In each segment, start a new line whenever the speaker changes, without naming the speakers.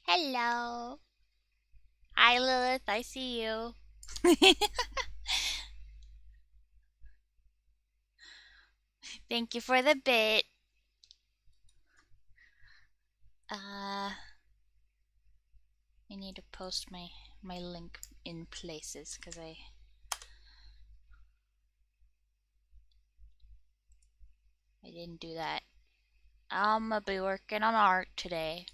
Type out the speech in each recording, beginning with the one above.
Hello. Hi, Lilith. I see you. Thank you for the bit. I need to post my link in places because I didn't do that. I'm gonna be working on art today.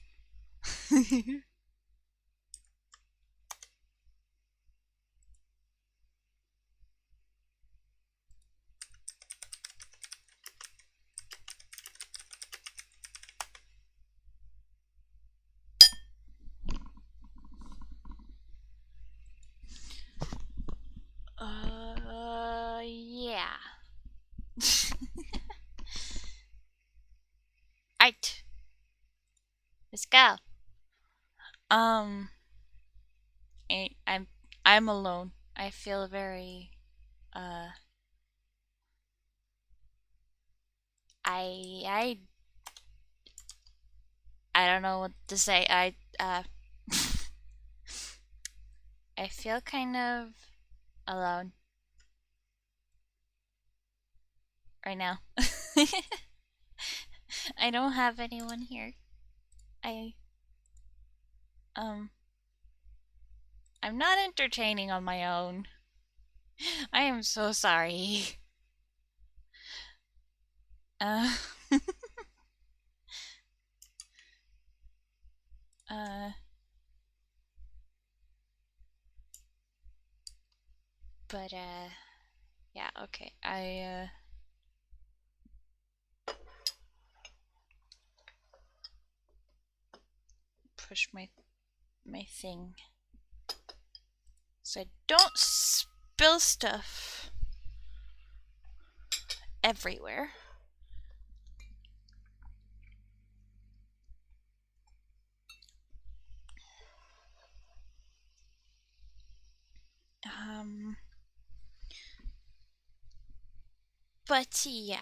Yeah. Right. Let's go. Um, I'm alone. I feel very uh I I don't know what to say. I feel kind of alone right now. I don't have anyone here. I um I'm not entertaining on my own. I am so sorry. Uh uh but yeah, okay. I push my thing so I don't spill stuff everywhere. Um but yeah.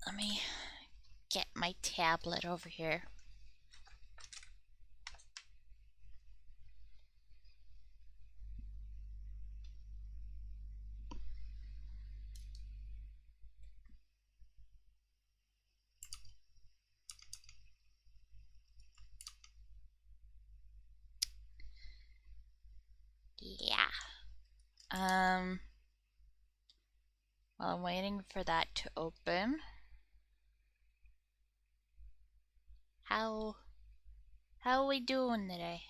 Let me get my tablet over here. Yeah. Um While I'm waiting for that to open, how how are we doing today?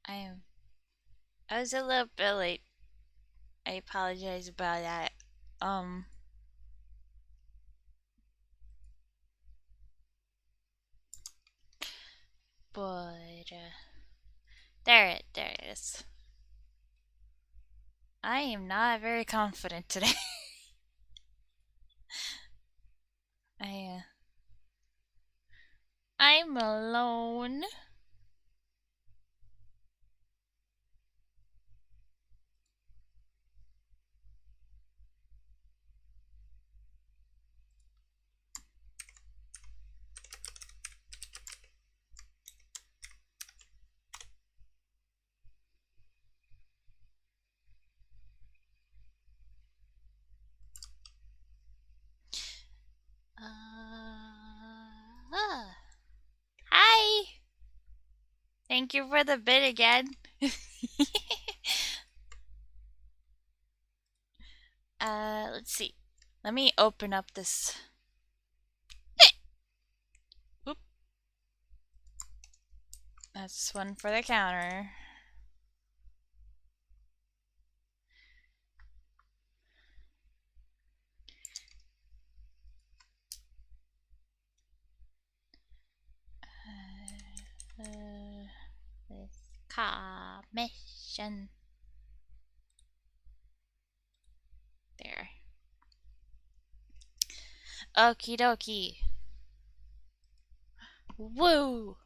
I am I was a little bit late. I apologize about that. Um but there it is. I am not very confident today. I I'm alone. Ah. Hi. Thank you for the bit again. Let's see. Let me open up this. Oop. That's one for the counter. This commission. There. Okie dokie. Woo!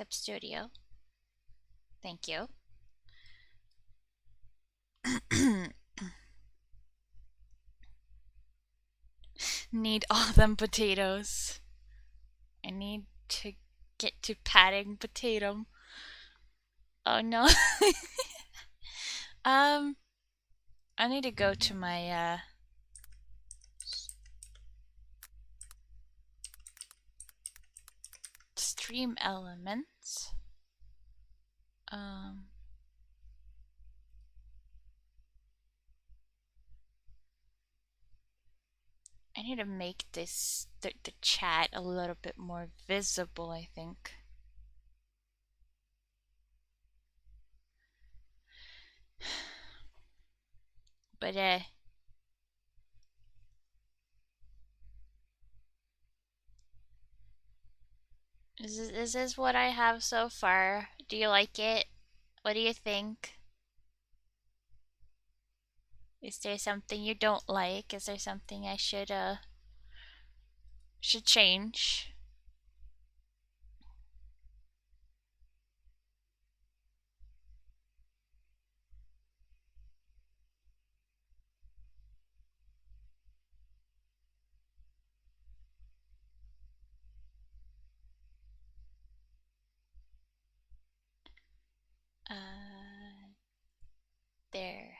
Clip Studio. Thank you. Need all them potatoes. I need to get to patting potato. Oh no. I need to go to my stream elements. I need to make this the chat a little bit more visible, I think. But is this what I have so far? Do you like it? What do you think? Is there something you don't like? Is there something I should change? There.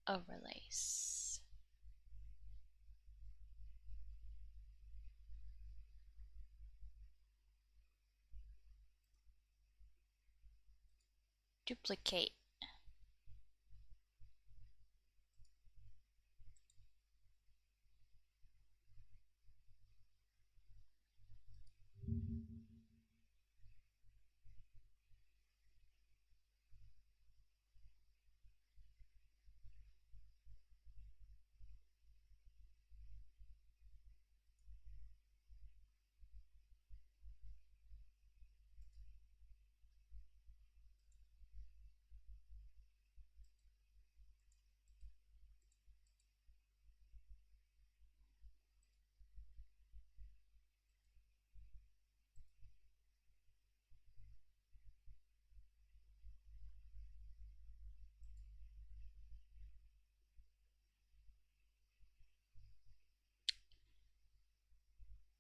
Overlays. Duplicate.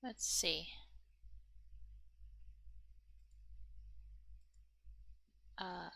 Let's see. Um,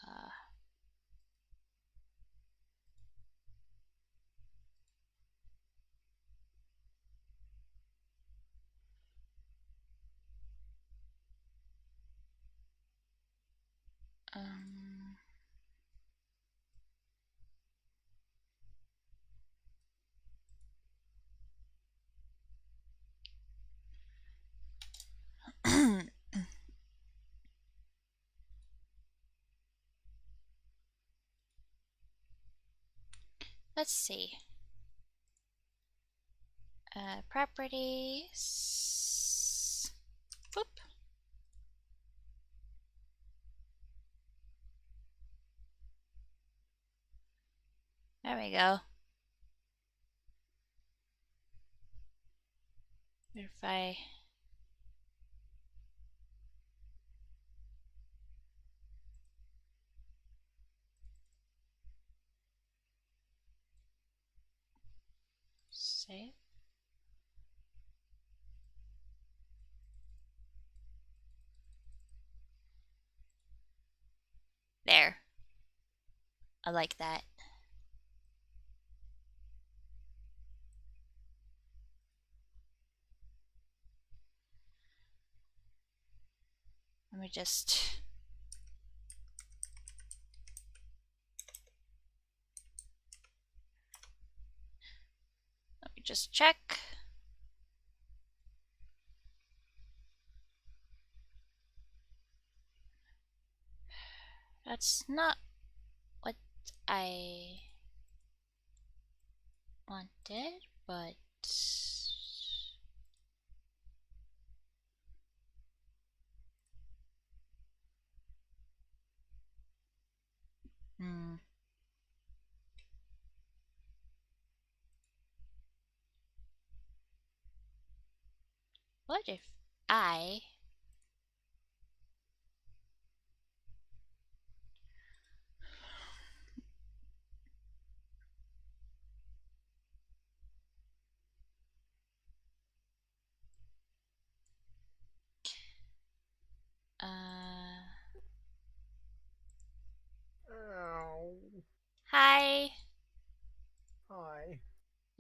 let's see. Properties. Boop. There we go. If I save. There. I like that. Let me just check. That's not what I wanted, but what if I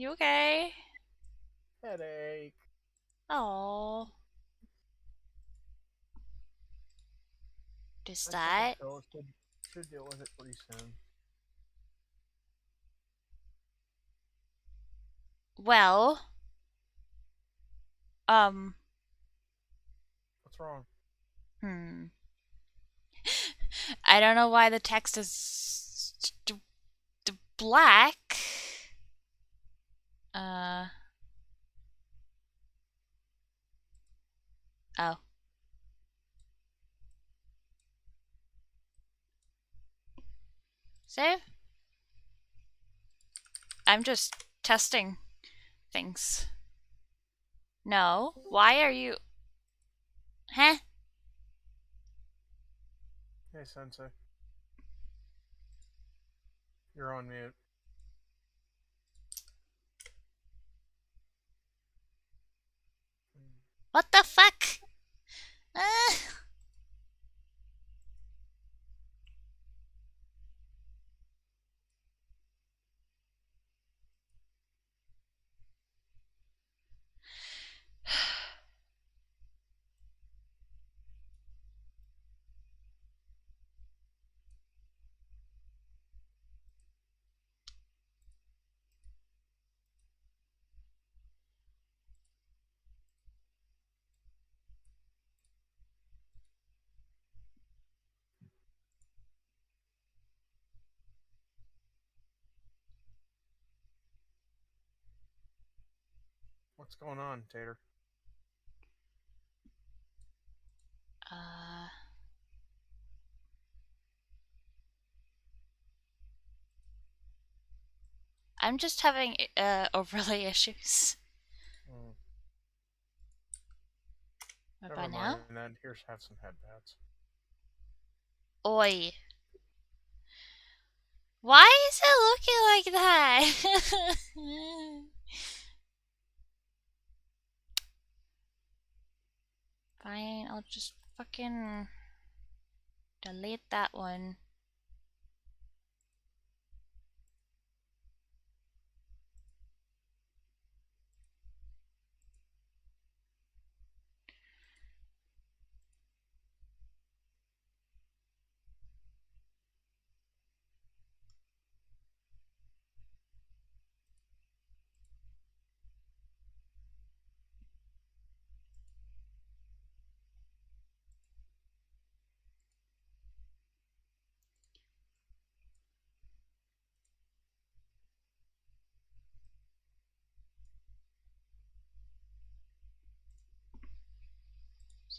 You okay?
Headache.
Oh. Just
I took a
that?
pill. Should deal with it pretty soon.
Well, um,
What's wrong?
hmm. I don't know why the text is black. Uh, oh. Save? I'm just testing things. No. Why are you... Huh?
Hey, Sensei. You're on mute.
What the fuck?
What's going on, Tater?
uh... I'm just having overlay issues.
Mm,
What
never
about
mind
now?
that. Here's have some head pats.
Oi. Why is it looking like that? Fine, I'll just fucking delete that one.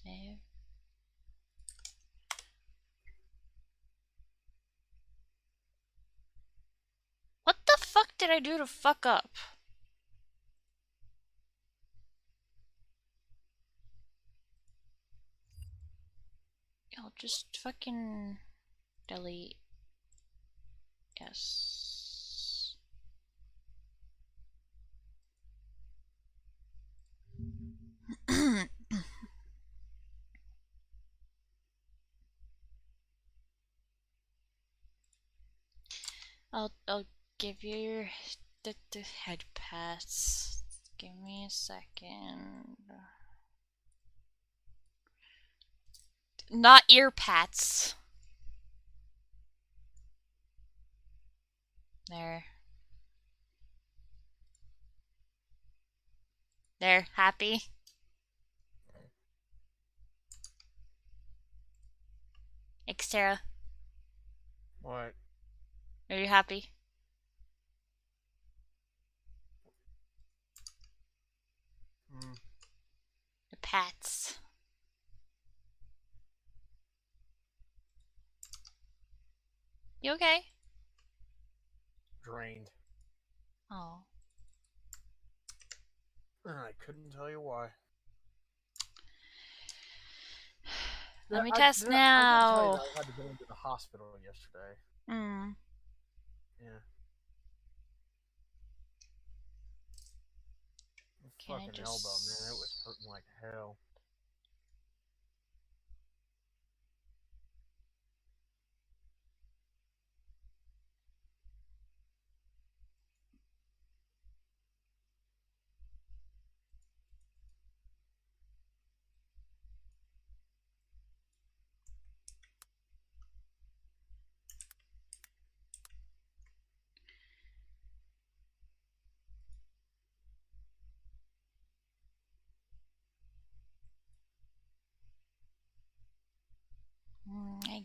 Save. What the fuck did I do to fuck up? I'll just fucking delete. Yes. I'll give you your the head pass. Give me a second. Not ear pats. There. There. Happy? Xterra,
What?
are you happy?
Mm,
The pats. You okay?
drained.
Oh.
And I couldn't tell you why.
Let me
I
test
did tell you that
now.
I had to go into the hospital yesterday.
Hmm.
Yeah. My
Can I
fucking elbow, man. It was hurting like hell.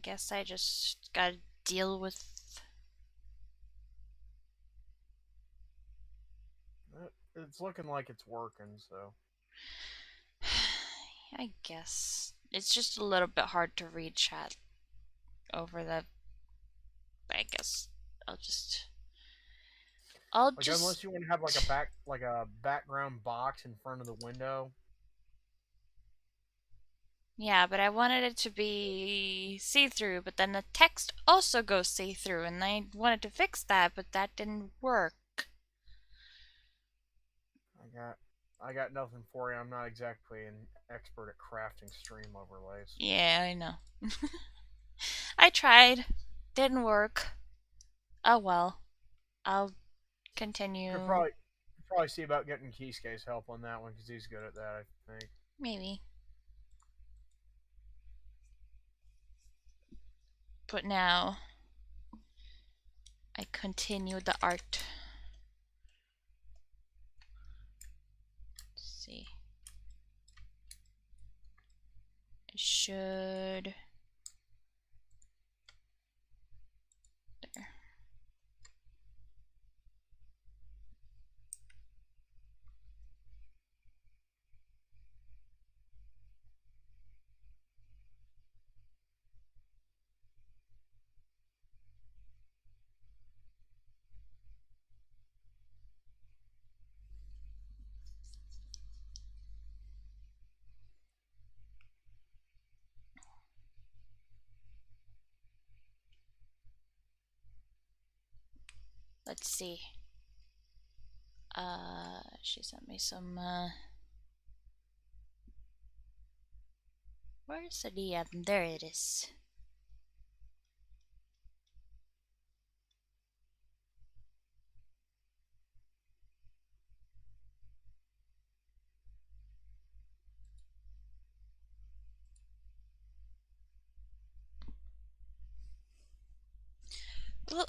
guess I just gotta deal with.
It's looking like it's working, so.
I guess. It's just a little bit hard to read chat over the. I guess I'll just. I'll
Like,
just.
unless you want to have like a background box in front of the window.
Yeah, but I wanted it to be see through, but then the text also goes see through, and I wanted to fix that, but that didn't work.
I got nothing for you. I'm not exactly an expert at crafting stream overlays.
Yeah, I know. I tried. Didn't work. Oh well. I'll continue.
Could probably see about getting Kisuke's help on that one because he's good at that. I think.
Maybe. But now I continue the art. Let's see. It should. There. Let's see. She sent me some, where's the DM? There it is. Well,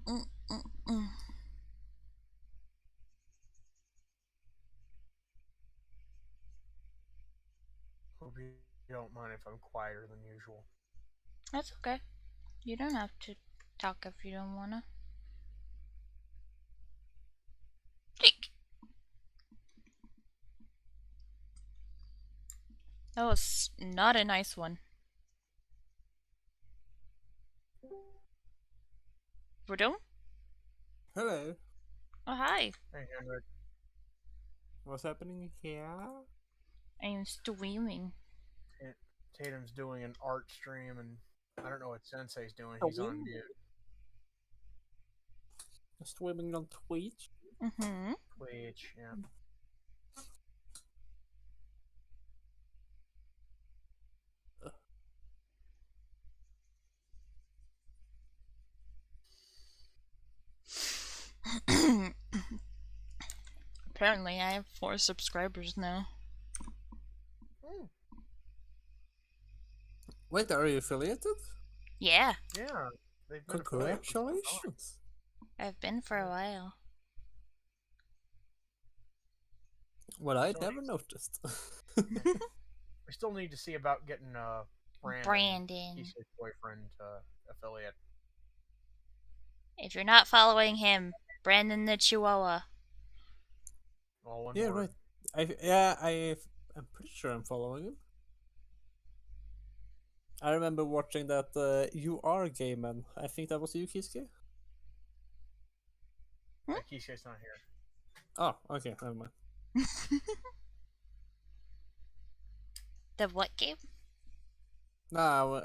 mm, mm, mm.
Hope you don't mind if I'm quieter than usual.
That's okay. You don't have to talk if you don't wanna. Eek. That was not a nice one. Verdun?
Hello.
Oh, hi.
Hey, Henrik.
What's happening here?
I am streaming.
Tatum's doing an art stream, and I don't know what Sensei's doing.
Oh,
He's on mute.
Streaming on Twitch.
Mm-hmm.
Twitch, yeah.
Apparently, I have 4 subscribers now.
Mm,
Wait, are you affiliated?
Yeah,
yeah, they've been affiliated for some time.
Congratulations.
I've been for a while.
Well, I
So
never noticed.
We still need to see about getting
Brandon.
He's his boyfriend affiliate.
If you're not following him, Brandon the Chihuahua.
All one
Yeah,
word.
right. I'm pretty sure I'm following him. I remember watching that You Are Gay Man. I think that was you, Kiske?
Kishi's not here.
Oh, okay, never mind.
The what game?
No,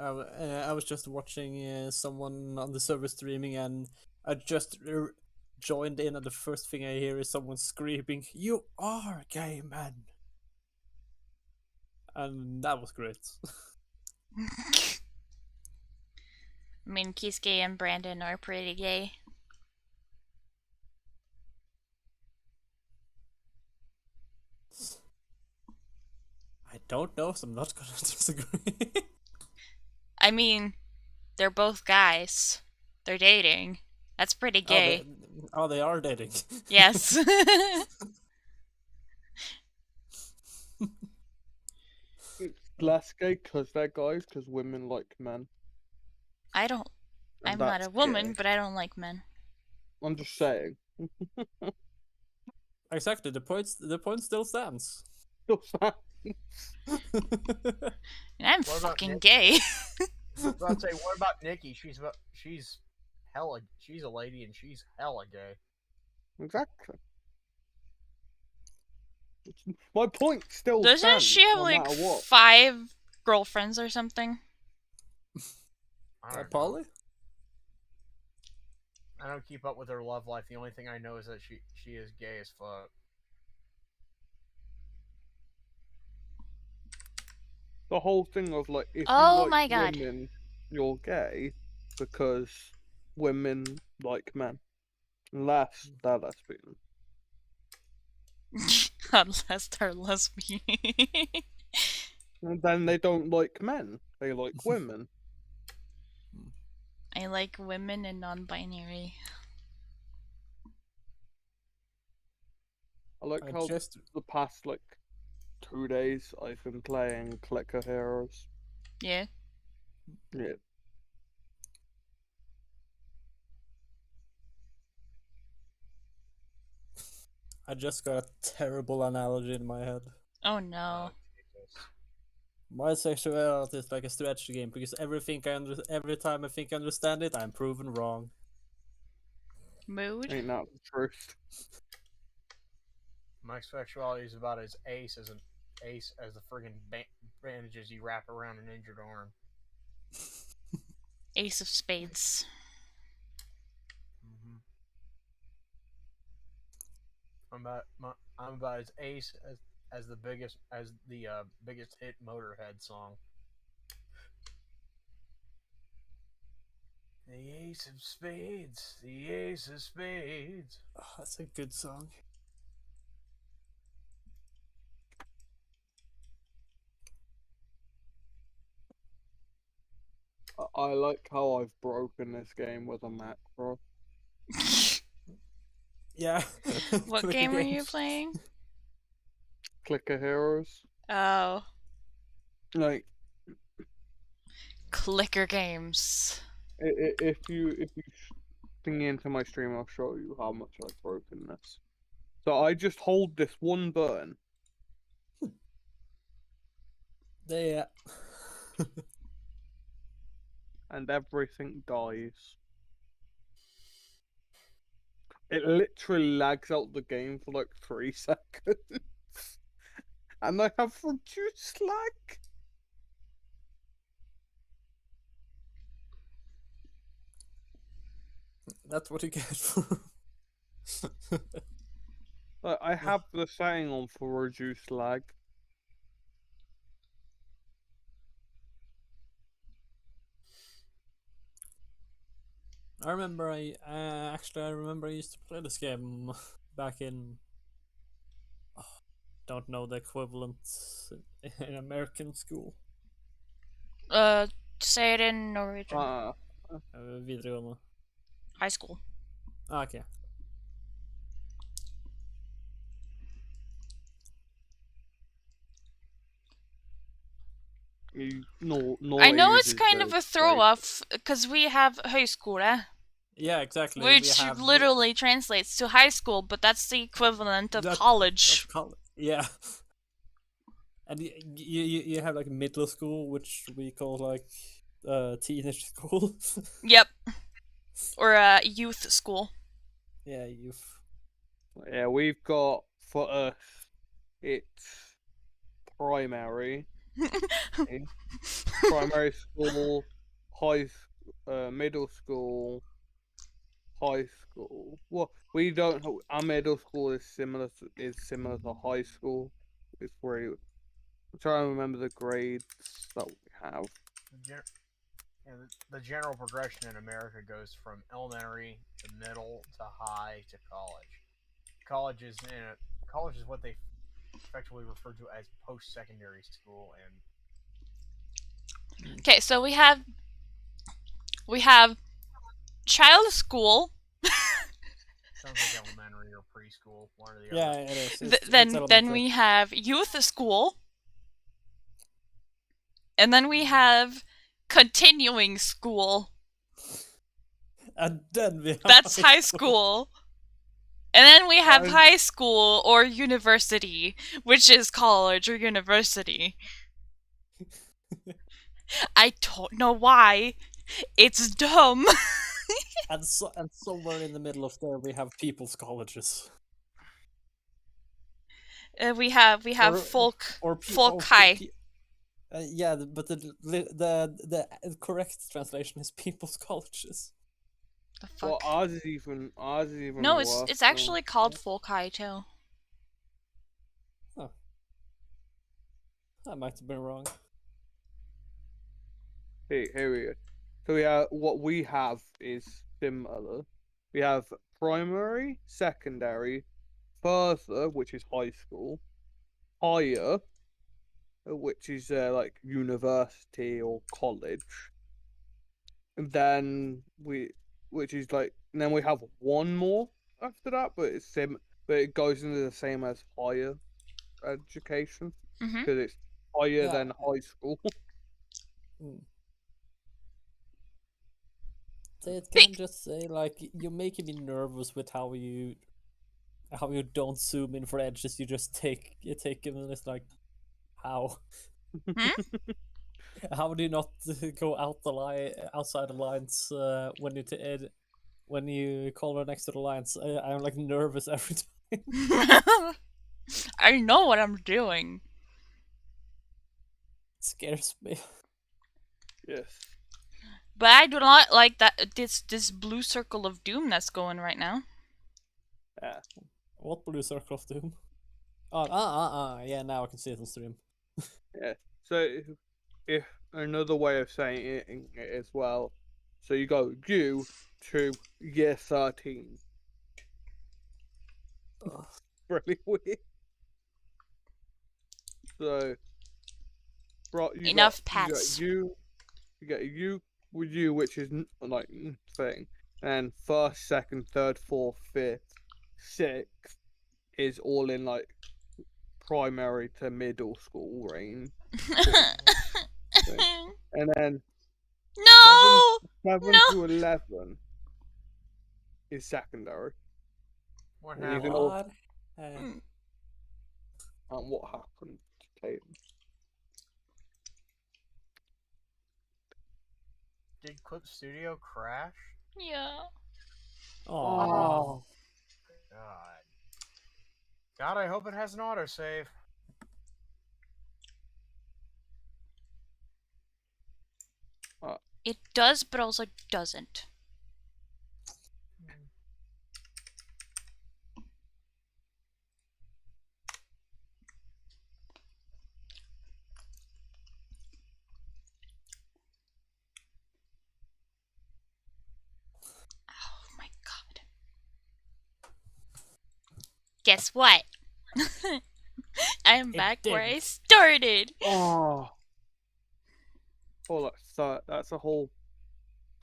I was just watching someone on the server streaming, and I just joined in, and the first thing I hear is someone screaming, "You are gay, man!" And that was great.
I mean, Kisuke and Brandon are pretty gay.
I don't know, so I'm not gonna disagree.
I mean, they're both guys. They're dating. That's pretty
Oh,
gay.
they are dating.
Yes.
It's less gay because they're guys, because women like men.
I don't.
And
I'm not
that's
a woman,
gay.
but I don't like men.
I'm just saying.
Exactly, the point still stands.
And I'm
What about
fucking
Nick?
gay.
I was about to say, what about Nikki? She's hella. She's a lady and she's hella gay.
Exactly. My point still
Doesn't
stands,
she have
no
like
matter what.
5 girlfriends or something?
I don't know.
Polly?
I don't keep up with her love life. The only thing I know is that she is gay as fuck.
The whole thing of like, if
Oh
you like
my god.
women, you're gay because women like men. Unless they're lesbian.
Unless they're lesbian.
And then they don't like men. They like women.
I like women and non-binary.
I like
I
how
just
the past like 2 days I've been playing Clicker Heroes.
Yeah.
Yeah.
I just got a terrible analogy in my head.
Oh no.
Jesus.
My sexuality is like a strategy game because every time I think I understand it, I'm proven wrong.
Mood?
Ain't that the truth?
My sexuality is about as ace as the friggin' bandages you wrap around an injured arm.
Ace of Spades.
Mm-hmm. I'm about as ace as the biggest hit Motorhead song. The Ace of Spades, the Ace of Spades.
Oh, that's a good song.
I like how I've broken this game with a macro.
Yeah.
What
Clicker
game are you
games.
playing?
Clicker Heroes.
Oh.
Like,
Clicker games.
if you thing into my stream, I'll show you how much I've broken this. So I just hold this one button.
Yeah.
And everything dies. It literally lags out the game for like 3 seconds. And I have reduced lag.
That's what you get for.
Like, I have the setting on for reduced lag.
I remember I remember I used to play this game back in. Oh, don't know the equivalent in American school.
Say it in Norwegian.
Videregående.
High school.
Ah, okay.
I know it's
uses
kind of
the
a throw off because we have högskola,
Yeah, exactly.
which literally translates to high school, but that's the equivalent of college.
Yeah. And you have like middle school, which we call like teenage school.
Yep. Or youth school.
Yeah, youth.
Yeah, we've got for us, it's primary, okay? Primary school, middle school, high school. Well, we don't. Our middle school is similar to high school. It's where I'm trying to remember the grades that we have.
The general progression in America goes from elementary to middle to high to college. College is what they effectively refer to as post-secondary school, and
Okay, so we have child school.
sounds like elementary or preschool, one or the
Yeah,
other.
it is.
Then we have youth school, and then we have continuing school.
And then we have
That's high school. And then we have
I'm-
high school or university, which is college or university. I don't know why. It's dumb.
And somewhere in the middle of there we have people's colleges.
We have
Or-
folk
Or pe-
folk
or
high.
pe- yeah, but the correct translation is people's colleges.
The
Well,
fuck?
ours is even
No,
worse.
it's actually called folk high too.
I might have been wrong.
Here we go. So we have what we have is similar. We have primary, secondary, further, which is high school, higher, which is like university or college, and then which is like, and then we have one more after that, but but it goes into the same as higher education
Mhm.
because it's higher
Yeah.
than high school.
It can just say like you're making me nervous with how you don't zoom in for edges. You just take them and it's like how how do you not go outside the lines when you color next to the lines? I'm like nervous every time.
I know what I'm doing.
It scares me.
Yes.
But I do not like this blue circle of doom that's going right now.
Yeah.
What blue circle of doom? Yeah, now I can see it on stream.
Yeah. So if another way of saying it as well, so you go U to year 13.
Ugh.
Really weird. So,
Enough pats.
You get a U with you, which is like thing, and first, second, third, fourth, fifth, sixth is all in like primary to middle school range, and then
No!
7
No!
to 11 is secondary.
What
And you
happened?
can all-
What?
And what happened to Peyton?
Did Clip Studio crash?
Yeah.
Oh.
God. God, I hope it has an autosave.
It does, but also doesn't. Oh my god. Guess what? I'm
It
back where I
did.
started.
Oh, that's a whole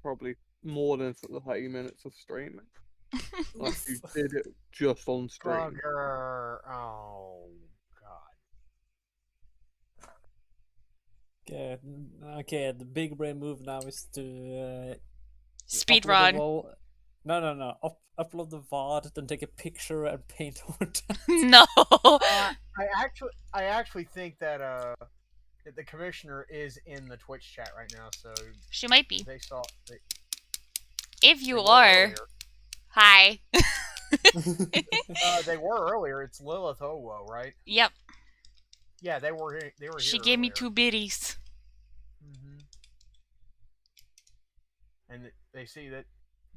probably more than 30 minutes of streaming. Like you did it just on stream.
Bugger. Oh, God.
Okay. The big brain move now is to
Speed
upload the
run.
No. Upload the VOD, then take a picture and paint over that.
No.
I actually think that the commissioner is in the Twitch chat right now, so
She might be.
they saw
If
they
you
were
are,
earlier.
hi.
They were earlier. It's Lilith Owo, right?
Yep.
Yeah, they were here. They were
She
here
gave me
earlier.
2 biddies.
Mm-hmm. And they see that,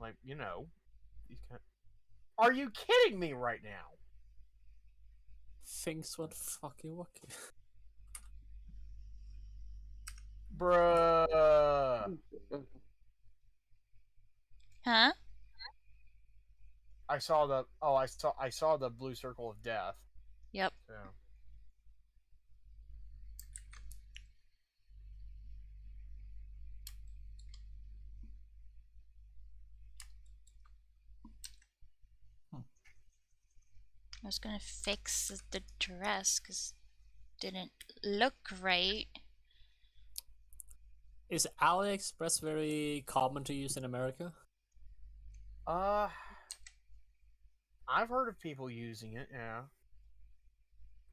like, you know, these kind. Are you kidding me right now?
Things went fucking wacky.
Bruh.
Huh?
I saw the blue circle of death.
Yep.
So.
I was gonna fix the dress because it didn't look right.
Is AliExpress very common to use in America?
I've heard of people using it. Yeah.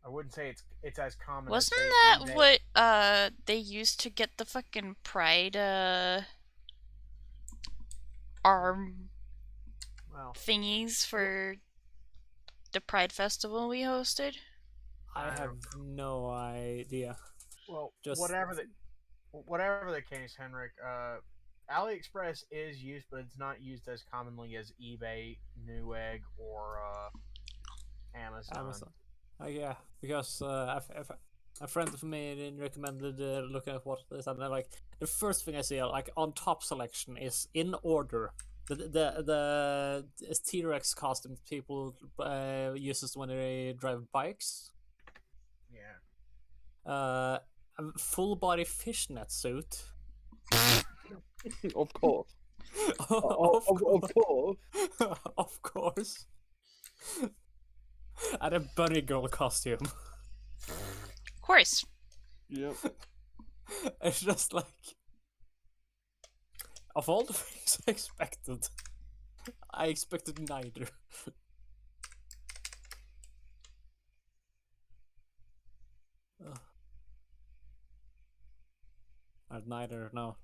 I wouldn't say it's as common as
Wasn't
say
that
eBay.
what they used to get the fucking Pride arm
Well,
thingies for the Pride Festival we hosted?
I have no idea.
well,
Just
whatever the case, Henrik. AliExpress is used, but it's not used as commonly as eBay, Newegg, or Amazon.
Yeah, because a friend of mine recommended looking at what this, and then like the first thing I see like on top selection is in order the T-Rex costumes people uses when they drive bikes.
Yeah.
A full body fishnet suit.
Of course.
Of
Of course.
Of course. And a bunny girl costume.
Of course.
Yep.
It's just like, of all the things I expected neither. Neither, no.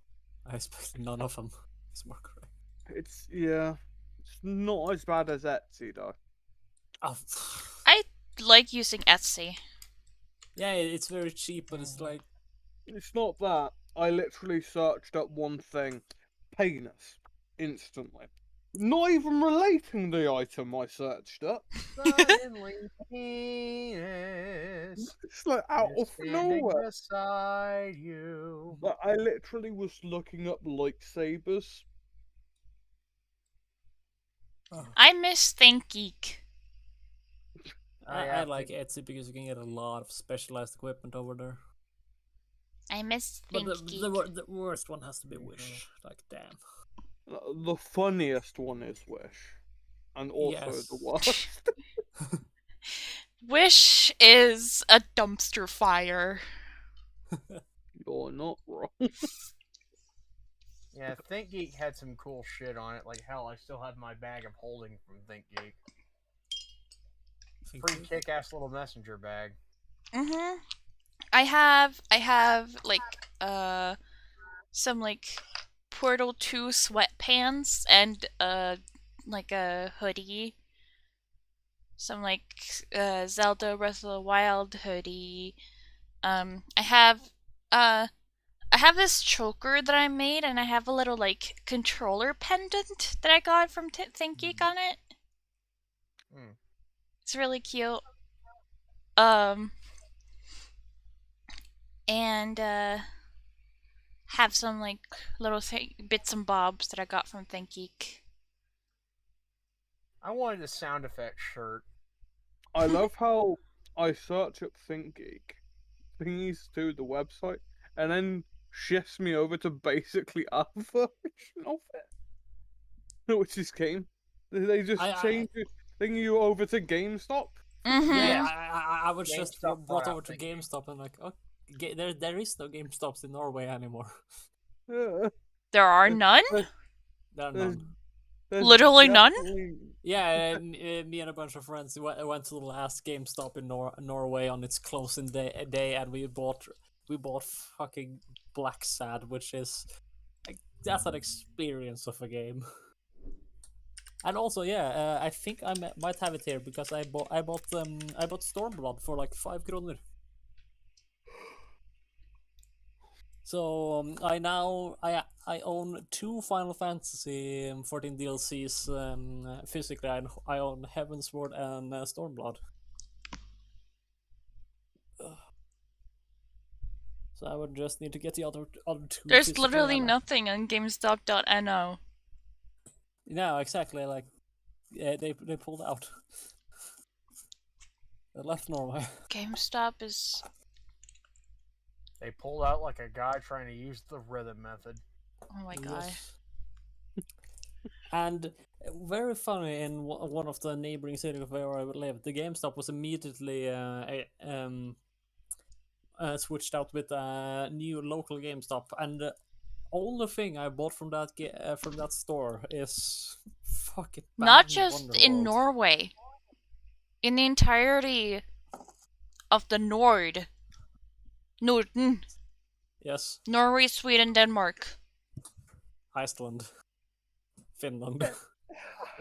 I expected none of them. It's more correct.
It's not as bad as Etsy though.
Oh,
I like using Etsy.
yeah, it's very cheap, but it's like,
It's not that. I literally searched up one thing, penis, instantly. Not even relating the item I searched up.
Suddenly, penis
It's like out
is
of
standing
nowhere.
beside you.
But I literally was looking up lightsabers.
I miss ThinkGeek.
I like Etsy because you can get a lot of specialized equipment over there.
I miss
But
ThinkGeek.
the worst one has to be Wish. Like, damn.
The funniest one is Wish. And also
Yes.
the worst.
Wish is a dumpster fire.
You're not wrong.
Yeah, ThinkGeek had some cool shit on it. Like, hell, I still have my bag of holding from ThinkGeek. Pretty kick-ass little messenger bag.
Mm-hmm. I have like some like Portal 2 sweatpants and like a hoodie. Some like Zelda Breath of the Wild hoodie. I have this choker that I made, and I have a little like controller pendant that I got from ThinkGeek on it.
Mm.
It's really cute. And have some like little bits and bobs that I got from ThinkGeek.
I wanted a sound effect shirt.
I love how I search up ThinkGeek, thingies to the website, and then shifts me over to basically our version of it. Which is game. They just change you over to GameStop.
Mm-hmm.
Yeah, I was just
GameStop
brought
bought
over
out
to
ThinkGeek.
GameStop and like, oh, there is no GameStops in Norway anymore.
Yeah,
There are none?
There are
there's,
none.
there's
Literally none?
definitely-
Yeah, me and a bunch of friends went to the last GameStop in Norway on its closing day, and we bought fucking Black Sad, which is like, that's an experience of a game. And also, yeah, I think might have it here because I bought Stormblood for like 5 kroner. So I own 2 Final Fantasy 14 DLCs physically. I own Heavensward and Stormblood. So I would just need to get the other 2
There's
physically.
literally nothing on GameStop.no.
Yeah, exactly. Like they pulled out. They left Norway.
GameStop is.
They pulled out like a guy trying to use the rhythm method.
Oh my god.
Yes. And very funny, in one of the neighboring cities where I lived, the GameStop was immediately switched out with a new local GameStop, and the only thing I bought from that store is fucking
Not
banned
just in
Wonderworld.
Norway. In the entirety of the Norden.
Yes,
Norway, Sweden, Denmark.
Iceland, Finland.
I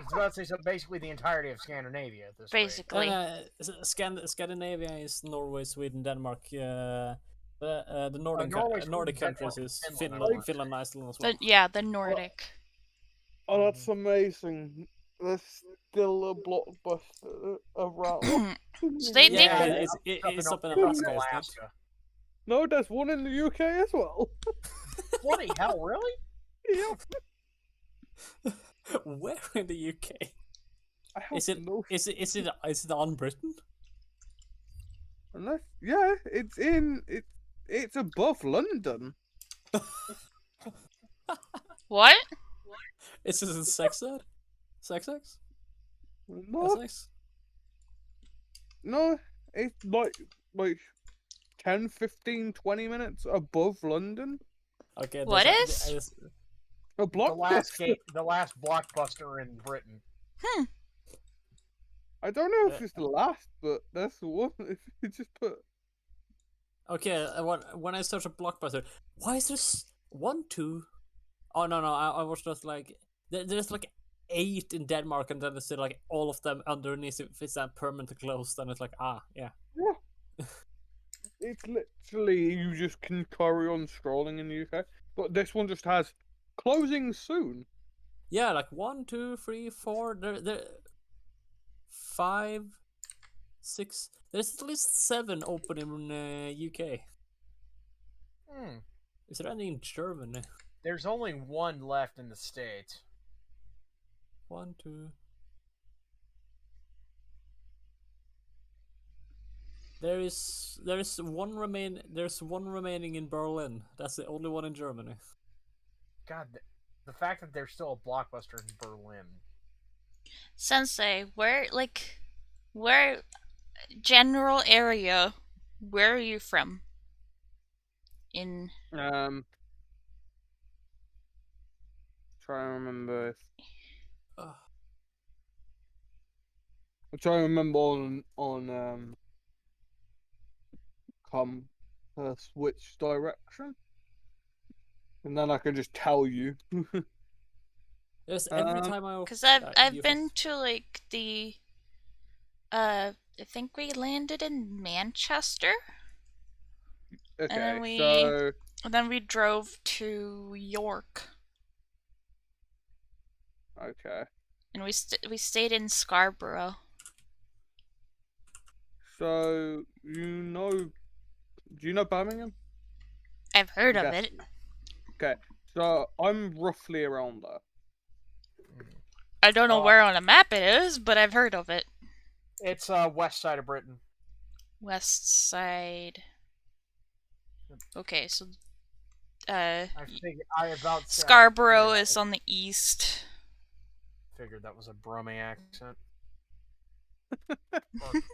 was about to say, so basically the entirety of Scandinavia at this rate.
Basically.
Scandinavia is Norway, Sweden, Denmark. The Nordic
Norway, Sweden,
Nordic
Denmark,
countries
and
is
Finland, I
Finland,
think.
Iceland as well.
Yeah, the Nordic.
Oh, that's amazing. There's still a blockbuster around.
So they
Yeah,
It's
it's up in
up
Alaska, isn't it?
Alaska.
No, there's one in the UK as well.
Bloody hell, really?
Yep.
Where in the UK?
I have
Is it
no.
is it on Britain?
Unless, it's above London.
What?
Is it in Sex? Sex?
No,
Essex?
no, it's like 10, 15, 20 minutes above London.
Okay.
What
there's
is?
A blockbuster.
The last blockbuster in Britain.
I don't know if it's the last, but that's the one. If you just put.
Okay. When I search a blockbuster, why is there 1, 2? Oh no! I was just like there's like 8 in Denmark, and then it's like all of them underneath if it's permanently closed, and it's like yeah.
Yeah. It's literally, you just can carry on scrolling in the UK. But this one just has closing soon.
Yeah, like 1, 2, 3, 4. There 5, 6. There's at least 7 open in UK. Is there any in Germany?
There's only one left in the States.
1, 2. There's one remaining in Berlin. That's the only one in Germany.
God, the fact that there's still a blockbuster in Berlin.
Sensei, where general area, where are you from? In
Try and remember if
Ugh.
I'm trying to remember on compass which direction, and then I can just tell you.
Yes, every time I
because I've
you
been to like the I think we landed in Manchester,
Okay,
and then we drove to York,
okay,
and we stayed in Scarborough.
so do you know Birmingham?
I've heard of
Yes.
it.
Okay, so I'm roughly around there.
I don't know where on a map it is, but I've heard of it.
It's west side of Britain.
West side. Okay, so
I about
Scarborough
figured
is on the east.
Figured that was a Brummie accent,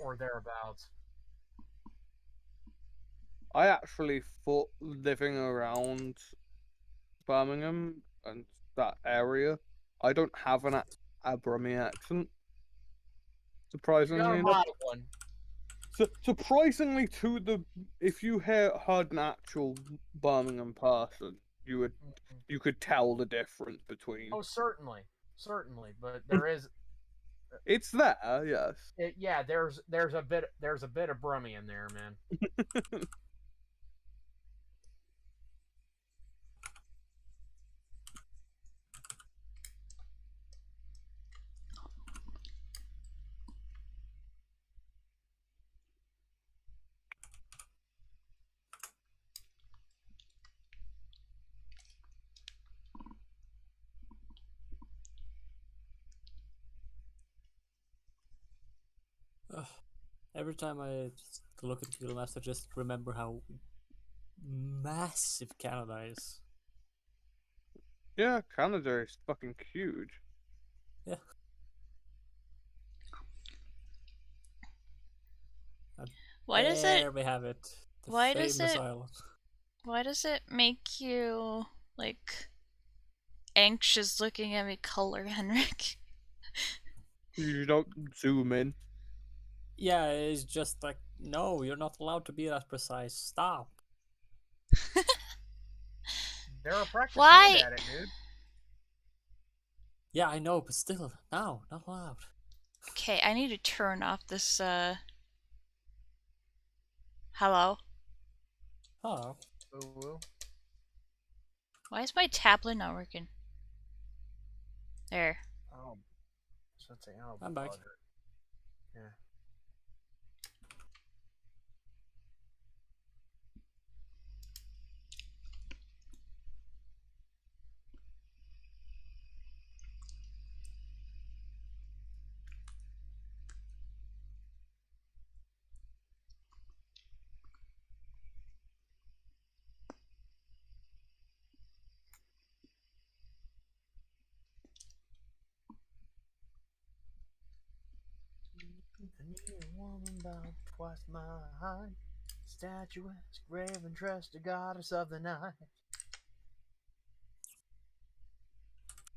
or thereabouts.
I actually thought living around Birmingham and that area, I don't have a Brummie accent.
You
Surprisingly
got a
enough.
mild one.
Surprisingly, if you heard an actual Birmingham person, you could tell the difference between.
Oh, certainly, but there is,
It's there, yes.
yeah, there's a bit of Brummy in there, man.
Ugh. Every time I look at Google Maps, I just remember how massive Canada is.
Yeah, Canada is fucking huge.
Yeah. And
Why does
there
it?
we have it. The
Why does
famous
it?
island.
Why does it make you like anxious looking at me color, Henrik?
You don't zoom in.
Yeah, it's just like, no, you're not allowed to be that precise. Stop.
There are practice
Why?
hand at it, dude.
Yeah, I know, but still, no, not allowed.
Okay, I need to turn off this. Hello.
Oh,
Ooh.
Why is my tablet not working? There.
Oh, so it's oh,
I'm back.
bugger. Yeah. I need a woman about twice my height, statuesque, grave and dressed, a goddess of the night.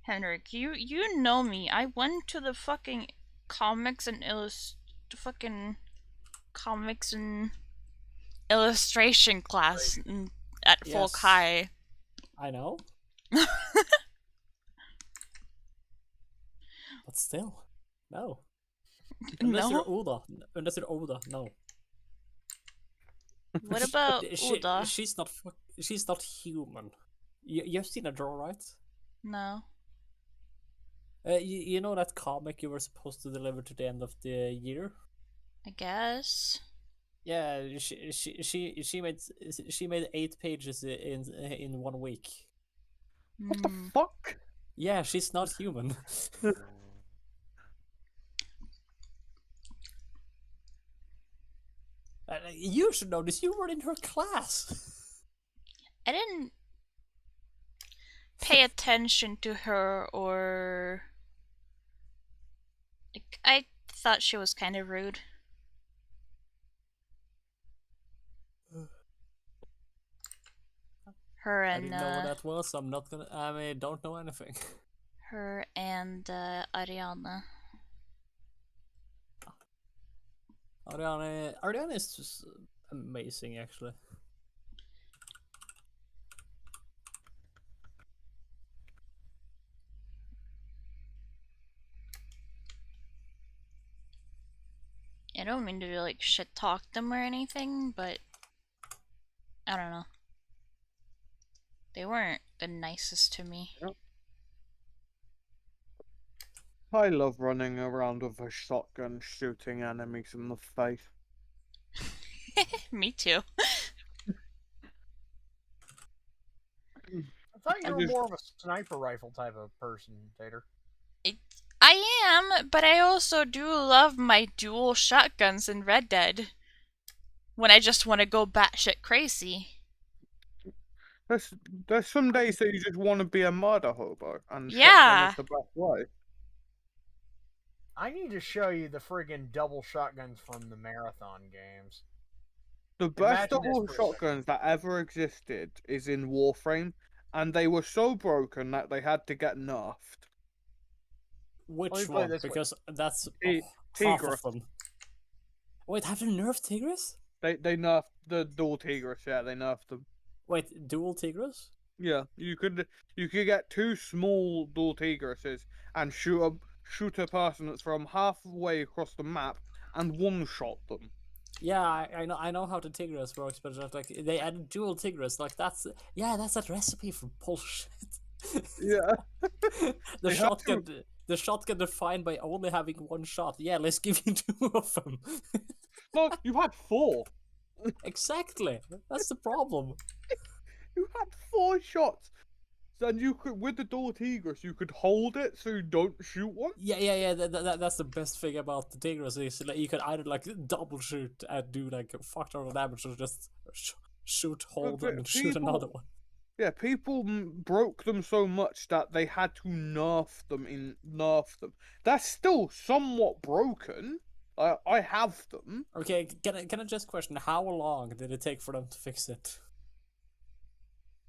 Henrik, you know me. I went to the fucking comics and fucking comics and illustration class at Folk
Yes.
High.
I know. But still, no. Unless you're
No.
Oda. Unless you're Oda, no.
What about Uda?
She's not human. You've seen her draw, right?
No.
You know that comic you were supposed to deliver to the end of the year?
I guess.
Yeah, she made 8 pages in 1 week.
What the fuck?
Yeah, she's not human. You should know this. You were in her class.
I didn't pay attention to her or like I thought she was kind of rude. Her
I
and
didn't know what that was. I'm not gonna. I mean, don't know anything.
her and Ariana.
Ariana is just amazing, actually.
I don't mean to like shit talk them or anything, but I don't know. They weren't the nicest to me.
I love running around with a shotgun shooting enemies in the face.
Me too.
I thought you were more of a sniper rifle type of person, Tater.
I am, but I also do love my dual shotguns in Red Dead. When I just want to go batshit crazy.
There's some days that you just want to be a murder hobo, and shotgun
Yeah.
is the best way.
I need to show you the friggin' double shotguns from the marathon games.
The best
Imagine this
double
for a second.
shotguns that ever existed is in Warframe, and they were so broken that they had to get nerfed.
Let me
Which
put it
one?
this way.
Because that's half
Tigris.
of them. Wait, have they nerfed Tigris?
They nerfed the dual Tigris. Yeah, they nerfed them.
Wait, dual Tigris?
Yeah, you could get two small dual Tigrises and shoot a person that's from halfway across the map and one shot them.
Yeah, I know how the Tigris works, but just like they added dual Tigris, like that's that recipe for bullshit.
Yeah,
the
they had to.
shotgun defined by only having one shot. Yeah, let's give you two of them.
No, you had four.
Exactly. That's the problem.
You had four shots. And you could, with the dual Tigris, you could hold it so you don't shoot one.
Yeah. That's the best thing about the Tigris is like you can either like double shoot and do like a fuck ton of damage, or just shoot, hold, and then shoot another one.
Yeah, people broke them so much that they had to nerf them. That's still somewhat broken. I have them.
Okay, can I just question how long did it take for them to fix it?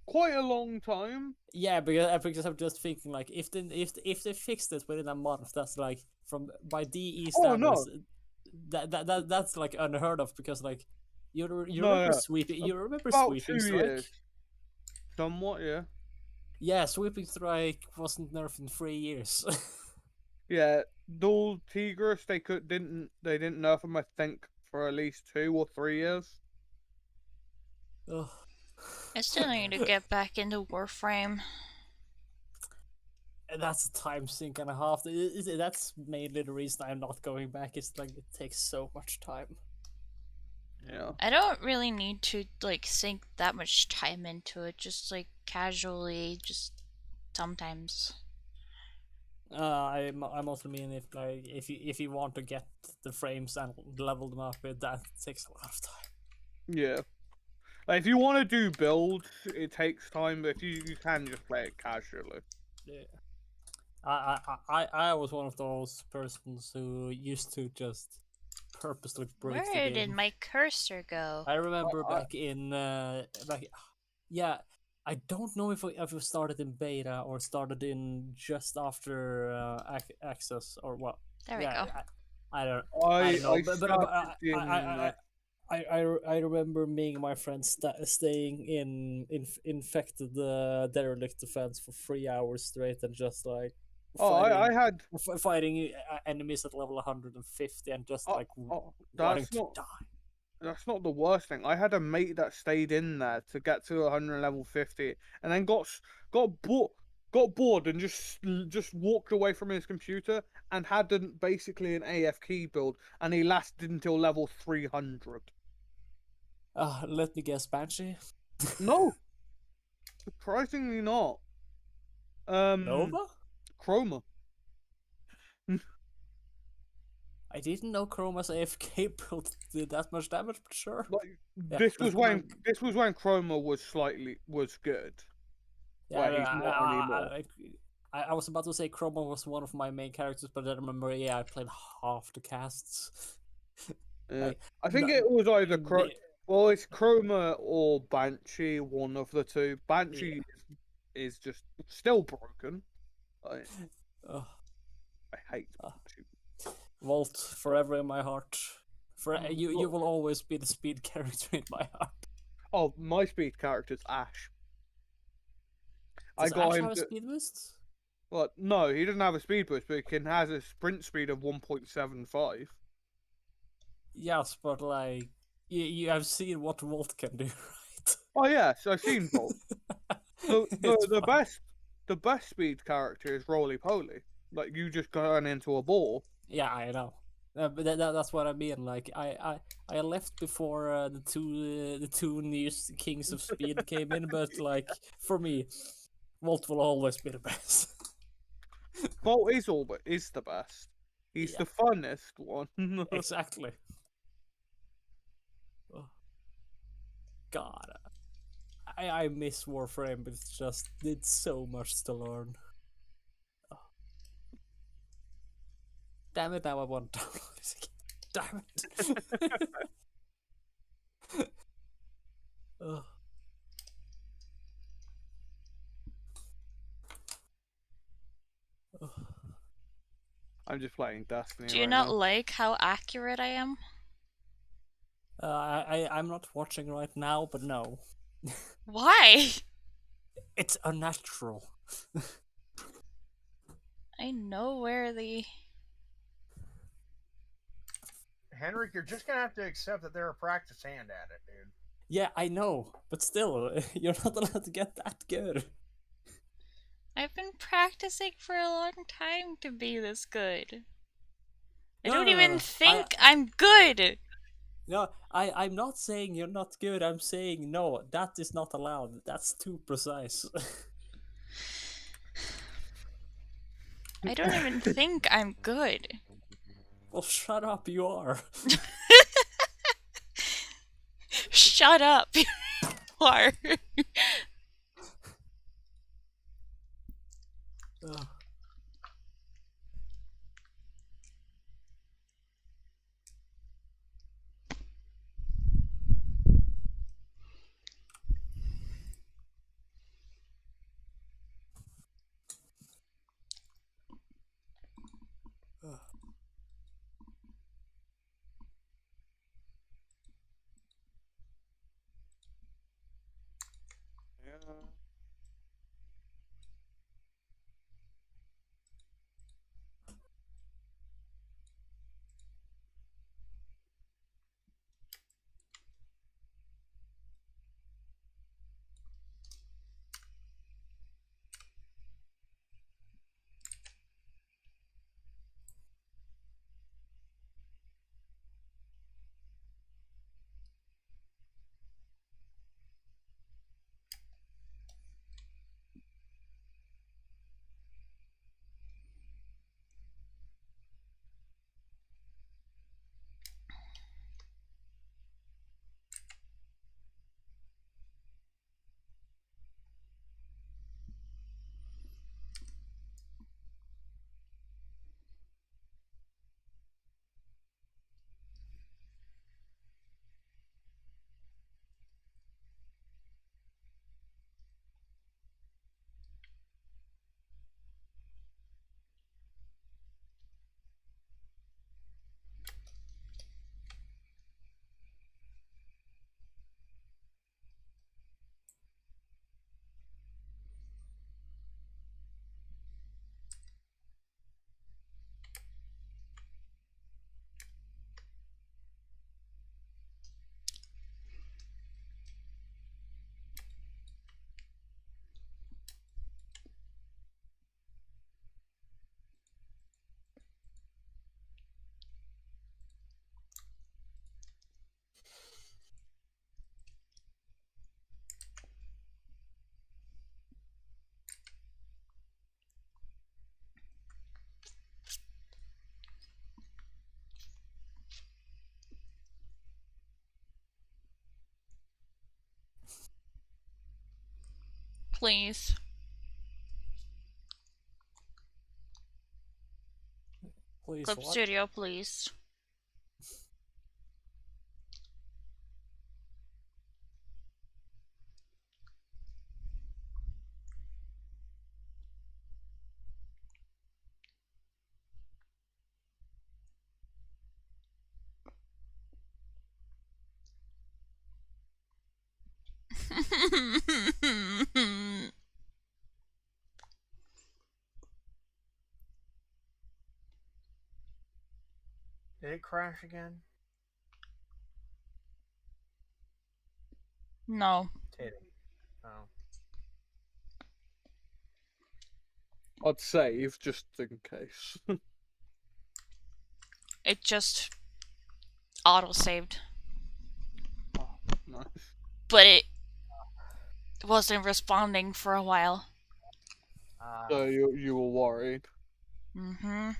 Quite a long time.
Yeah, because I'm just thinking like if they fixed it within a month, that's like from by DE
Oh, no.
standards, that's like unheard of because like you
No,
remember
yeah.
sweeping
About
sweeping
2
strike.
years. Somewhat, yeah.
Yeah, sweeping strike wasn't nerfed in 3 years.
Yeah, dual Tigris they didn't nerf them, I think, for at least 2 or 3 years.
Ugh.
I still need to get back into Warframe.
And that's a time sink and a half. That's mainly the reason I'm not going back. It's like it takes so much time.
Yeah.
I don't really need to like sink that much time into it, just like casually, just sometimes.
I'm also mean if you want to get the frames and level them up, that takes a lot of time.
Yeah. Like, if you want to do builds, it takes time, but if you can just play it casually.
Yeah. I was one of those persons who used to just purposely break the
Where
game.
did my cursor go?
I remember back in yeah, I don't know if we started in beta or started in just after access or what.
There we go.
I don't
I
know, but
started in.
I remember me and my friends staying in infected derelict defense for 3 hours straight and just like
I had.
fighting enemies at level 150 and just like wanting to die.
That's not the worst thing. I had a mate that stayed in there to get to 100 level 50, and then got bored and just walked away from his computer and had basically an AFK build, and he lasted until level 300.
Let me guess, Banshee.
No, surprisingly not.
Nova?
Chroma.
I didn't know Chroma's AFK build did that much damage, but sure.
Like,
Yeah,
this was when Chroma was good.
Yeah,
he's not anymore.
I was about to say Chroma was one of my main characters, but then remember, I played half the casts.
I think it was either well, it's Chroma or Banshee, one of the two. Banshee is just still broken. I hate Banshee.
Volt forever in my heart. You will always be the speed character in my heart.
Oh, my speed character's Ash.
Does
I got
Ash
him
have a speed boost?
Well, no, he doesn't have a speed boost, but he has a sprint speed of 1.75.
Yes, but like you have seen what Volt can do, right?
Oh yes, I've seen Volt. The best speed character is Roly Poly. Like, you just turn into a ball.
Yeah, I know. But that's what I mean. Like I left before the two new Kings of Speed came in, but like for me, Volt will always be the best.
Volt is the best. He's the funnest one.
Exactly. Oh. God, I miss Warframe, but it's so much to learn. Oh. Damn it! Now I want to download this again. Damn it! Ugh. Ugh.
I'm just playing Destiny
Do you
right
not
now.
like how accurate I am?
I'm not watching right now, but no.
Why?
It's unnatural.
I know where the...
Henrik, you're just gonna have to accept that they're a practice hand at it, dude.
Yeah, I know, but still, you're not allowed to get that good.
I've been practicing for a long time to be this good. I
No,
don't
no, no,
even
no.
think I'm good!
I'm not saying you're not good. I'm saying no, that is not allowed. That's too precise.
I don't even think I'm good.
Well, shut up, you are.
Shut up, you are.
Ugh. Ugh.
Yeah.
Please.
Please,
Clip
what?
Studio, please.
Did it crash again?
No.
Titty. Oh.
I'd save just in case.
It just auto-saved.
Oh, nice.
But it wasn't responding for a while.
So you were worried.
Mm-hmm.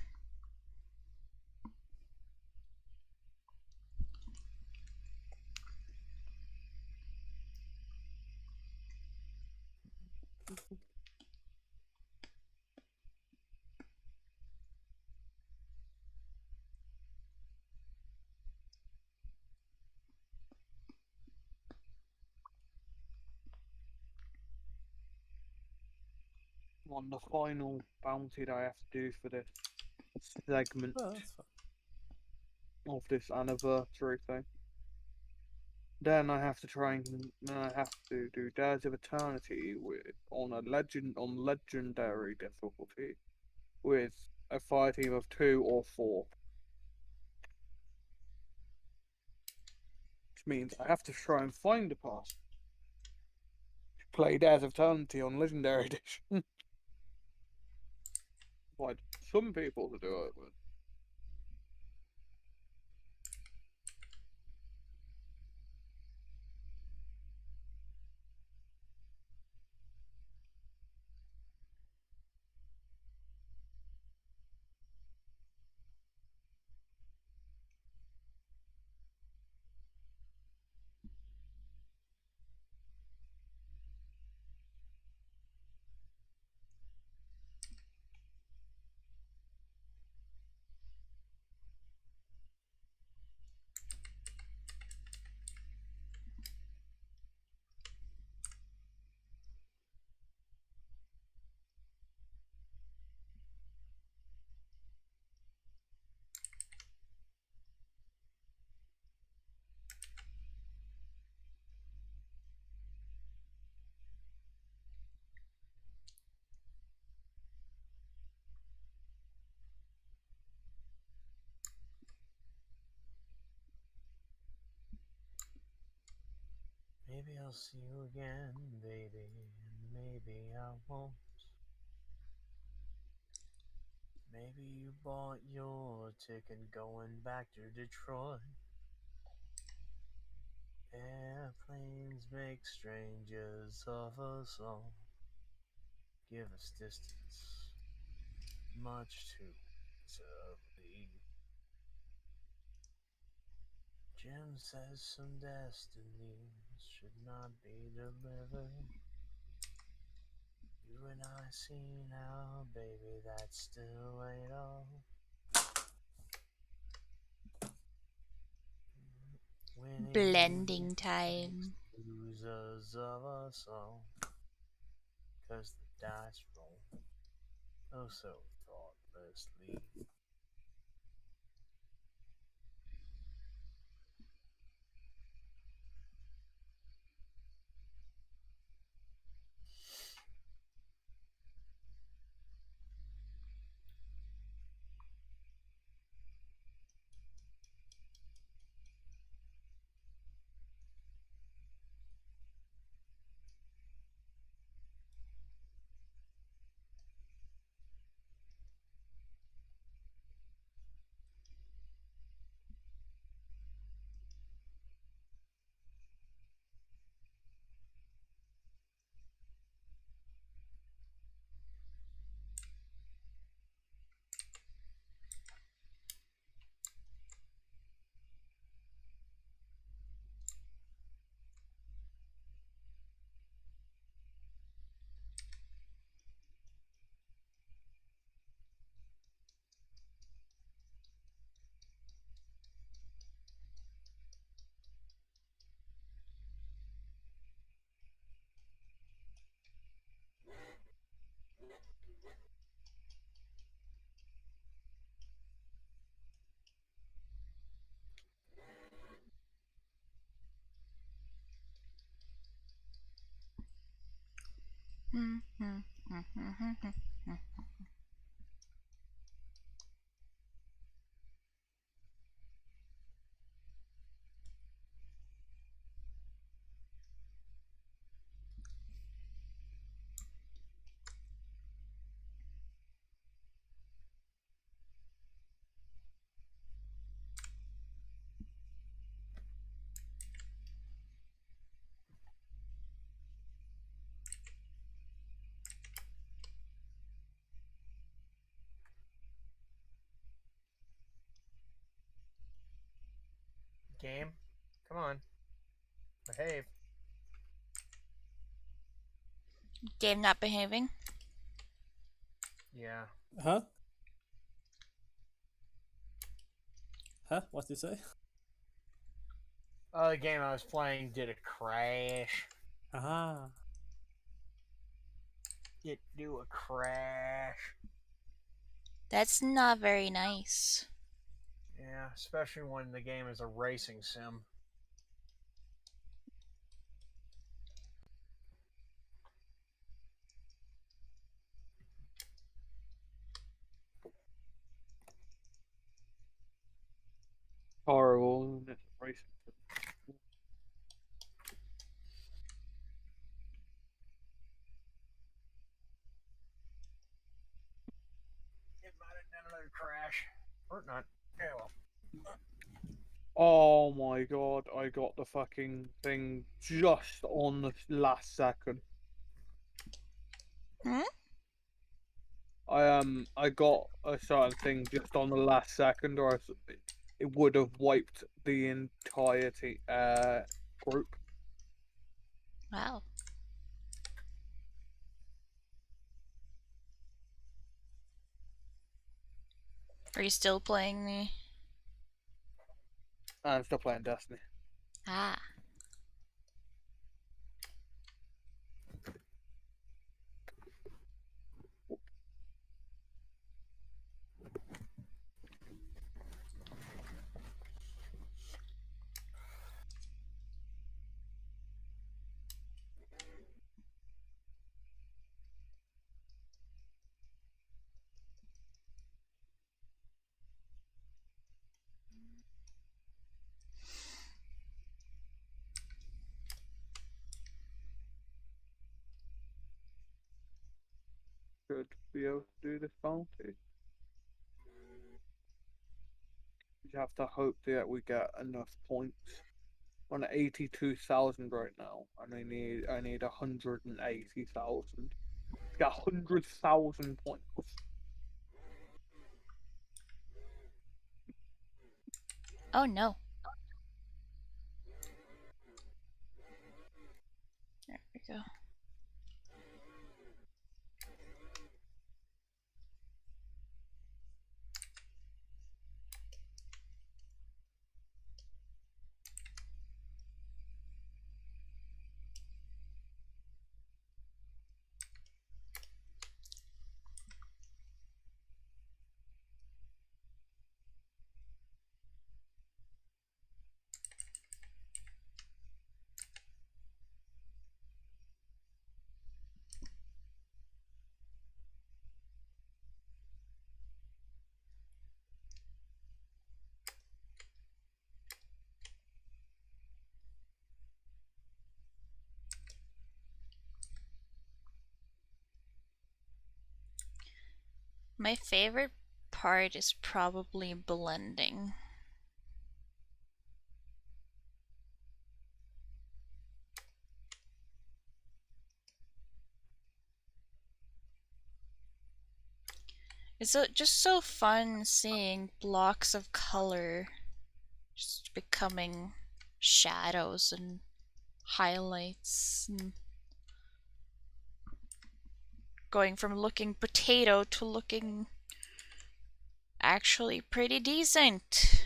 on the final bounty that I have to do for this segment
Oh, that's fine.
of this anniversary thing. Then I have to do Days of Eternity on legendary difficulty with a fire team of 2 or 4. Which means I have to try and find a pass to play Days of Eternity on Legendary Edition. Find some people to do it with.
Maybe I'll see you again, baby, and maybe I won't. Maybe you bought your ticket going back to Detroit. Airplanes make strangers of us all. Give us distance, much too easily. Jim says some destinies should not be delivered. You and I see now, baby, that still ain't all.
Blending time.
Losers of us all, 'cause the dice roll oh so thoughtlessly. Game, come on, behave.
Game not behaving.
Yeah.
Huh? Huh? What did you say?
The game I was playing did a crash.
Ah.
it do a crash.
That's not very nice.
Yeah, especially when the game is a racing sim.
Horrible, isn't it? Racing.
It might have done another crash. Or not. Yeah, well.
Oh my god, I got the fucking thing just on the last second.
Hmm?
I got a certain thing just on the last second, or it would have wiped the entirety group.
Wow. Are you still playing the...
I'm still playing Destiny.
Ah.
Should be able to do this bounty. You have to hope that we get enough points. On 82,000 right now, and I need 180,000 to get 100,000 points.
Oh no. There we go. My favorite part is probably blending. It's just so fun seeing blocks of color just becoming shadows and highlights and going from looking potato to looking actually pretty decent.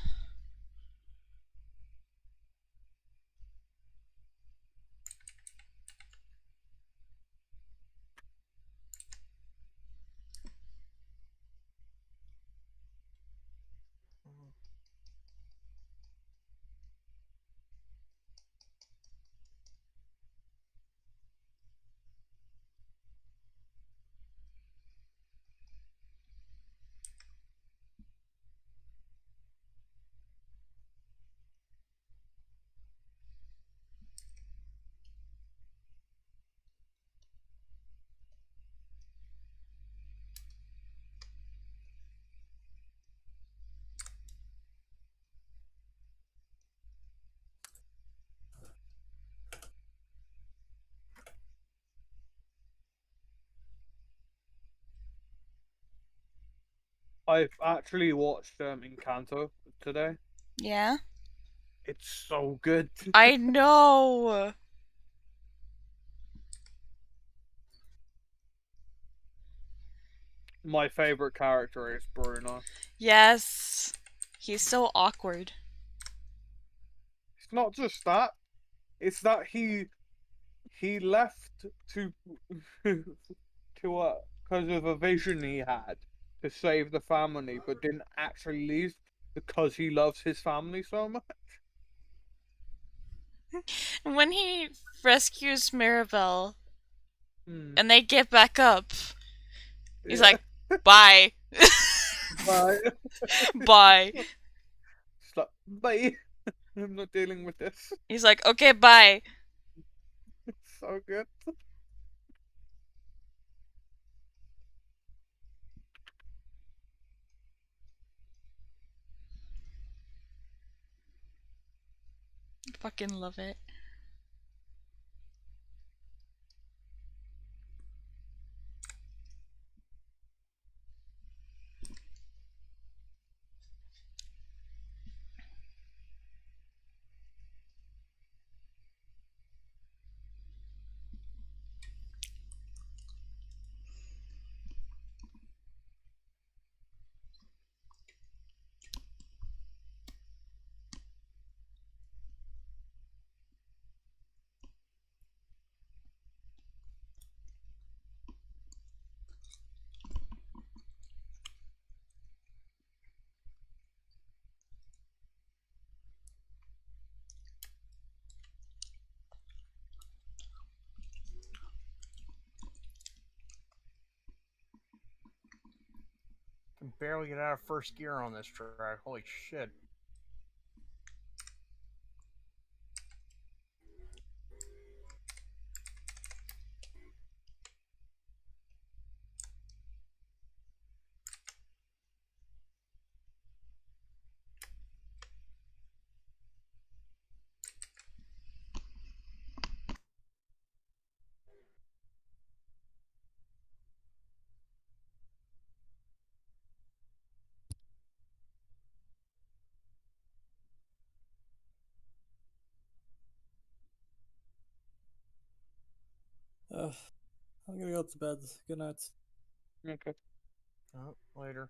I've actually watched Encanto today.
Yeah?
It's so good.
I know!
My favorite character is Bruno.
Yes! He's so awkward.
It's not just that; it's that he left to to because of a vision he had to save the family, but didn't actually leave because he loves his family so much.
When he rescues Mirabelle
Hmm.
and they get back up, he's
Yeah.
like, bye.
Bye.
Bye.
It's like, bye. I'm not dealing with this.
He's like, okay, bye.
It's so good.
Fucking love it.
Can barely get out of first gear on this track. Holy shit.
I'm gonna go to bed. Good night.
Okay.
Oh, later.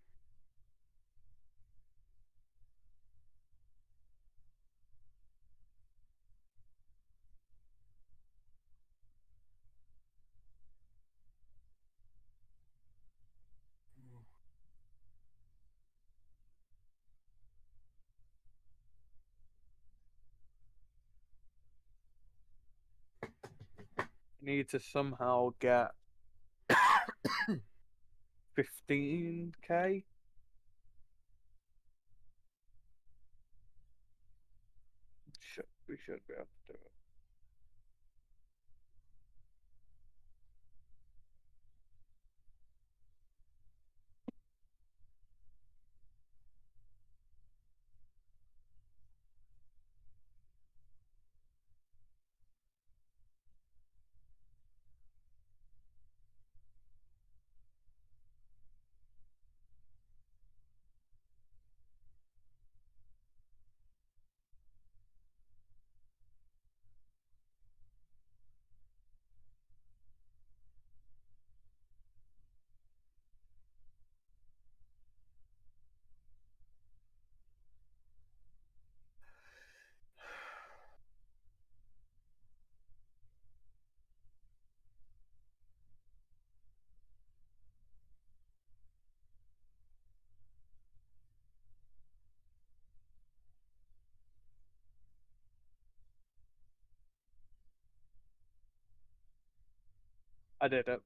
Need to somehow get 15k. We should be able to do it. I did it.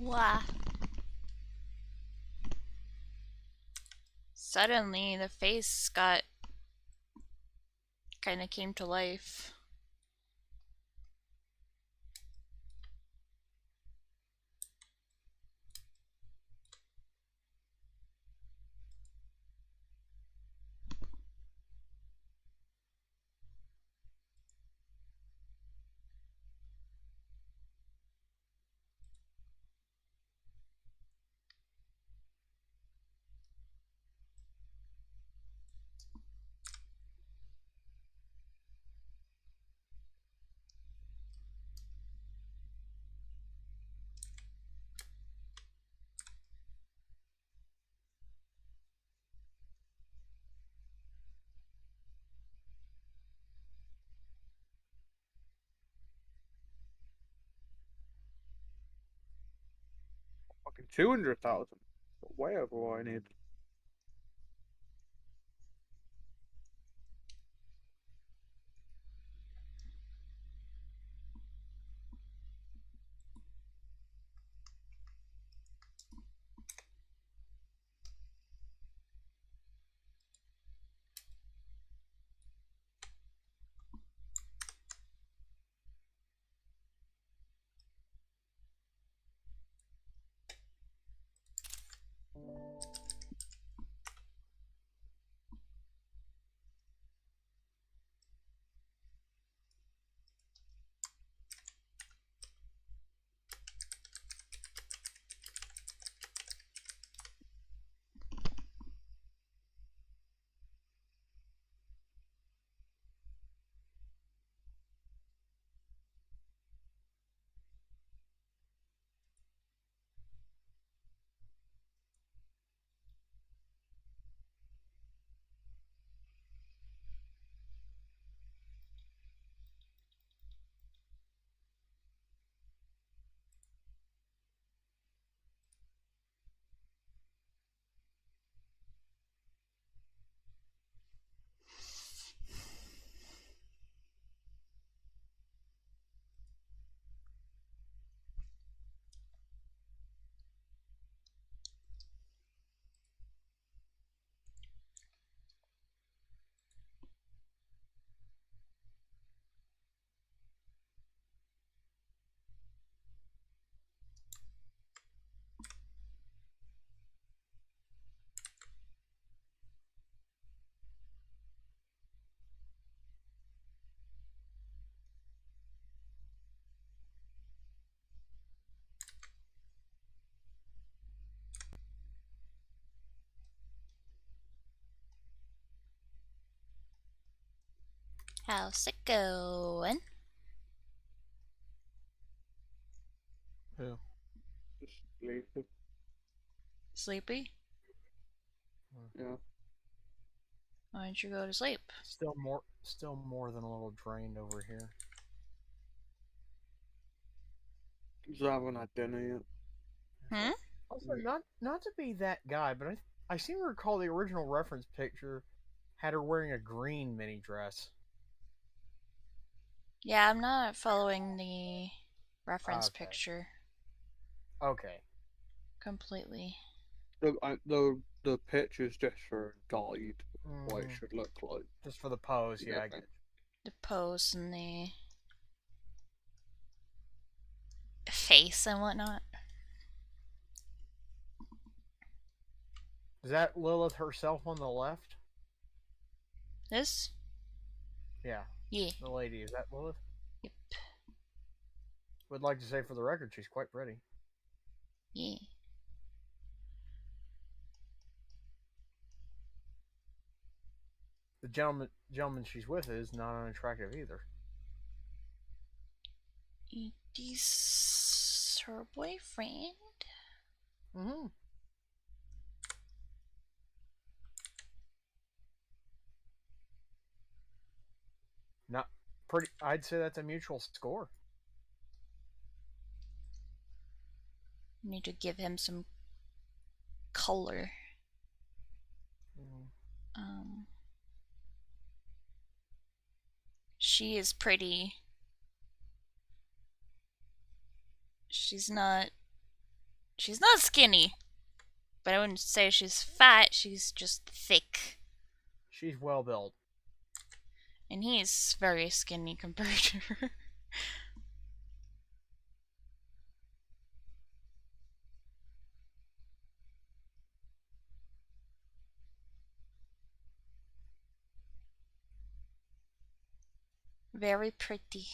Wah. Suddenly, the face kind of came to life.
Fucking 200,000. Way over what I need.
How's it going?
Who?
Just leave it.
Sleepy?
Yeah.
Why don't you go to sleep?
Still more than a little drained over here.
Just haven't had dinner yet.
Hmm?
Also, not to be that guy, but I seem to recall the original reference picture had her wearing a green mini dress.
Yeah, I'm not following the reference
Okay.
picture
Okay.
completely.
The picture's just for a guide what it
Mhm.
should look like.
Just for the pose, yeah. I
Okay.
The pose and the face and whatnot.
Is that Lilith herself on the left?
This?
Yeah,
Yeah.
the lady. Is that Lilith?
Yep.
Would like to say for the record, she's quite pretty.
Yeah.
The gentleman she's with is not unattractive either.
It is her boyfriend.
Mm-hmm. Not pretty. I'd say that's a mutual score.
Need to give him some color.
Mm.
Um, she is pretty. She's not She's not skinny, but I wouldn't say she's fat. She's just thick.
She's well built.
And he's very skinny compared to her. Very pretty.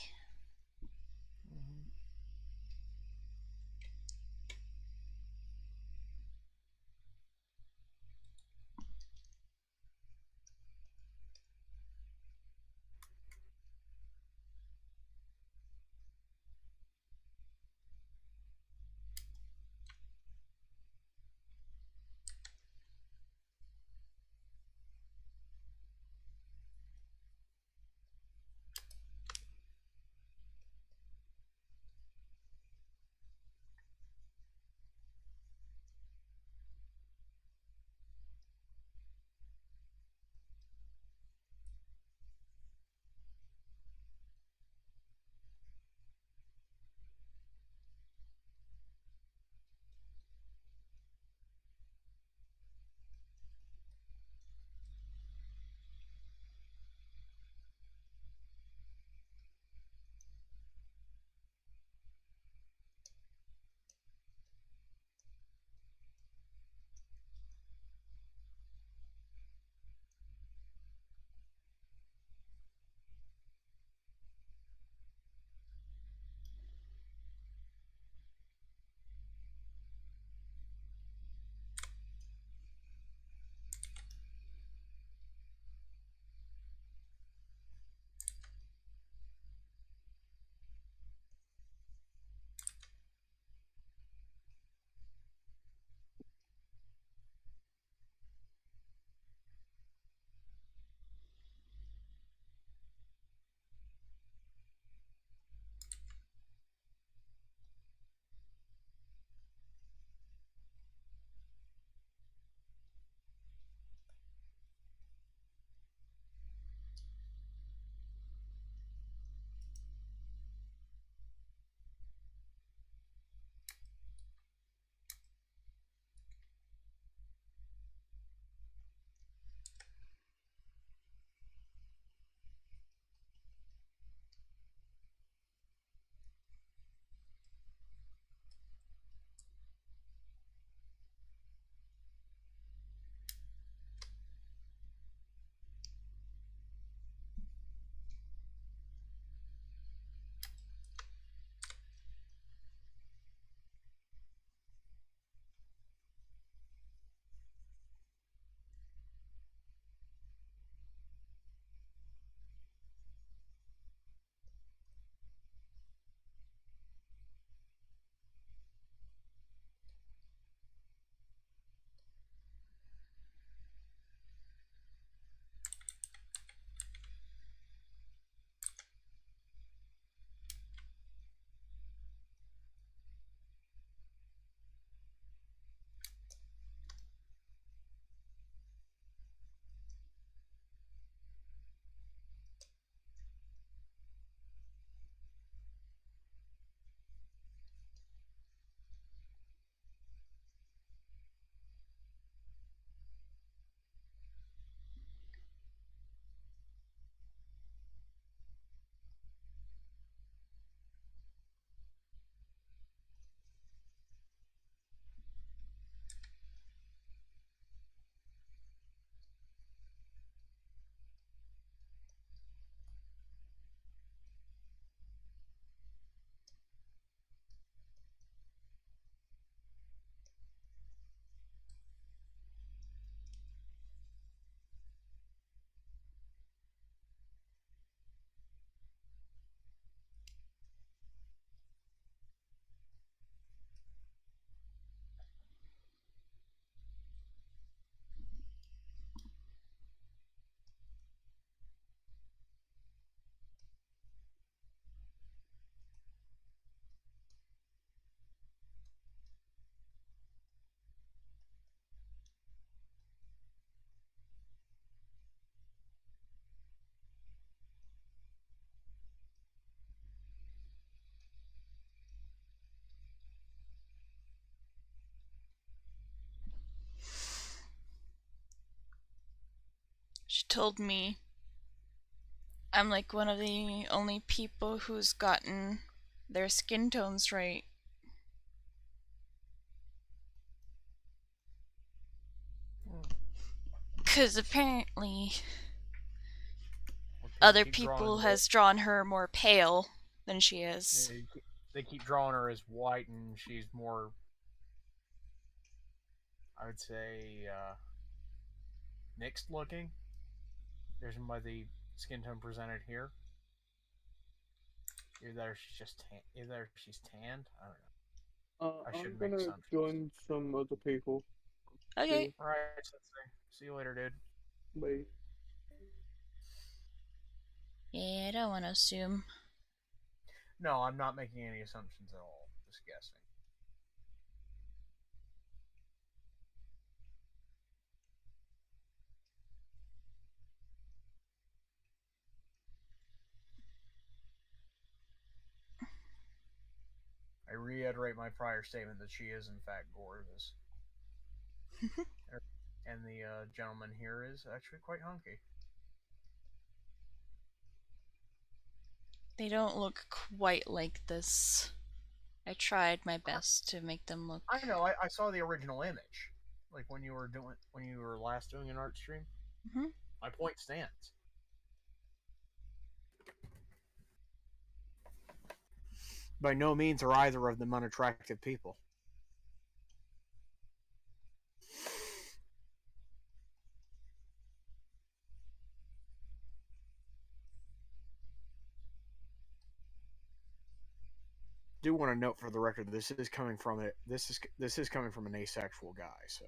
told me I'm like one of the only people who's gotten their skin tones right. Because apparently other people has drawn her more pale than she is.
They keep drawing her as white, and she's more, I would say, mixed looking. There's by the skin tone presented here. Either she's tanned. I don't know. I
I'm
should make
gonna
assumptions.
join some other people.
Okay.
All right, Sensei. See you later, dude.
Bye.
Yeah, I don't want to assume.
No, I'm not making any assumptions at all. Just guessing. I reiterate my prior statement that she is in fact gorgeous. And the gentleman here is actually quite hunky.
They don't look quite like this. I tried my best to make them look.
I know. I saw the original image, like when you were last doing an art stream.
Mm-hmm.
My point stands. By no means are either of them unattractive people. Do want to note for the record that this is coming from an asexual guy, so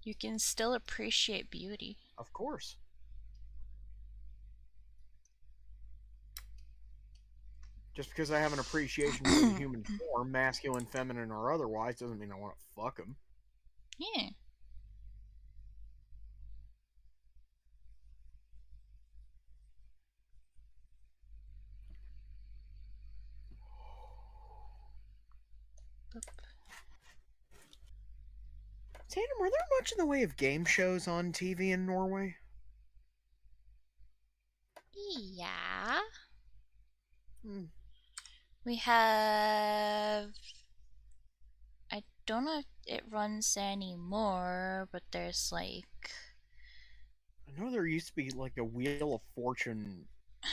You can still appreciate beauty.
of course. Just because I have an appreciation for the human form, masculine, feminine, or otherwise, doesn't mean I want to fuck him.
Yeah.
Tatum, are there much in the way of game shows on TV in Norway?
Yeah.
Hmm.
We have. I don't know if it runs anymore, but there's like.
I know there used to be like a Wheel of Fortune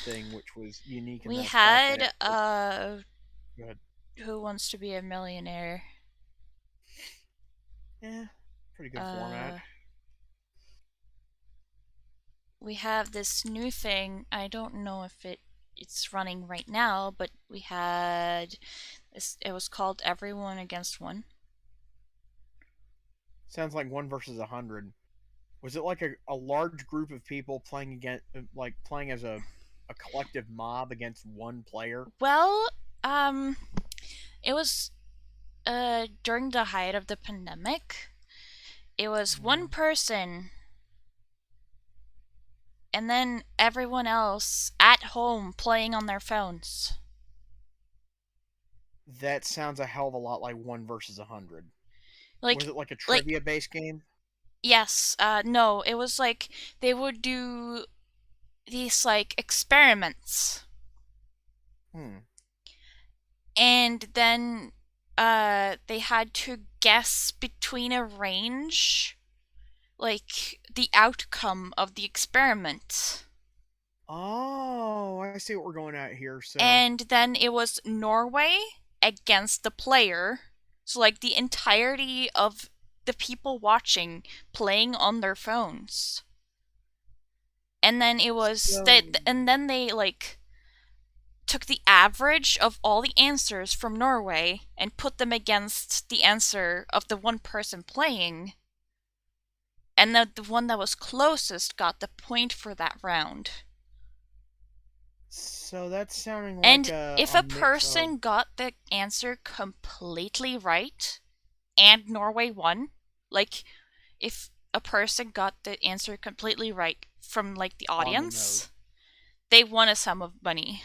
thing, which was unique. In
We
that fact
had
that Go ahead.
Who Wants to Be a Millionaire?
Yeah, pretty good format.
We have this new thing. I don't know if it's running right now, but we had this. It was called Everyone Against One.
Sounds like 1 versus 100. Was it like a large group of people playing against, like playing as a collective mob against one player?
Well, it was during the height of the pandemic. It was one person, and then everyone else at home playing on their phones.
That sounds a hell of a lot like 1 versus 100.
Like,
was it like a trivia-based game?
Yes. No, it was like they would do these like experiments. And then they had to guess between a range, like the outcome of the experiment.
Oh, I see what we're going at here. So,
and then it was Norway against the player. So like the entirety of the people watching playing on their phones. And then it was and then they like took the average of all the answers from Norway and put them against the answer of the one person playing. And the one that was closest got the point for that round.
So that's sounding like
and if a person got the answer completely right and Norway won, like if a person got the answer completely right from like the audience, they won a sum of money.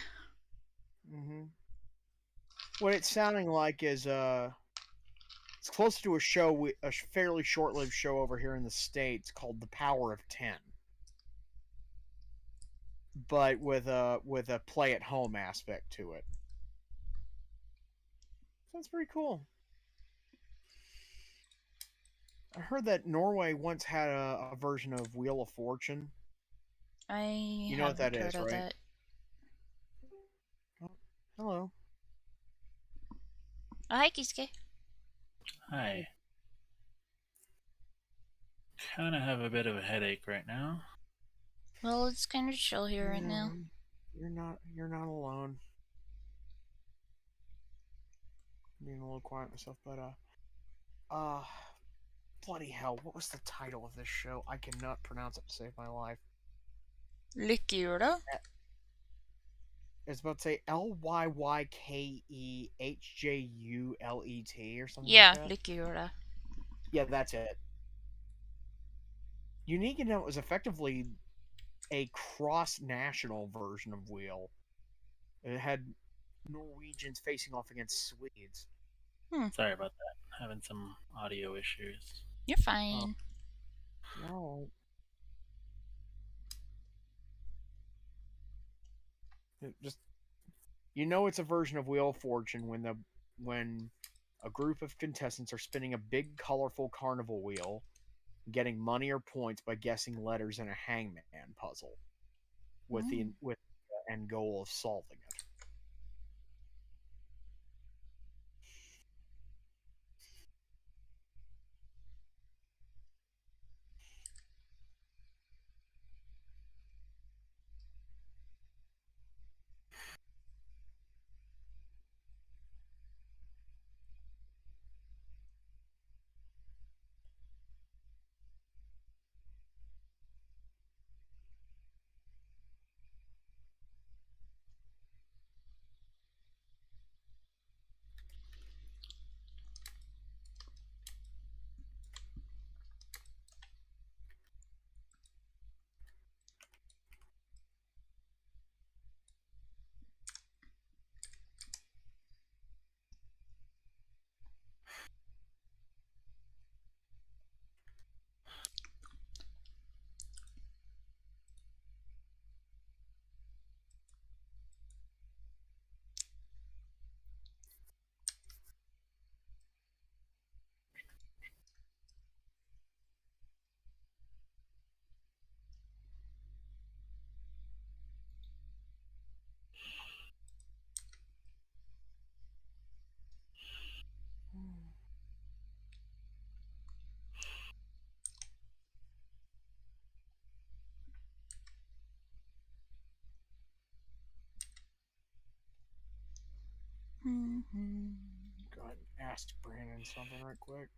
What it's sounding like is It's close to a show, a fairly short-lived show over here in the States called The Power of 10. But with a play-at-home aspect to it. So that's pretty cool. I heard that Norway once had a version of Wheel of Fortune.
I
You know what that
haven't heard
is,
of
right?
that.
Oh, hello.
Oh, hi, Kisuke.
Hi. Kind of have a bit of a headache right now.
Well, it's kind of chill here right now.
You're not alone. I'm being a little quiet myself, but bloody hell, what was the title of this show? I cannot pronounce it to save my life.
Lykyra?
It's about to say Lyykehjulet or something
Yeah,
like that.
Lykyra.
Yeah, that's it. Unique in that it was effectively a cross-national version of Wheel. It had Norwegians facing off against Swedes.
Sorry about that. Having some audio issues.
You're fine.
No. Just it's a version of Wheel of Fortune when a group of contestants are spinning a big colorful carnival wheel, getting money or points by guessing letters in a hangman puzzle with the end goal of solving it. Go ahead and ask Brandon something right quick.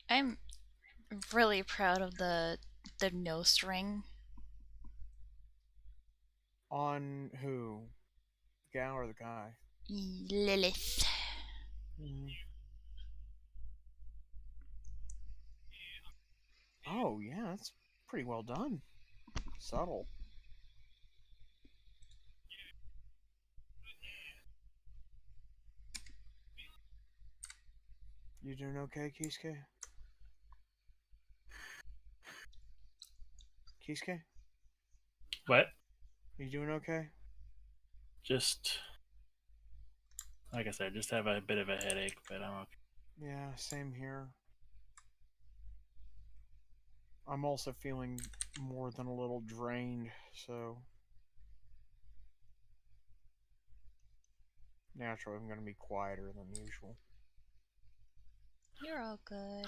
I'm really proud of the nose ring.
On who? The gal or the guy?
Lilith.
Oh, yeah, that's pretty well done. Subtle. You doing okay, Kisuke? Kisuke?
What?
You doing okay?
Just, like I said, just have a bit of a headache, but I'm okay.
Yeah, same here. I'm also feeling more than a little drained, so naturally I'm going to be quieter than usual.
You're all good.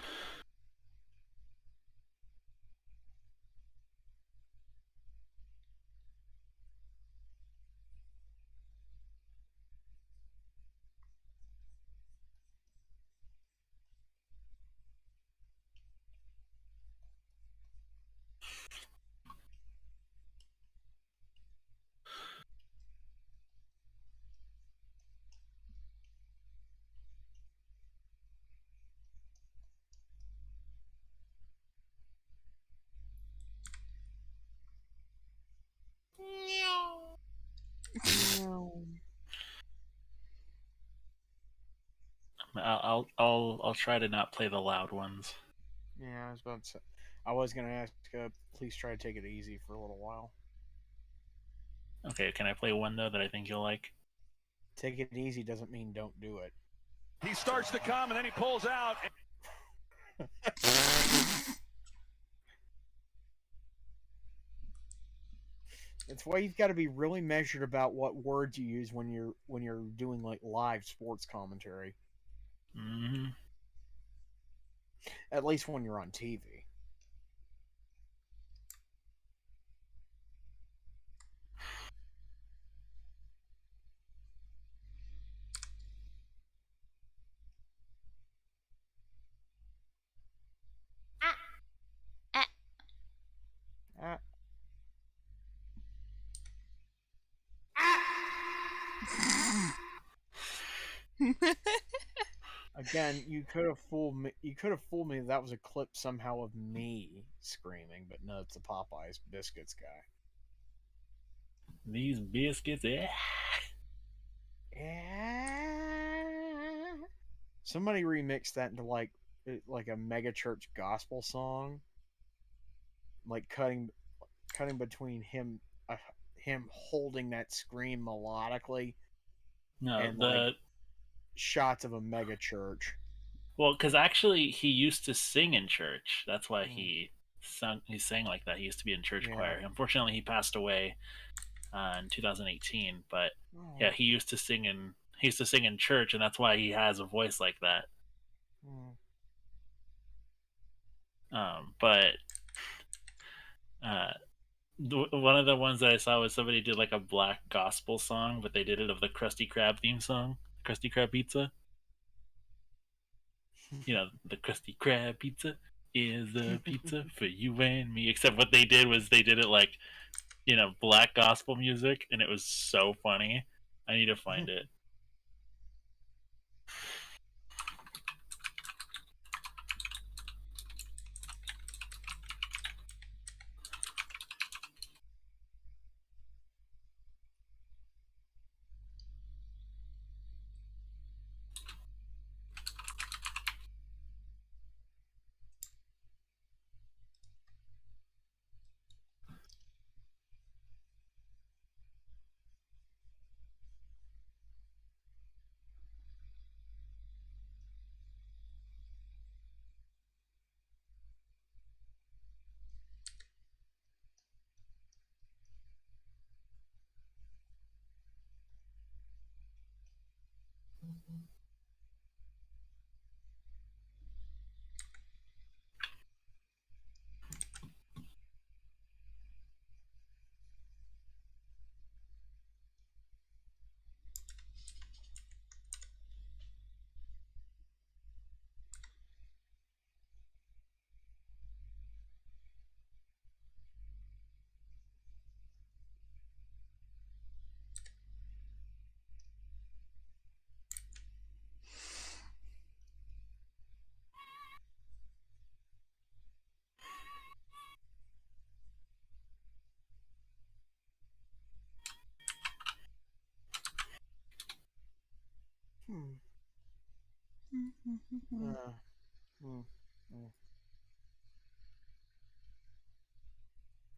I'll try to not play the loud ones.
Yeah, I was about to say. I was gonna ask. Please try to take it easy for a little while.
Okay, can I play one though that I think you'll like?
Take it easy doesn't mean don't do it.
He starts to come and then he pulls out.
That's why you've got to be really measured about what words you use when you're doing like live sports commentary.
Mm-hmm.
At least when you're on TV.
Ah.
Ah. Again, you could have fooled me. You could have fooled me that was a clip somehow of me screaming, but no, it's the Popeyes biscuits guy.
These biscuits,
Yeah. Somebody remixed that into like a mega church gospel song, like cutting between him holding that scream melodically
no,
and like shots of a mega church.
Well, because actually he used to sing in church. That's why he sang like that. He used to be in church choir. Unfortunately, he passed away in 2018. But yeah, he used to sing in church, and that's why he has a voice like that. But one of the ones that I saw was somebody did like a black gospel song, but they did it of the Krusty Krab theme song, Krusty Krab pizza. You know, the Krusty Krab pizza is a pizza for you and me. Except what they did was they did it like, black gospel music, and it was so funny. I need to find it.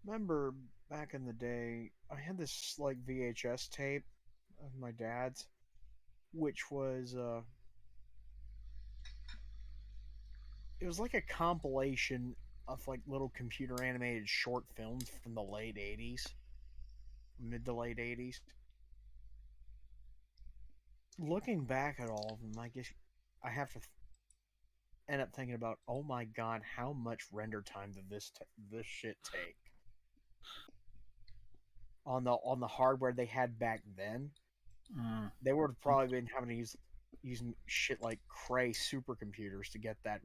Remember back in the day, I had this like VHS tape of my dad's, which was it was like a compilation of like little computer animated short films from the late 80s, mid to late 80s. Looking back at all of them, I guess I have to end up thinking about, oh my god, how much render time did this shit take on the hardware they had back then? They would have probably been having to using shit like Cray supercomputers to get that,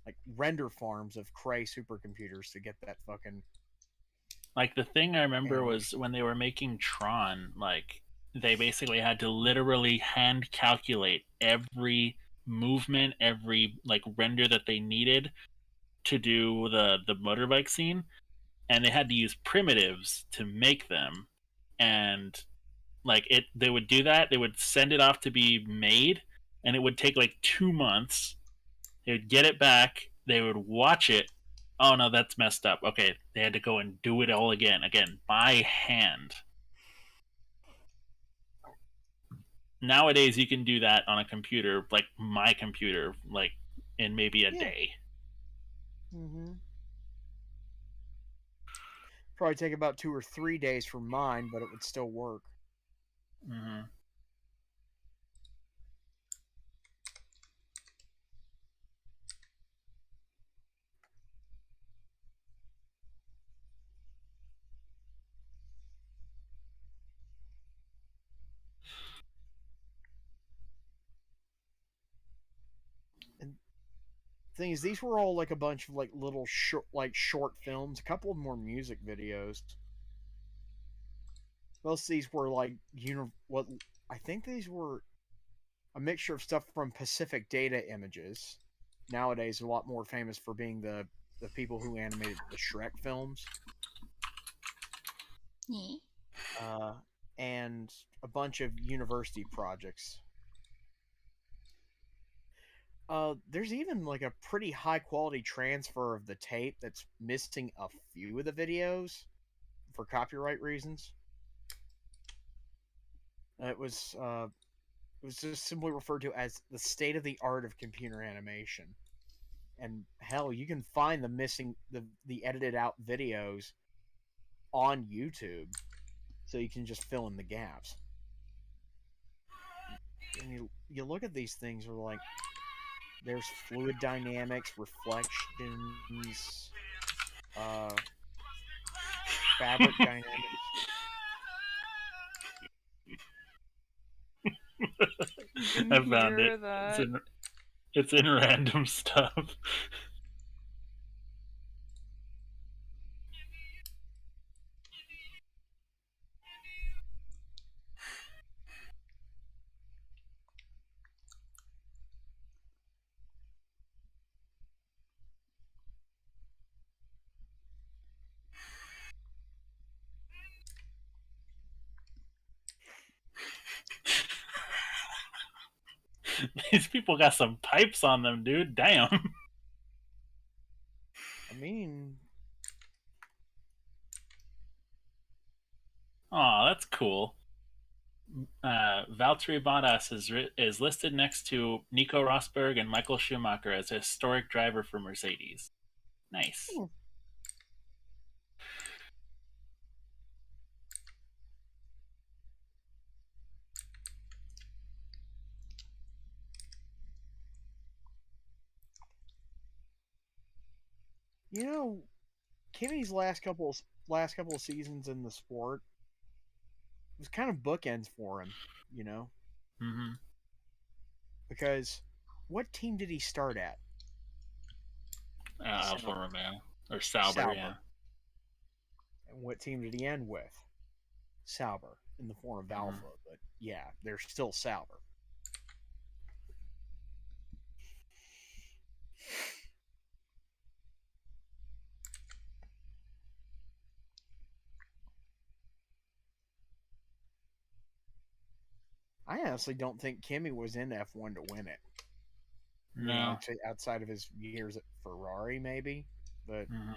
like render farms of Cray supercomputers to get that fucking.
Like the thing I remember was when they were making Tron, like they basically had to literally hand calculate every movement, every like render that they needed to do the motorbike scene, and they had to use primitives to make them. And like they would do that, they would send it off to be made, and it would take like 2 months. They would get it back. They would watch it. Oh no, that's messed up. Okay, they had to go and do it all again by hand. Nowadays, you can do that on a computer, like my computer, like in maybe a day.
Mm-hmm. Probably take about 2 or 3 days for mine, but it would still work.
Mm-hmm.
And the thing is, these were all like a bunch of like little short films. A couple of more music videos. Most of these were like what I think these were a mixture of stuff from Pacific Data Images. Nowadays, a lot more famous for being the people who animated the Shrek films.
Yeah.
And a bunch of university projects. There's even like a pretty high quality transfer of the tape that's missing a few of the videos for copyright reasons. It was just simply referred to as the state of the art of computer animation. And hell, you can find the missing the edited out videos on YouTube, so you can just fill in the gaps. And you look at these things, are like, there's fluid dynamics, reflections, fabric dynamics.
I found it. It's in random stuff. These people got some pipes on them, dude. Damn.
I mean,
Aw, that's cool. Valtteri Bottas is listed next to Nico Rosberg and Michael Schumacher as a historic driver for Mercedes. Nice.
you know, Kimmy's last couple of seasons in the sport was kind of bookends for him, you know,
Mm-hmm.
because what team did he start at?
Alfa Romeo or Sauber, yeah.
And what team did he end with? Sauber, in the form of Alpha, but yeah, they're still Sauber. I honestly don't think Kimmy was in F1 to win it.
No.
You know, outside of his years at Ferrari, maybe, but.
Mm-hmm.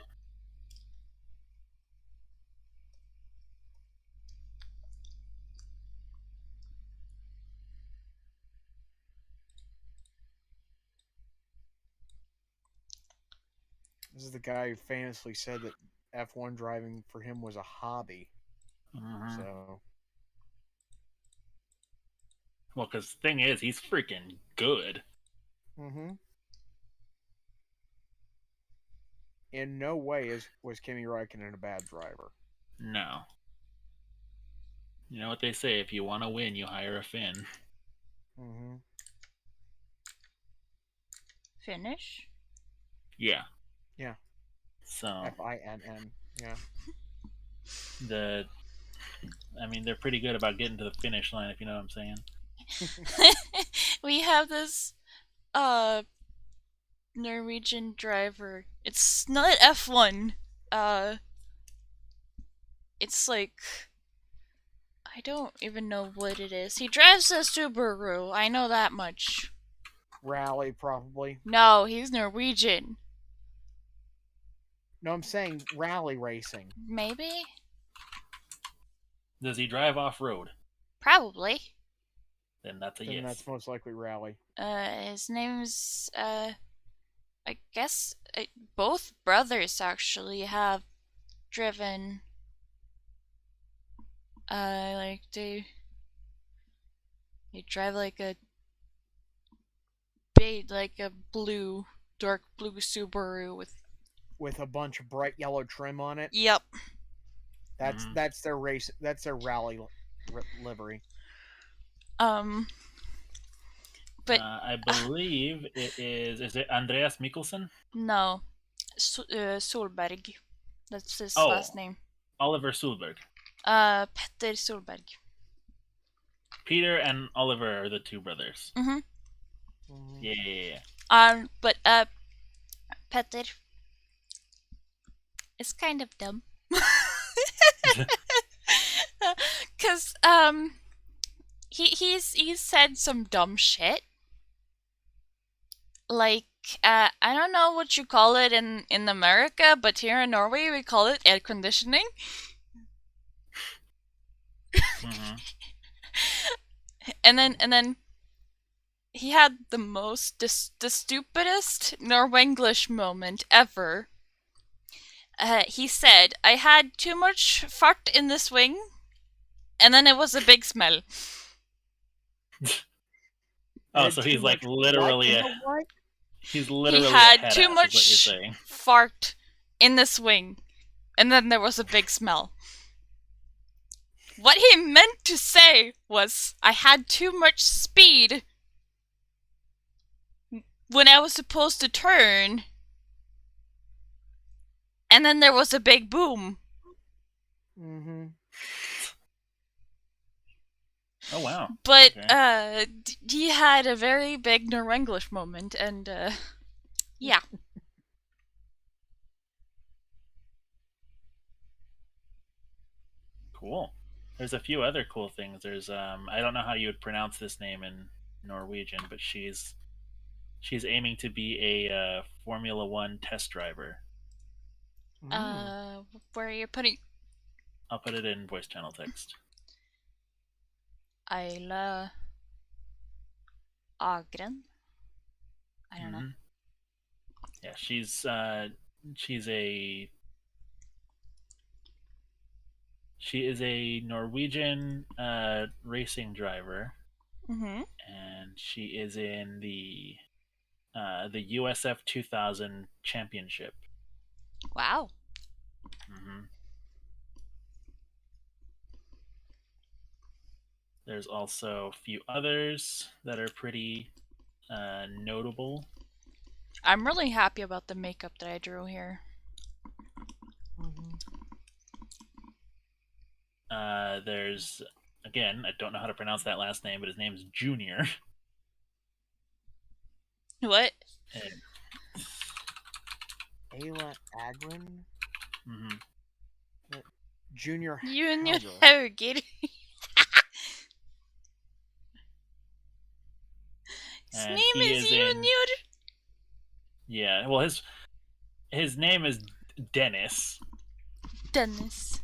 This is the guy who famously said that F1 driving for him was a hobby.
Mm-hmm.
So.
Well, because the thing is, he's freaking good.
Mm-hmm. In no way was Kimi Räikkönen a bad driver.
No. You know what they say, if you want to win, you hire a Finn.
Mm-hmm.
Finish?
Yeah.
Yeah.
So
Finn. Yeah.
They're pretty good about getting to the finish line, if you know what I'm saying.
We have this Norwegian driver. It's not F1. It's like, I don't even know what it is. He drives a Subaru. I know that much.
Rally, probably.
No, he's Norwegian.
No, I'm saying rally racing.
Maybe?
Does he drive off road?
Probably.
Then that's a
Then
yes.
that's most likely rally.
His name's, I guess both brothers actually have driven, like they drive like a blue, dark blue Subaru
With a bunch of bright yellow trim on it.
Yep.
That's their race. That's their rally livery.
But
I believe it is. Is it Andreas Mikkelsen?
no, Solberg. That's his
Oh.
last name.
Oliver Solberg.
Petter Solberg.
Peter and Oliver are the two brothers.
Mhm.
Yeah.
But Petter is kind of dumb. Cause he's said some dumb shit. Like I don't know what you call it in America, but here in Norway we call it air conditioning.
Mm-hmm.
And then he had the stupidest Norwenglish moment ever. He said, "I had too much fart in the swing, and then it was a big smell."
Oh, so he's like literally
what?
He's literally
he had
a
too
head-ass,
much
is what you're saying.
fart in the swing, and then there was a big smell. What he meant to say was, I had too much speed when I was supposed to turn, and then there was a big boom.
Mm-hmm.
Oh wow!
But
okay.
he had a very big Norwenglish moment, and yeah.
Cool. There's a few other cool things. There's I don't know how you would pronounce this name in Norwegian, but she's aiming to be a Formula One test driver.
Where are you putting?
I'll put it in voice channel text.
Ayla Agren. I don't know.
Yeah, she's a she is a Norwegian racing driver,
Mm-hmm.
and she is in the USF 2000 championship.
Wow.
Mm-hmm. There's also a few others that are pretty notable.
I'm really happy about the makeup that I drew here.
There's, again, I don't know how to pronounce that last name, but his name's Junior.
What?
Ayla Agren?
Mm-hmm.
Junior
Hauger. His
And
name
he
is
is
Junior.
in- Yeah, well, his name is Dennis,
Dennis.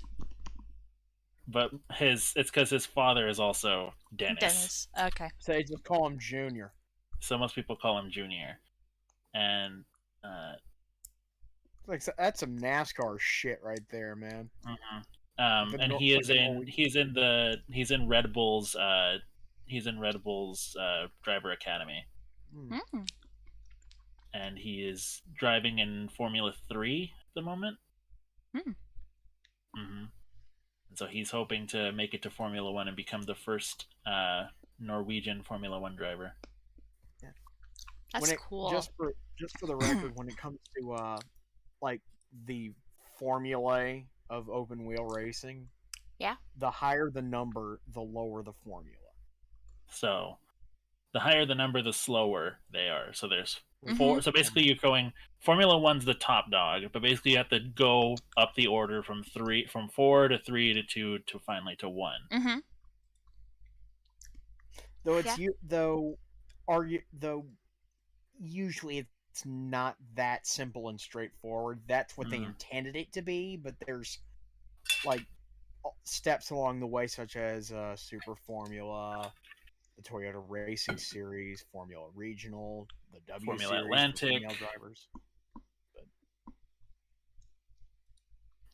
but it's because his father is also Dennis.
Dennis. Okay.
So they just call him Junior.
So most people call him Junior. And
Like that's some NASCAR shit right there, man.
and he's in Red Bull's driver academy.
Mm.
And he is driving in Formula 3 at the moment. And so he's hoping to make it to Formula 1 and become the first Norwegian Formula 1 driver.
Yeah.
That's cool.
Just for the record, when it comes to like the formulae of open wheel racing,
yeah,
the higher the number, the lower the formula.
So the higher the number, the slower they are. So there's four. So basically, you're going Formula 1's the top dog, but basically you have to go up the order from 4 to 3 to 2 to finally to 1.
Though it's though usually it's not that simple and straightforward. That's what they
Mm.
intended it to be, but there's like steps along the way, such as Super Formula, the Toyota Racing Series, Formula Regional, the W
Formula
Series for
Atlantic.
female drivers.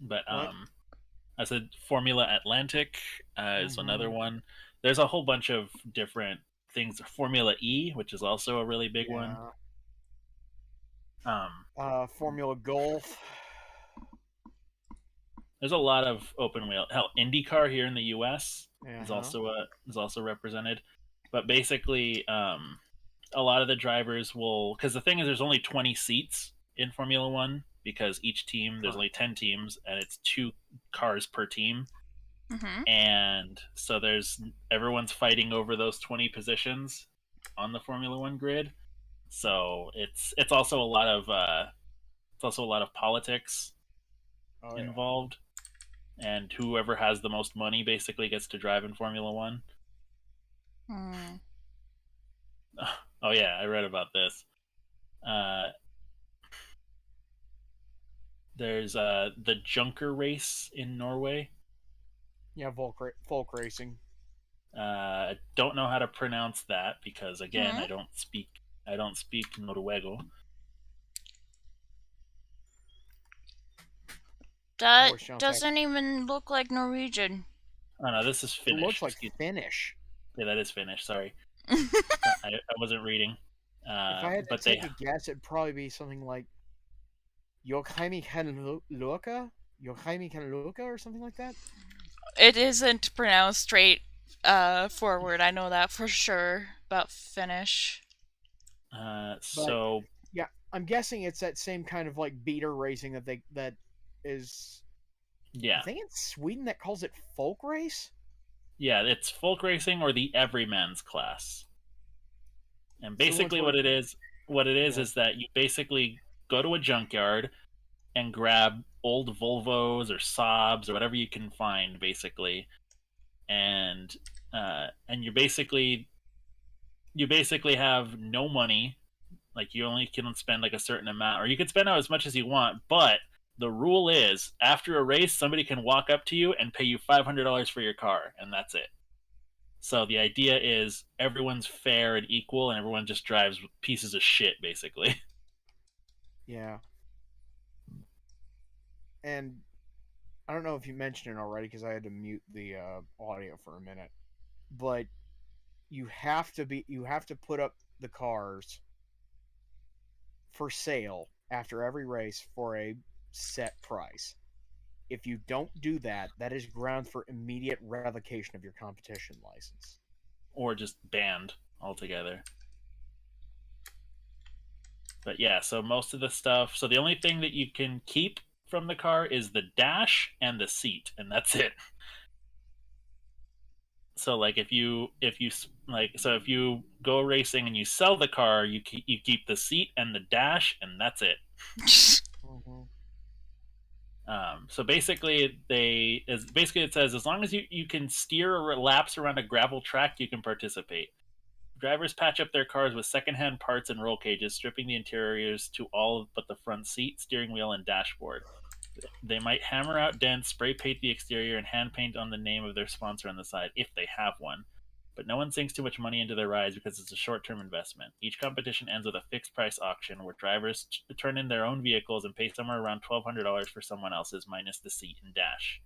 But
What?
I said Formula Atlantic is another
Mhm.
one. There's a whole bunch of different things. Formula E, which is also a really big one.
Formula Golf.
There's a lot of open wheel. Hell, IndyCar here in the U.S. is
Uh-huh.
also represented. But basically, a lot of the drivers will, because the thing is, there's only 20 seats in Formula One because each team there's only 10 teams and it's 2 cars per team.
Mm-hmm.
And so everyone's fighting over those 20 positions on the Formula One grid. So it's also a lot of politics involved, and whoever has the most money basically gets to drive in Formula One.
Mm.
Oh yeah, I read about this. There's the Junker race in Norway.
Yeah, Folk Racing.
I don't know how to pronounce that because again,
Hmm?
I don't speak Noruego.
That
Wish John Tech-
doesn't even look like Norwegian.
Oh no, this is
It
Finnish.
looks like
Excuse me.
Finnish.
Yeah, that is Finnish. Sorry, I wasn't reading.
If I had to
But
take a guess, it'd probably be something like Yokaimi Kanluka or something like that.
It isn't pronounced straight forward. I know that for sure about Finnish.
So
Yeah, I'm guessing it's that same kind of like beater racing that is.
yeah,
I think it's Sweden that calls it folk race.
yeah, it's folk racing or the everyman's class. And
It's the ones
basically,
where-
what it is
Yeah.
is that you basically go to a junkyard and grab old Volvos or Saabs or whatever you can find, basically, and you basically have no money. Like you only can spend like a certain amount, or you can spend out as much as you want. But the rule is, after a race, somebody can walk up to you and pay you $500 for your car, and that's it. So the idea is everyone's fair and equal, and everyone just drives pieces of shit, basically.
Yeah. And I don't know if you mentioned it already because I had to mute the audio for a minute, but you have to put up the cars for sale after every race for a set price. If you don't do that, that is grounds for immediate revocation of your competition license.
Or just banned altogether. But yeah, so most of the stuff. So the only thing that you can keep from the car is the dash and the seat, and that's it. So like if you if you go racing and you sell the car, you keep the seat and the dash, and that's it.
Mm-hmm.
So basically, it says as long as you can steer or laps around a gravel track, you can participate. Drivers patch up their cars with secondhand parts and roll cages, stripping the interiors to all but the front seat, steering wheel, and dashboard. They might hammer out dents, spray paint the exterior, and hand paint on the name of their sponsor on the side, if they have one. But no one sinks too much money into their rides because it's a short-term investment. Each competition ends with a fixed-price auction where drivers turn in their own vehicles and pay somewhere around $1,200 for someone else's, minus the seat and dash.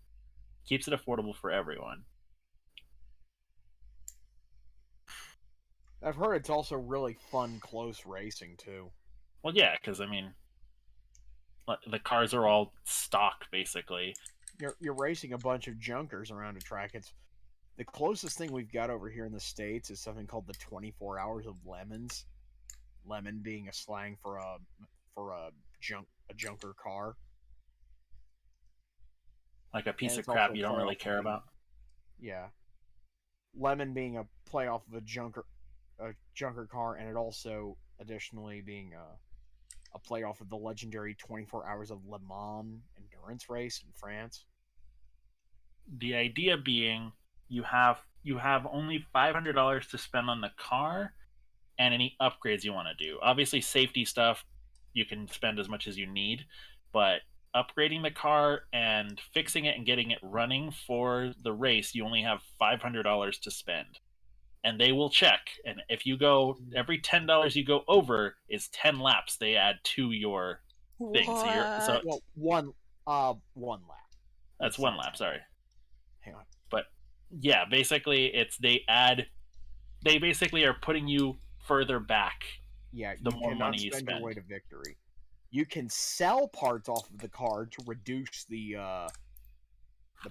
Keeps it affordable for everyone.
I've heard it's also really fun close racing too.
Well, yeah, because I mean, the cars are all stock basically.
You're racing a bunch of junkers around a track. It's the closest thing we've got over here in the States is something called the 24 Hours of Lemons. Lemon being a slang for a junker car.
Like a piece
And
of
it's
crap
also
you don't
play
really
off
care
of the-
about.
Yeah. Lemon being a play off of a junker car, and it also additionally being a play off of the legendary 24 Hours of Le Mans endurance race in France.
The idea being you have only $500 to spend on the car, and any upgrades you want to do. Obviously, safety stuff, you can spend as much as you need, but upgrading the car and fixing it and getting it running for the race, you only have $500 to spend. And they will check. And if you go, every $10 you go over is 10 laps they add to your thing. So
What?
Well, one lap.
that's
It's
one
not
lap,
10.
sorry.
Hang on.
But yeah, basically they basically are putting you further back
Yeah,
the
you
more
cannot
money you
spend your
spend.
way to victory. You can sell parts off of the car to reduce the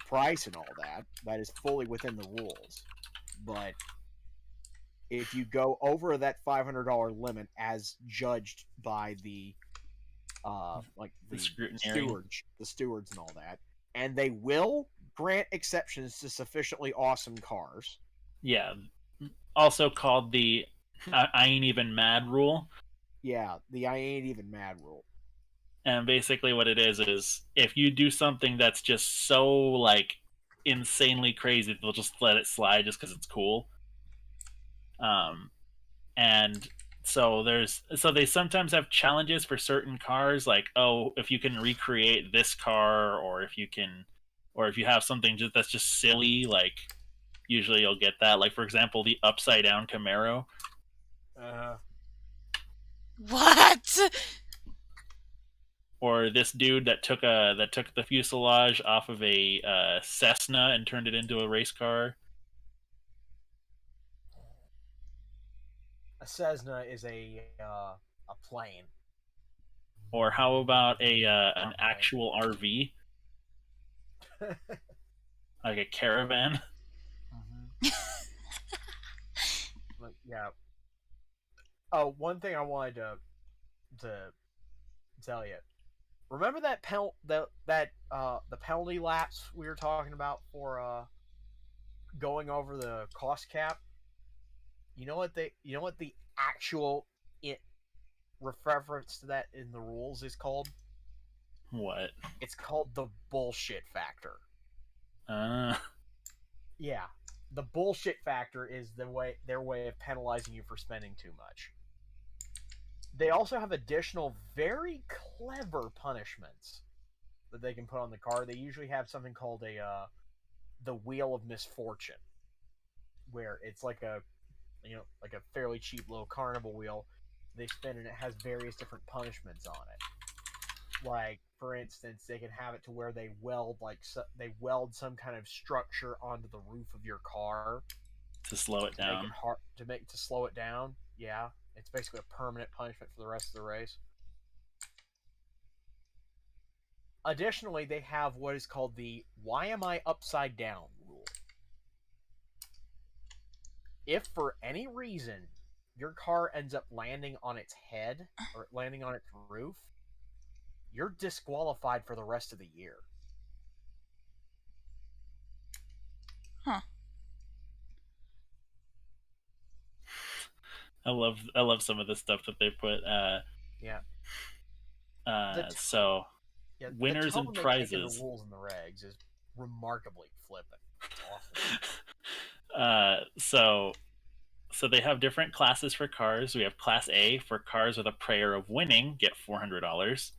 price and all that. That is fully within the rules. But if you go over that $500 limit as judged by the
The
stewards and all that, and they will grant exceptions to sufficiently awesome cars.
Yeah. Also called the I ain't even mad rule.
Yeah, the I ain't even mad rule.
And basically what it is if you do something that's just so like insanely crazy, they'll just let it slide just because it's cool. And so they sometimes have challenges for certain cars, like, oh, if you can recreate this car, or if you have something that's just silly, like usually you'll get that. Like, for example, the upside down Camaro.
What?
Or this dude that took the fuselage off of a Cessna and turned it into a race car.
A Cessna is a plane.
Or how about an actual RV, like a caravan?
Yeah. Oh, one thing I wanted to tell you. Remember that the penalty laps we were talking about for going over the cost cap? You know what the actual reference to that in the rules is called?
What?
It's called the bullshit factor. Yeah. The bullshit factor is their way of penalizing you for spending too much. They also have additional very clever punishments that they can put on the car. They usually have something called the wheel of misfortune, where it's like a fairly cheap little carnival wheel they spin, and it has various different punishments on it. Like, for instance, they can have it to where they weld some kind of structure onto the roof of your car
to slow it down.
Make it hard to slow it down. Yeah, it's basically a permanent punishment for the rest of the race. Additionally, they have what is called the "Why am I upside down" rule. If for any reason your car ends up landing on its head or landing on its roof, you're disqualified for the rest of the year.
Huh.
I love some of the stuff that they put.
Yeah.
So
yeah,
winners
the
and
tone they
prizes.
take in the rules and the regs is remarkably flippant. It's
awesome. So they have different classes for cars. We have Class A for cars with a prayer of winning, get $400.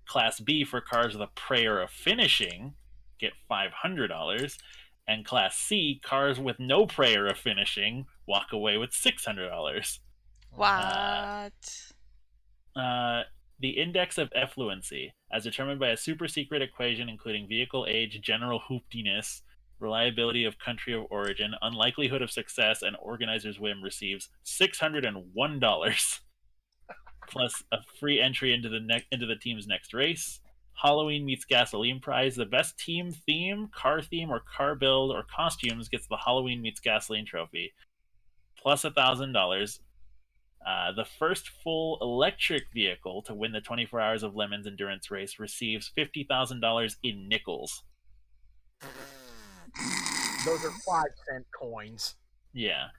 Class B for cars with a prayer of finishing, get $500. And Class C, cars with no prayer of finishing, walk away with $600.
What?
The index of effluency, as determined by a super secret equation including vehicle age, general hooptiness, reliability of country of origin, unlikelihood of success, and organizer's whim, receives $601, plus a free entry into the team's next race. Halloween meets gasoline prize. The best team theme, car theme, or car build or costumes gets the Halloween meets gasoline trophy, plus $1,000. The first full electric vehicle to win the 24 Hours of Lemons endurance race receives $50,000 in nickels.
Those are 5-cent coins.
Yeah.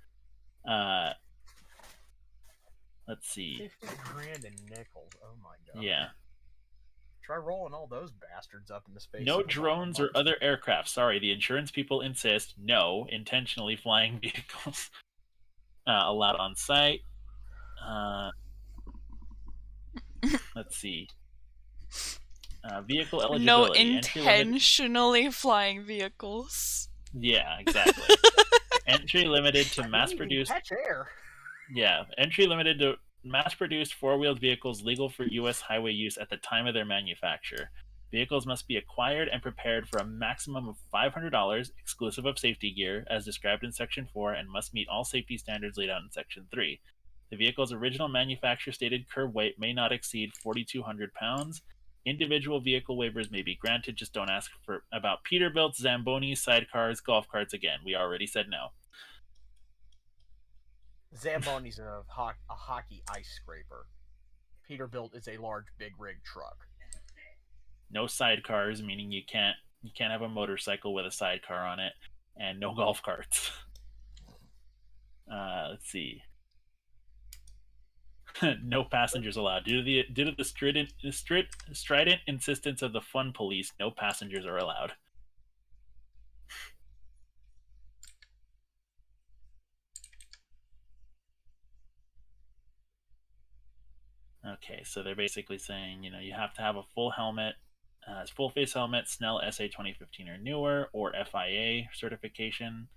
Let's see.
50 grand in nickels. Oh my god.
Yeah.
Try rolling all those bastards up in the space.
No drones or other aircraft. Sorry, the insurance people insist. No intentionally flying vehicles. allowed on site. Let's see. Vehicle
No
eligibility. Entry limited.
intentionally flying vehicles.
Yeah, exactly. Entry limited to
I
mass
didn't even
produced.
catch air.
Yeah, entry limited to mass produced four-wheeled vehicles legal for U.S. highway use at the time of their manufacture. Vehicles must be acquired and prepared for a maximum of $500, exclusive of safety gear, as described in Section 4, and must meet all safety standards laid out in Section 3. The vehicle's original manufacturer stated curb weight may not exceed 4,200 pounds. Individual vehicle waivers may be granted, just don't ask for about Peterbilts, Zambonis, sidecars, golf carts again. We already said no.
Zamboni's a hockey ice scraper. Peterbilt is a large big rig truck.
No sidecars, meaning you can't have a motorcycle with a sidecar on it, and no golf carts. Let's see. No passengers allowed. Due to the strident insistence of the fun police, no passengers are allowed. Okay, so they're basically saying, you have to have a full helmet, full face helmet, Snell SA 2015 or newer, or FIA certification.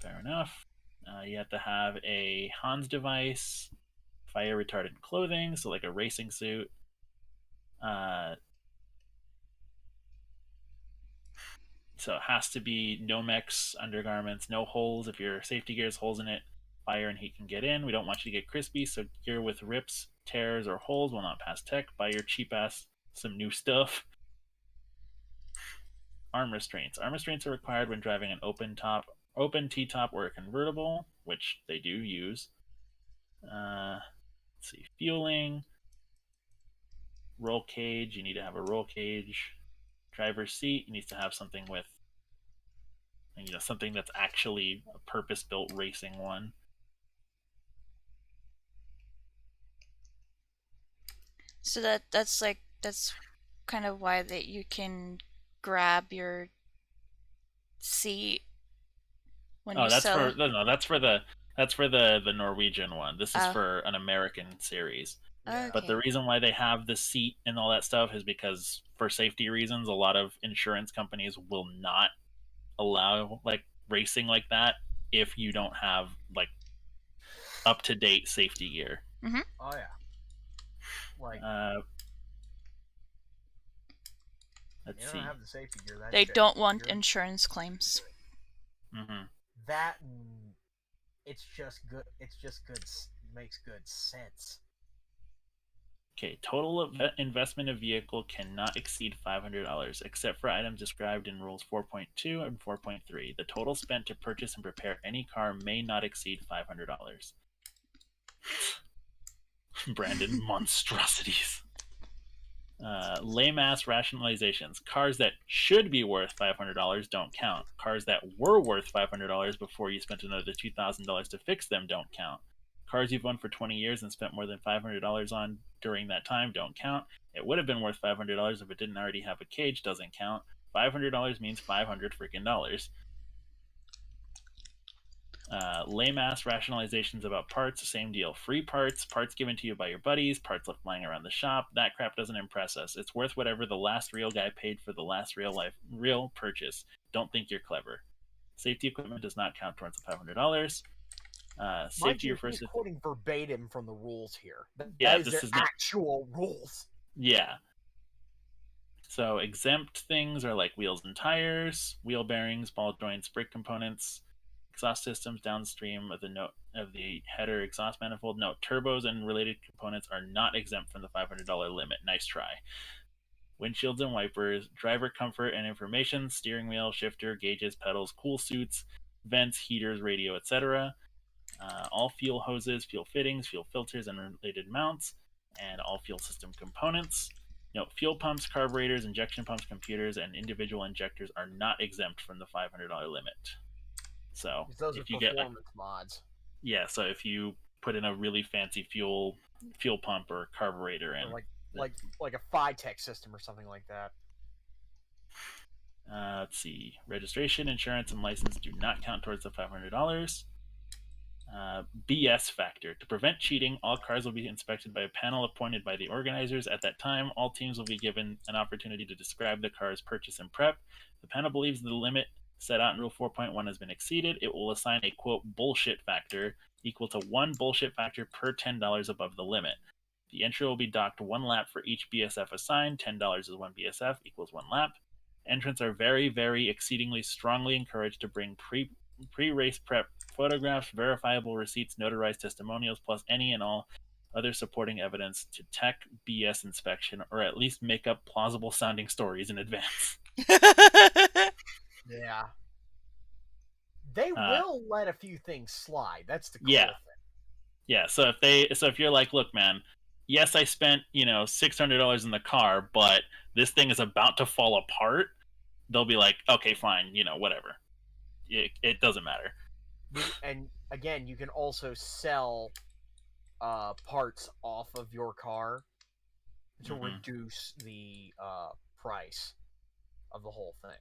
Fair enough. You have to have a Hans device, fire retardant clothing, so like a racing suit. So it has to be Nomex undergarments, no holes. If your safety gear has holes in it, fire and heat can get in. We don't want you to get crispy, so gear with rips, tears, or holes will not pass tech. Buy your cheap ass some new stuff. Arm restraints. Arm restraints are required when driving an open T-top, or a convertible, which they do use. Let's see, fueling, roll cage. You need to have a roll cage. Driver's seat. You need to have something with, something that's actually a purpose-built racing one.
So that's kind of why that you can grab your seat when you
That's
sell.
that's for the Norwegian one. This is
Oh.
for an American series.
Okay.
But the reason why they have the seat and all that stuff is because, for safety reasons, a lot of insurance companies will not allow like racing like that if you don't have like up-to-date safety gear.
Mm-hmm.
Oh yeah. Like
Let's
you
see.
don't have the safety gear. That
They
shit,
don't want
you're-
insurance claims.
Mm-hmm.
That it's just good. It's just good. Makes good sense.
Okay, total investment of vehicle cannot exceed $500, except for items described in Rules 4.2 and 4.3. The total spent to purchase and prepare any car may not exceed $500. Brandon, monstrosities. Lame ass rationalizations. Cars that should be worth $500 don't count. Cars that were worth $500 before you spent another $2,000 to fix them don't count. Cars you've owned for 20 years and spent more than $500 on during that time don't count. It would have been worth $500 if it didn't already have a cage, doesn't count. $500 means 500 freaking dollars. Lame ass rationalizations about parts, same deal. Free parts, parts given to you by your buddies, parts left lying around the shop. That crap doesn't impress us. It's worth whatever the last real guy paid for the last real purchase. Don't think you're clever. Safety equipment does not count towards the $500. Safety refers
he's
to
quoting verbatim from the rules here.
Yeah,
That is
this
their
is not-
actual rules.
Yeah. So exempt things are like wheels and tires, wheel bearings, ball joints, brake components, exhaust systems downstream of the header exhaust manifold. No, turbos and related components are not exempt from the $500 limit. Nice try. Windshields and wipers, driver comfort and information, steering wheel, shifter, gauges, pedals, cool suits, vents, heaters, radio, etc. All fuel hoses, fuel fittings, fuel filters, and related mounts, and all fuel system components. Fuel pumps, carburetors, injection pumps, computers, and individual injectors are not exempt from the $500 limit. So
Those
if
are
you get
performance mods.
Yeah, so if you put in a really fancy fuel pump or carburetor in,
Or like a Phytech system or something like that.
Let's see. Registration, insurance, and license do not count towards the $500. BS factor. To prevent cheating, all cars will be inspected by a panel appointed by the organizers. At that time, all teams will be given an opportunity to describe the car's purchase and prep. If the panel believes the limit set out in Rule 4.1 has been exceeded, it will assign a, quote, bullshit factor equal to one bullshit factor per $10 above the limit. The entry will be docked one lap for each BSF assigned. $10 is one BSF equals one lap. Entrants are very, very exceedingly strongly encouraged to bring pre-race prep photographs, verifiable receipts, notarized testimonials, plus any and all other supporting evidence to tech BS inspection, or at least make up plausible sounding stories in advance.
Yeah. They will let a few things slide. That's the cool thing.
Yeah, so if you're like, look, man, yes, I spent, $600 in the car, but this thing is about to fall apart, they'll be like, okay, fine, whatever. It doesn't matter.
And again, you can also sell parts off of your car to reduce the price of the whole thing.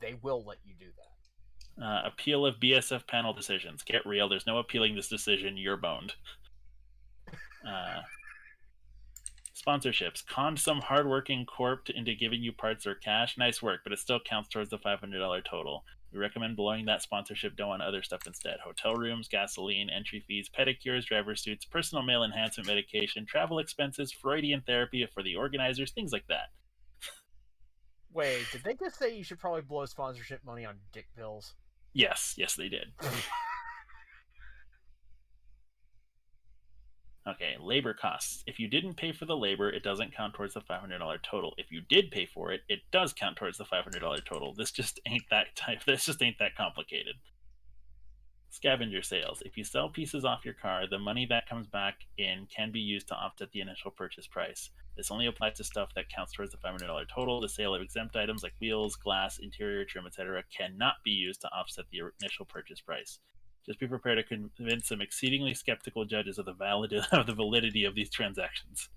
They will let you do that.
Appeal of BSF panel decisions. Get real. There's no appealing this decision. You're boned. Sponsorships. Conned some hardworking corp into giving you parts or cash. Nice work, but it still counts towards the $500 total. We recommend blowing that sponsorship dough on other stuff instead. Hotel rooms, gasoline, entry fees, pedicures, driver suits, personal mail enhancement medication, travel expenses, Freudian therapy for the organizers, things like that.
Wait, did they just say you should probably blow sponsorship money on dick pills?
Yes, they did. Okay, labor costs. If you didn't pay for the labor, it doesn't count towards the $500 total. If you did pay for it, it does count towards the $500 total. This just ain't that complicated. Scavenger sales. If you sell pieces off your car, the money that comes back in can be used to offset the initial purchase price. This only applies to stuff that counts towards the $500 total. The sale of exempt items like wheels, glass, interior trim, etc. cannot be used to offset the initial purchase price. Just be prepared to convince some exceedingly skeptical judges of the validity of these transactions.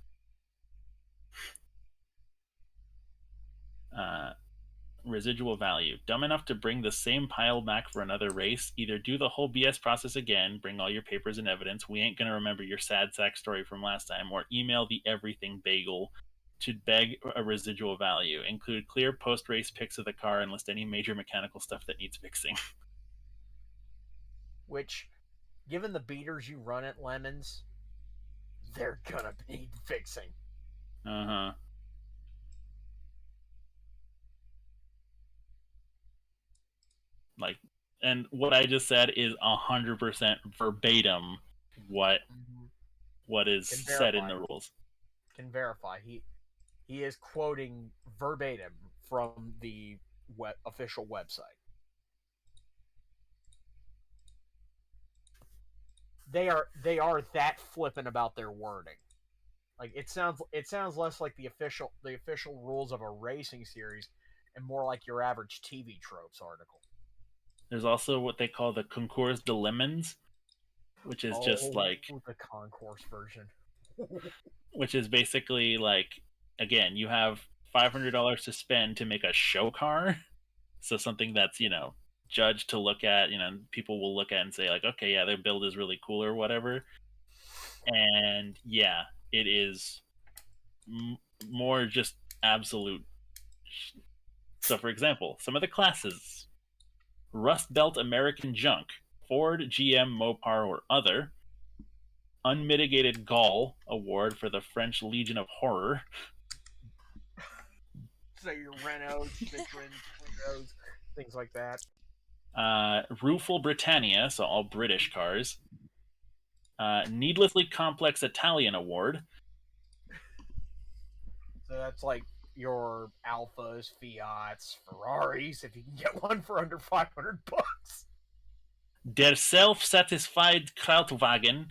Residual value. Dumb enough to bring the same pile back for another race? Either do the whole BS process again, bring all your papers and evidence, we ain't gonna remember your sad sack story from last time, or email the everything bagel to beg a residual value. Include clear post-race pics of the car and list any major mechanical stuff that needs fixing.
Which, given the beaters you run at Lemons, they're gonna need fixing.
Uh-huh. Like, and what I just said is 100% verbatim what is said in the rules.
Can verify. He is quoting verbatim from the official website. They are that flippant about their wording. Like it sounds less like the official rules of a racing series and more like your average TV tropes article.
There's also what they call the Concours de Lemons, which is just like
the concourse version.
Which is basically like, again, you have $500 to spend to make a show car, so something that's judged to look at, people will look at and say like, okay, yeah, their build is really cool or whatever, and yeah, it is more just absolute. So, for example, some of the classes: Rust Belt American Junk, Ford, GM, Mopar, or other. Unmitigated Gall Award for the French Legion of Horror.
So your Renault, Citroen, Toyotas, things like that.
Rueful Britannia, so all British cars. Needlessly Complex Italian Award.
So that's like your Alphas, Fiats, Ferraris, if you can get one for under $500.
Der Self-Satisfied Krautwagen,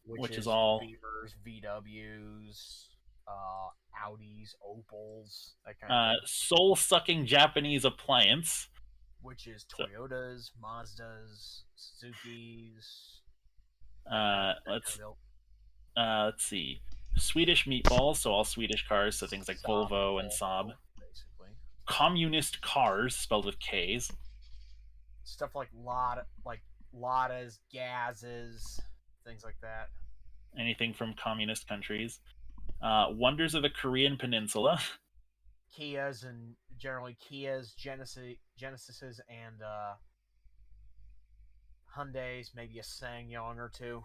which is all
Beamers, VWs, Audis, Opals, that kind of thing.
Soul-Sucking Japanese Appliance,
which is Toyotas, Mazdas, Suzuki's.
Let's see. Swedish Meatballs, so all Swedish cars, so things like Volvo and Saab.
Basically.
communist cars, spelled with K's.
Stuff like Ladas, gases, things like that.
Anything from communist countries. Wonders of the Korean Peninsula.
Kias and generally Kias, Genesises, and Hyundais, maybe a SsangYong or two.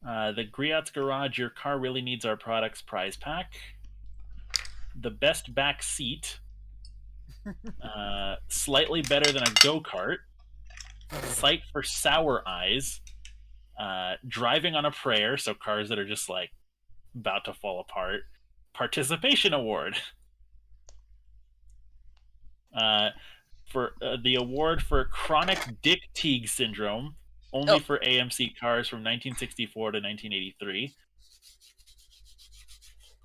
The Griot's Garage, your car really needs our products prize pack. The best back seat. Slightly better than a go-kart. Sight for sour eyes. Driving on a prayer, so cars that are just like about to fall apart. Participation award. For the award for chronic Dick Teague syndrome, only for AMC cars from 1964 to 1983.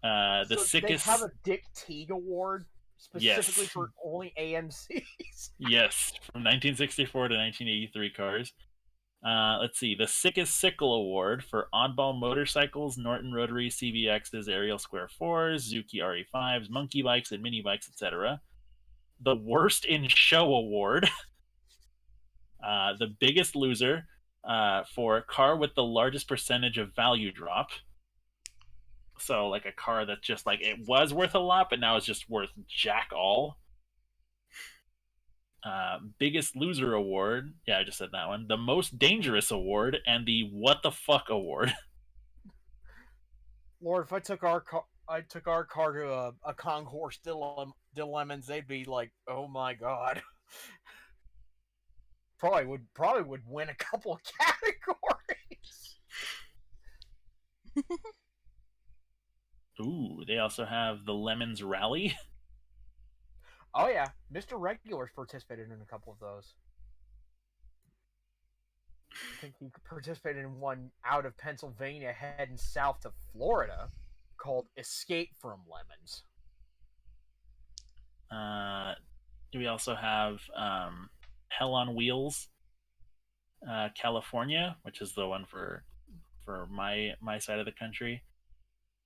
The
So
sickest.
They have a Dick Teague award specifically
Yes.
for only AMCs.
Yes, from 1964 to 1983 cars. Let's see. The Sickest Sickle Award for oddball motorcycles, Norton Rotary CBXs, Ariel Square 4s, Zuki RE5s, monkey bikes, and mini bikes, etc. The Worst in Show Award. The Biggest Loser for car with the largest percentage of value drop. So, like a car that's just like it was worth a lot, but now it's just worth jack all. Biggest Loser Award. Yeah, I just said that one. The Most Dangerous Award and the What the Fuck Award.
Lord, if I took our car to a concourse dilemmas, they'd be like, "Oh my god." Probably would win a couple of categories.
Ooh, they also have the Lemons Rally.
Oh yeah, Mr. Regular's participated in a couple of those. I think he participated in one out of Pennsylvania heading south to Florida called Escape from Lemons.
Do we also have Hell on Wheels, California, which is the one for my side of the country.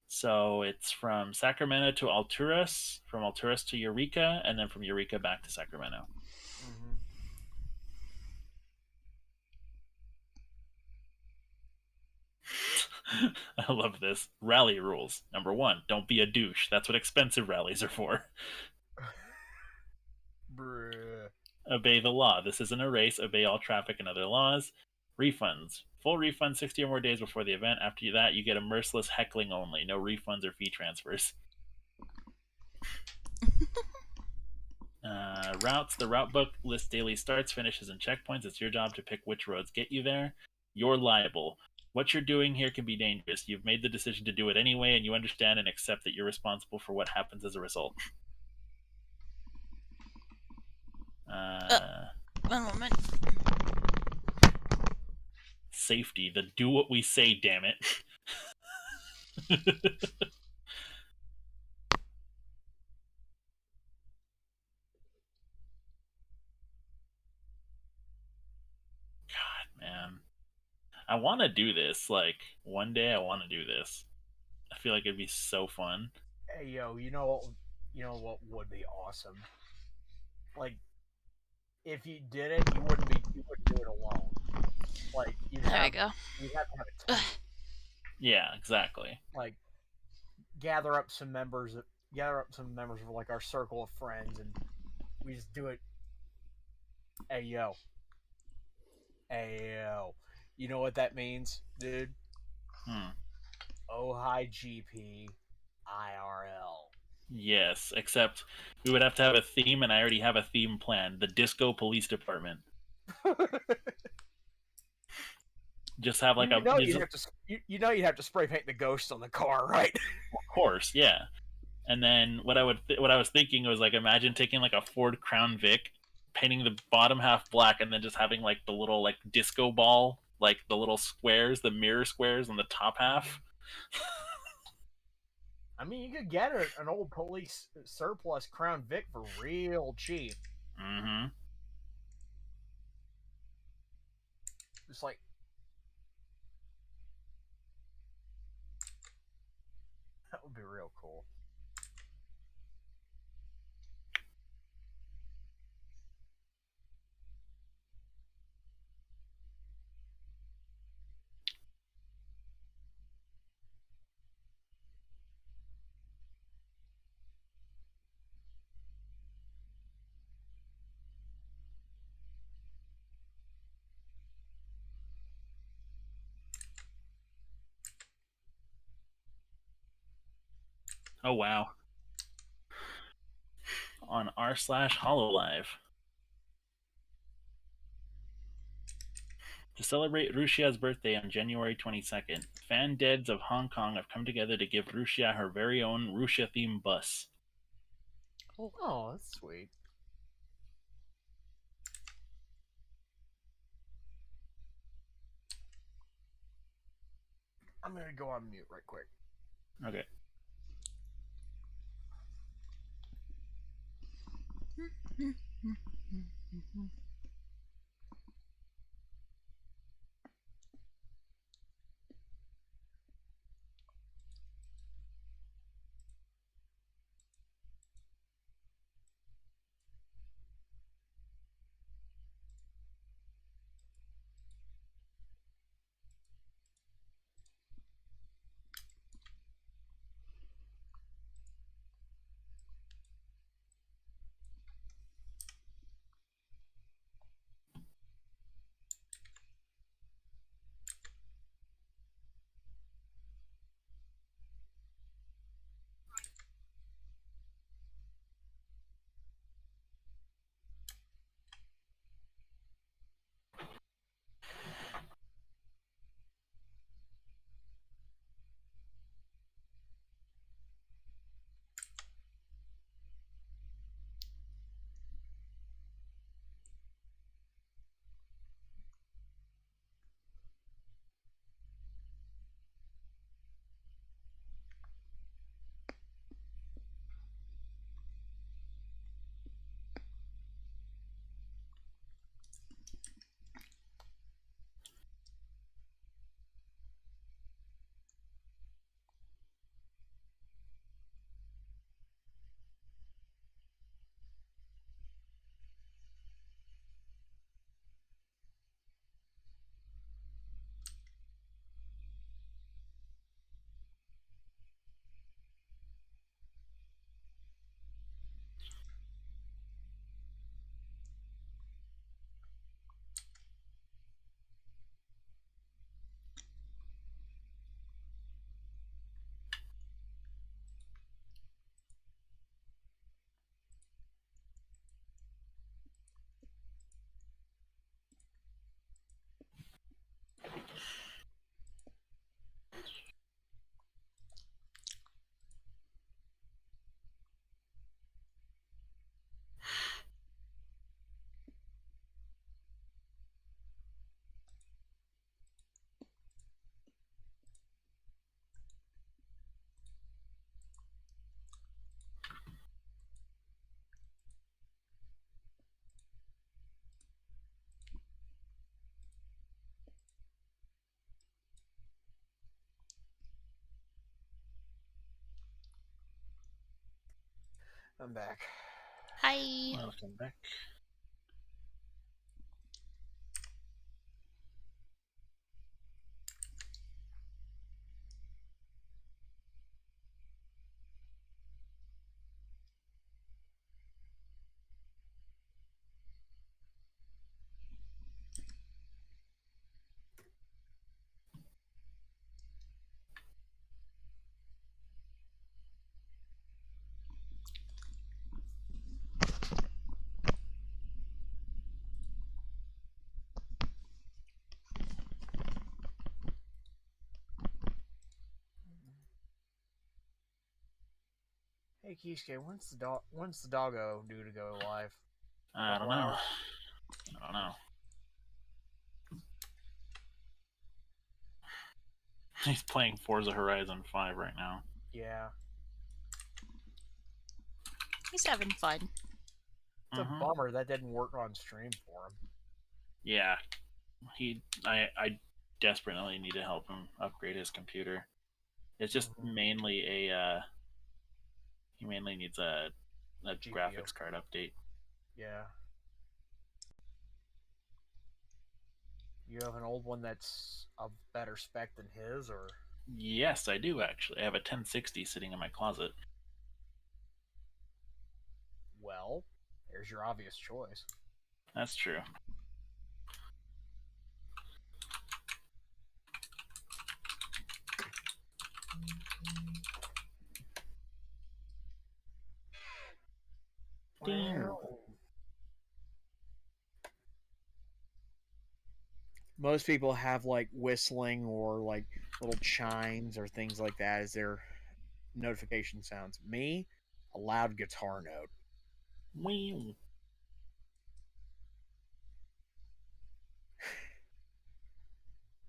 So it's from Sacramento to Alturas, from Alturas to Eureka, and then from Eureka back to Sacramento. I love this. Rally rules. Number 1, don't be a douche. That's what expensive rallies are for.
Bruh.
Obey the law. This isn't a race. Obey all traffic and other laws. Refunds. Full refund 60 or more days before the event. After that, you get a merciless heckling only. No refunds or fee transfers. Routes. The route book lists daily starts, finishes, and checkpoints. It's your job to pick which roads get you there. You're liable. What you're doing here can be dangerous. You've made the decision to do it anyway, and you understand and accept that you're responsible for what happens as a result.
One moment.
Safety. The do what we say, damn it. God, man. I want to do this. Like, one day I want to do this. I feel like it'd be so fun.
Hey yo, you know what would be awesome? Like, if you did it, you wouldn't do it alone. Like, you'd
There we
have
go.
to have a team.
Yeah, exactly.
Like, gather up some members of like our circle of friends, and we just do it. Hey yo, you know what that means, dude? Oh hi GP IRL.
Yes, except we would have to have a theme, and I already have a theme planned. The Disco Police Department. Just have like
you'd have to spray paint the ghost on the car, right?
Of course, yeah. And then what I was thinking was like, imagine taking like a Ford Crown Vic, painting the bottom half black, and then just having like the little like disco ball, like the little squares, the mirror squares on the top half.
I mean, you could get an old police surplus Crown Vic for real cheap.
Mm-hmm.
Just like, that would be real cool.
Oh wow. On r/hololive. To celebrate Ruxia's birthday on January 22nd, fan deads of Hong Kong have come together to give Ruxia her very own Ruxia-themed bus.
Oh, that's sweet. I'm gonna go on mute right quick.
Okay.
I'm back.
Hi.
Welcome back.
Hey Kisuke, when's the doggo due to go live?
I don't
Couple
know.
hours?
I don't know. He's playing Forza Horizon 5 right now.
Yeah.
He's having fun.
It's a bummer that didn't work on stream for him.
Yeah. I desperately need to help him upgrade his computer. It's just mainly he mainly needs a
GPU.
graphics card update.
Yeah. You have an old one that's of better spec than his, or?
Yes, I do actually. I have a 1060 sitting in my closet.
Well, there's your obvious choice.
That's true. Damn.
Most people have like whistling or like little chimes or things like that as their notification sounds. Me, a loud guitar note.
Wow.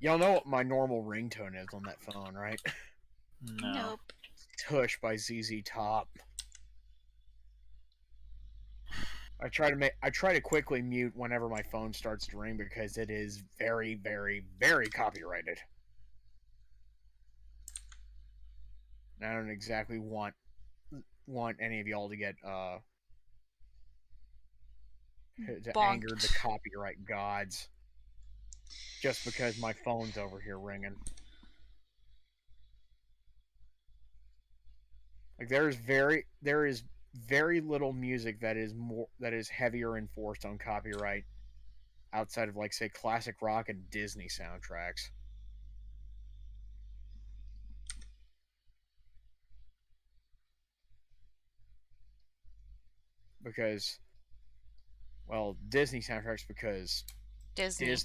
Y'all know what my normal ringtone is on that phone, right?
No.
Nope.
Tush by ZZ Top. I try to quickly mute whenever my phone starts to ring because it is very, very, very copyrighted. And I don't exactly want any of y'all to get to anger the
Bonked.
copyright gods just because my phone's over here ringing. Like there is very little music that is heavier enforced on copyright outside of like say classic rock and Disney soundtracks. Because well, Disney soundtracks because
Disney.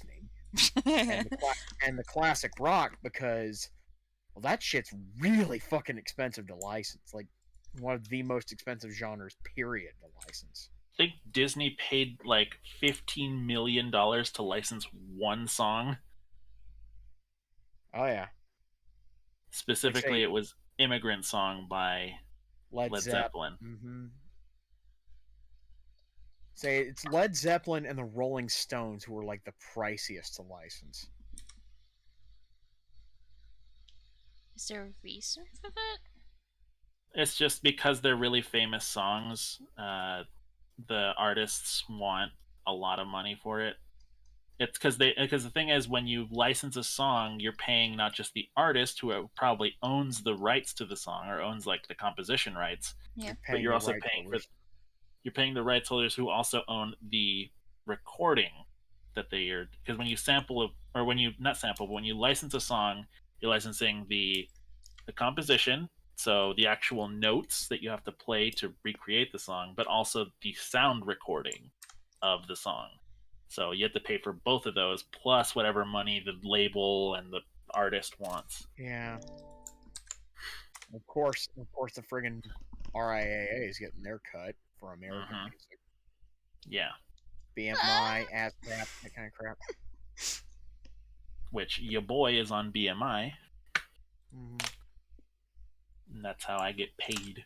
and the classic rock because well that shit's really fucking expensive to license. Like one of the most expensive genres period to license.
I think Disney paid like $15 million to license one song.
Oh yeah.
Specifically, it was Immigrant Song by Led Zeppelin.
Mm-hmm. Say it's Led Zeppelin and the Rolling Stones who are like the priciest to license.
Is there a reason for that?
It's just because they're really famous songs. The artists want a lot of money for it. It's because the thing is when you license a song, you're paying not just the artist who probably owns the rights to the song or owns like the composition rights,
Yeah.
but you're also paying the rights holders who also own the recording that they are. Because when you sample or when you not sample, but when you license a song, you're licensing the composition, so the actual notes that you have to play to recreate the song, but also the sound recording of the song. So you have to pay for both of those plus whatever money the label and the artist wants.
Yeah. Of course, the friggin' RIAA is getting their cut for American music.
Yeah.
BMI, ASCAP, that kind of crap.
Which your boy is on BMI.
Mm-hmm.
And that's how I get paid.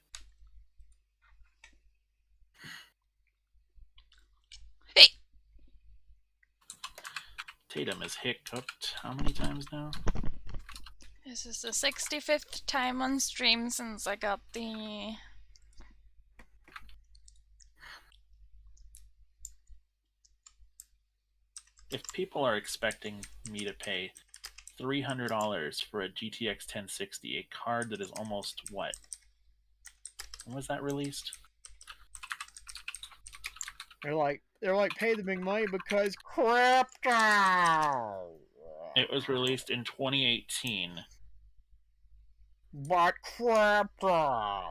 Hey!
Tatum has hiccuped how many times now?
This is the 65th time on stream since I got the...
If people are expecting me to pay $300 for a GTX 1060, a card that is almost what? When was that released?
They're like, pay the big money because crypto.
It was released in 2018.
But crypto.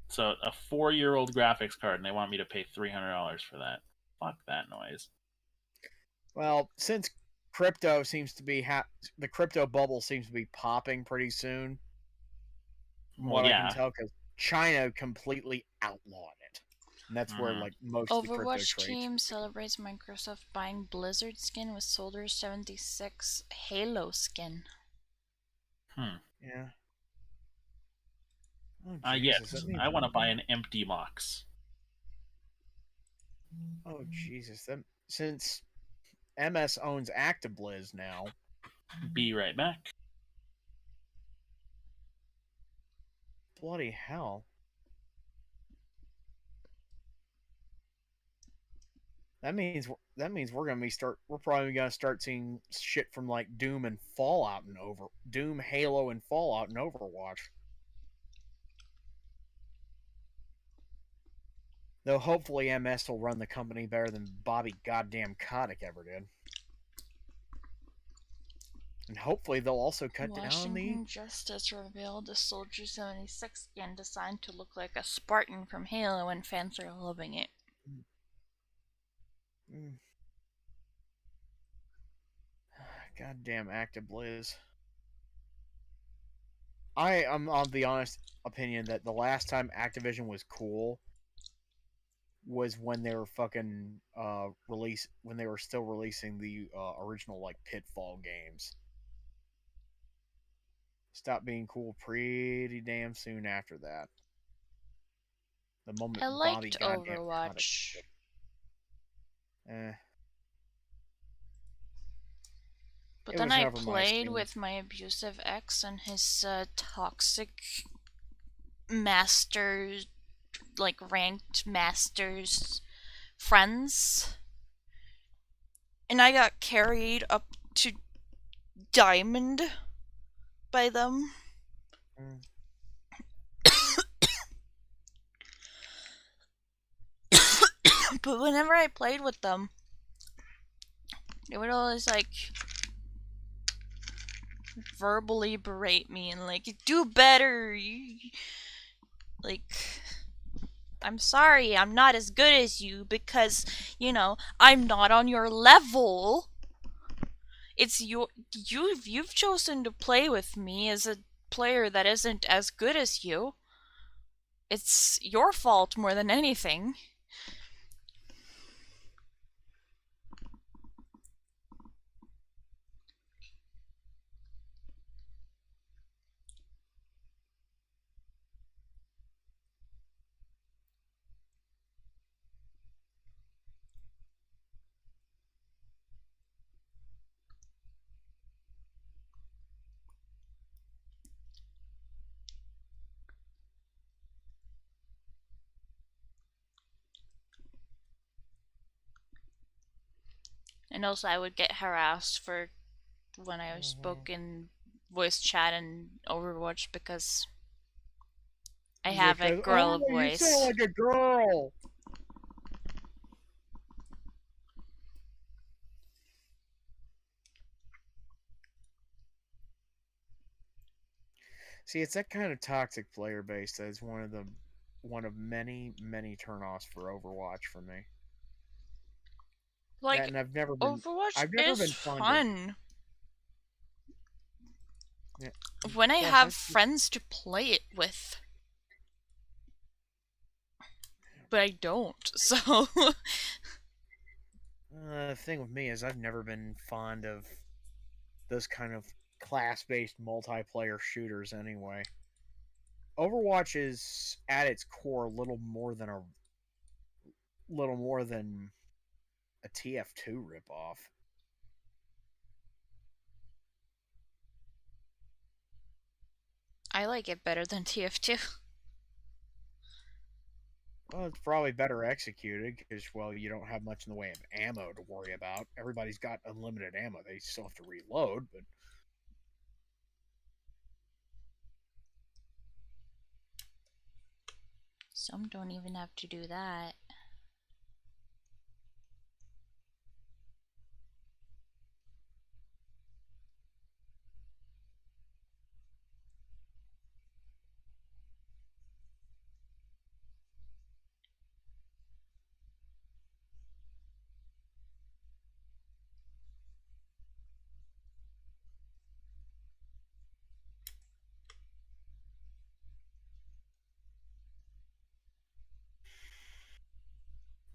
So a 4-year-old graphics card, and they want me to pay $300 for that. Fuck that noise.
Well, since crypto seems to be the crypto bubble seems to be popping pretty soon. From what I can tell, because China completely outlawed it, and that's where like most of the crypto
Overwatch
trades.
team celebrates Microsoft buying Blizzard skin with Soldier 76 Halo skin.
Yeah. Oh,
yes, I want to buy an empty box.
Oh Jesus! Since MS owns ActiBliz now.
Be right back.
Bloody hell! That means we're probably gonna start seeing shit from like Doom, Halo, and Fallout, and Overwatch. Though hopefully MS will run the company better than Bobby goddamn Kotick ever did. And hopefully they'll also cut down on the.
Washington Justice revealed the Soldier 76 skin designed to look like a Spartan from Halo, and fans are loving it.
Goddamn ActiBliz. I am of the honest opinion that the last time Activision was cool was when they were fucking when they were still releasing the original like Pitfall games. Stopped being cool pretty damn soon after that. The moment
I
Bobby
liked
goddamn
Overwatch. But then I played with my abusive ex and his toxic master, like ranked masters friends. And I got carried up to Diamond by them. But whenever I played with them, they would always like verbally berate me and like, do better. Like, I'm sorry, I'm not as good as you because, you know, I'm not on your level. It's you've chosen to play with me as a player that isn't as good as you. It's your fault more than anything. And also I would get harassed for when I spoke in voice chat and Overwatch because I have a girl voice.
You sound like a girl. See, it's that kind of toxic player base that is one of many turnoffs for Overwatch for me.
Like,
and I've never been.
Overwatch
I've never
is
been
fun.
Yeah.
When I have friends to play it with. But I don't, so.
The thing with me is I've never been fond of those kind of class-based multiplayer shooters anyway. Overwatch is at its core a little more than a TF2 ripoff.
I like it better than TF2.
Well, it's probably better executed because, well, you don't have much in the way of ammo to worry about. Everybody's got unlimited ammo. They still have to reload, but...
Some don't even have to do that.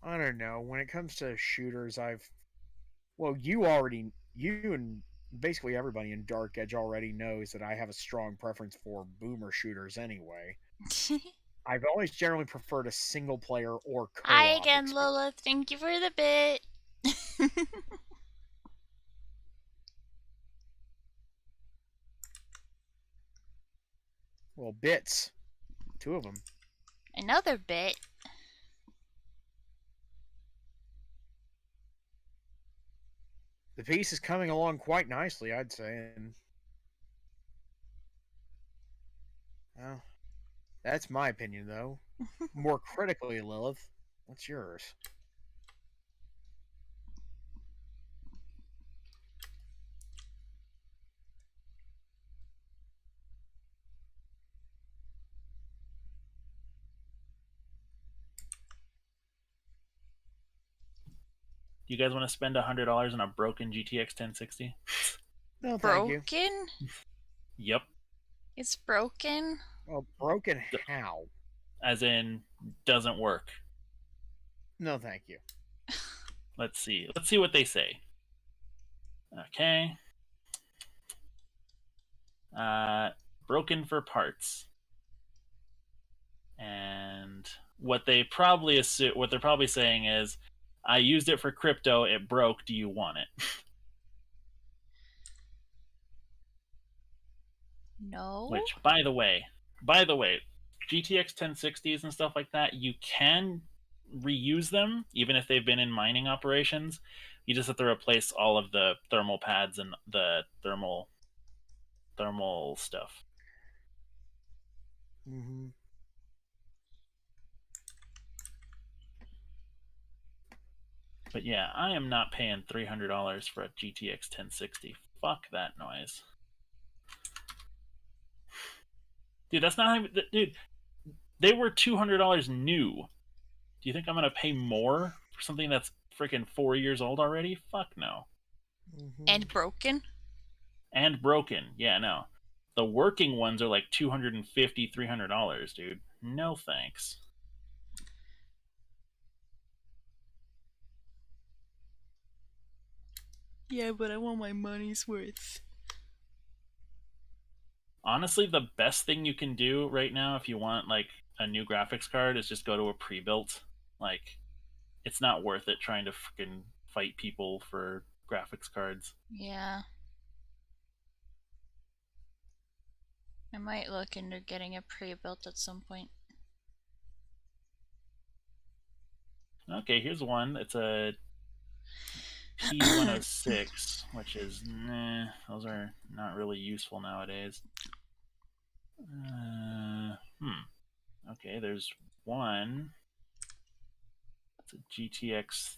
I don't know. When it comes to shooters, you and basically everybody in Dark Edge already knows that I have a strong preference for boomer shooters anyway. I've always generally preferred a single player or co-op.
Hi again, Lilith. Thank you for the bit.
Well, bits. 2 of them.
Another bit.
The piece is coming along quite nicely, I'd say. And... well, that's my opinion, though. More critically, Lilith, what's yours?
Do you guys want to spend $100 on a broken GTX 1060?
No, thank you.
Broken?
Yep.
It's broken?
Well, broken how?
As in, doesn't work.
No, thank you.
Let's see. Let's see what they say. Okay. Broken for parts. And what they're probably saying is, I used it for crypto, it broke, do you want it?
No.
Which, by the way, GTX 1060s and stuff like that, you can reuse them even if they've been in mining operations. You just have to replace all of the thermal pads and the thermal stuff.
Mm-hmm.
But yeah, I am not paying $300 for a GTX 1060. Fuck that noise. Dude, that's not how... Dude, they were $200 new. Do you think I'm going to pay more for something that's freaking 4 years old already? Fuck no.
Mm-hmm.
And broken?
And broken. Yeah, no. The working ones are like $250, $300, dude. No thanks.
Yeah, but I want my money's worth.
Honestly, the best thing you can do right now if you want like a new graphics card is just go to a pre-built. Like, it's not worth it trying to freaking fight people for graphics cards.
Yeah. I might look into getting a pre-built at some point.
Okay, here's one. It's a P106, which is, those are not really useful nowadays. Okay, there's one. It's a GTX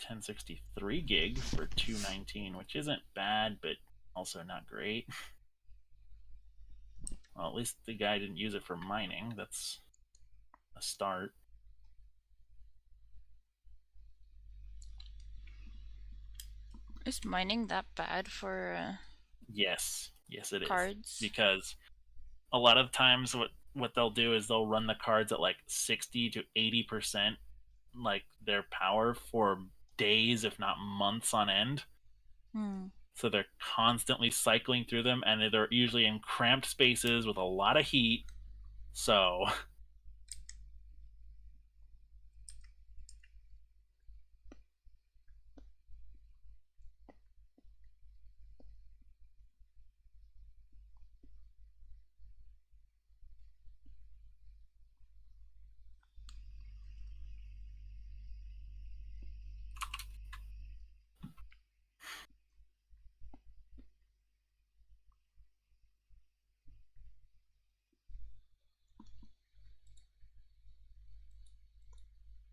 1063 gig for $219, which isn't bad, but also not great. Well, at least the guy didn't use it for mining. That's a start.
Is mining that bad for
Yes, it is.
cards?
Because a lot of times what they'll do is they'll run the cards at like 60 to 80% like their power for days, if not months on end. So they're constantly cycling through them, and they're usually in cramped spaces with a lot of heat. So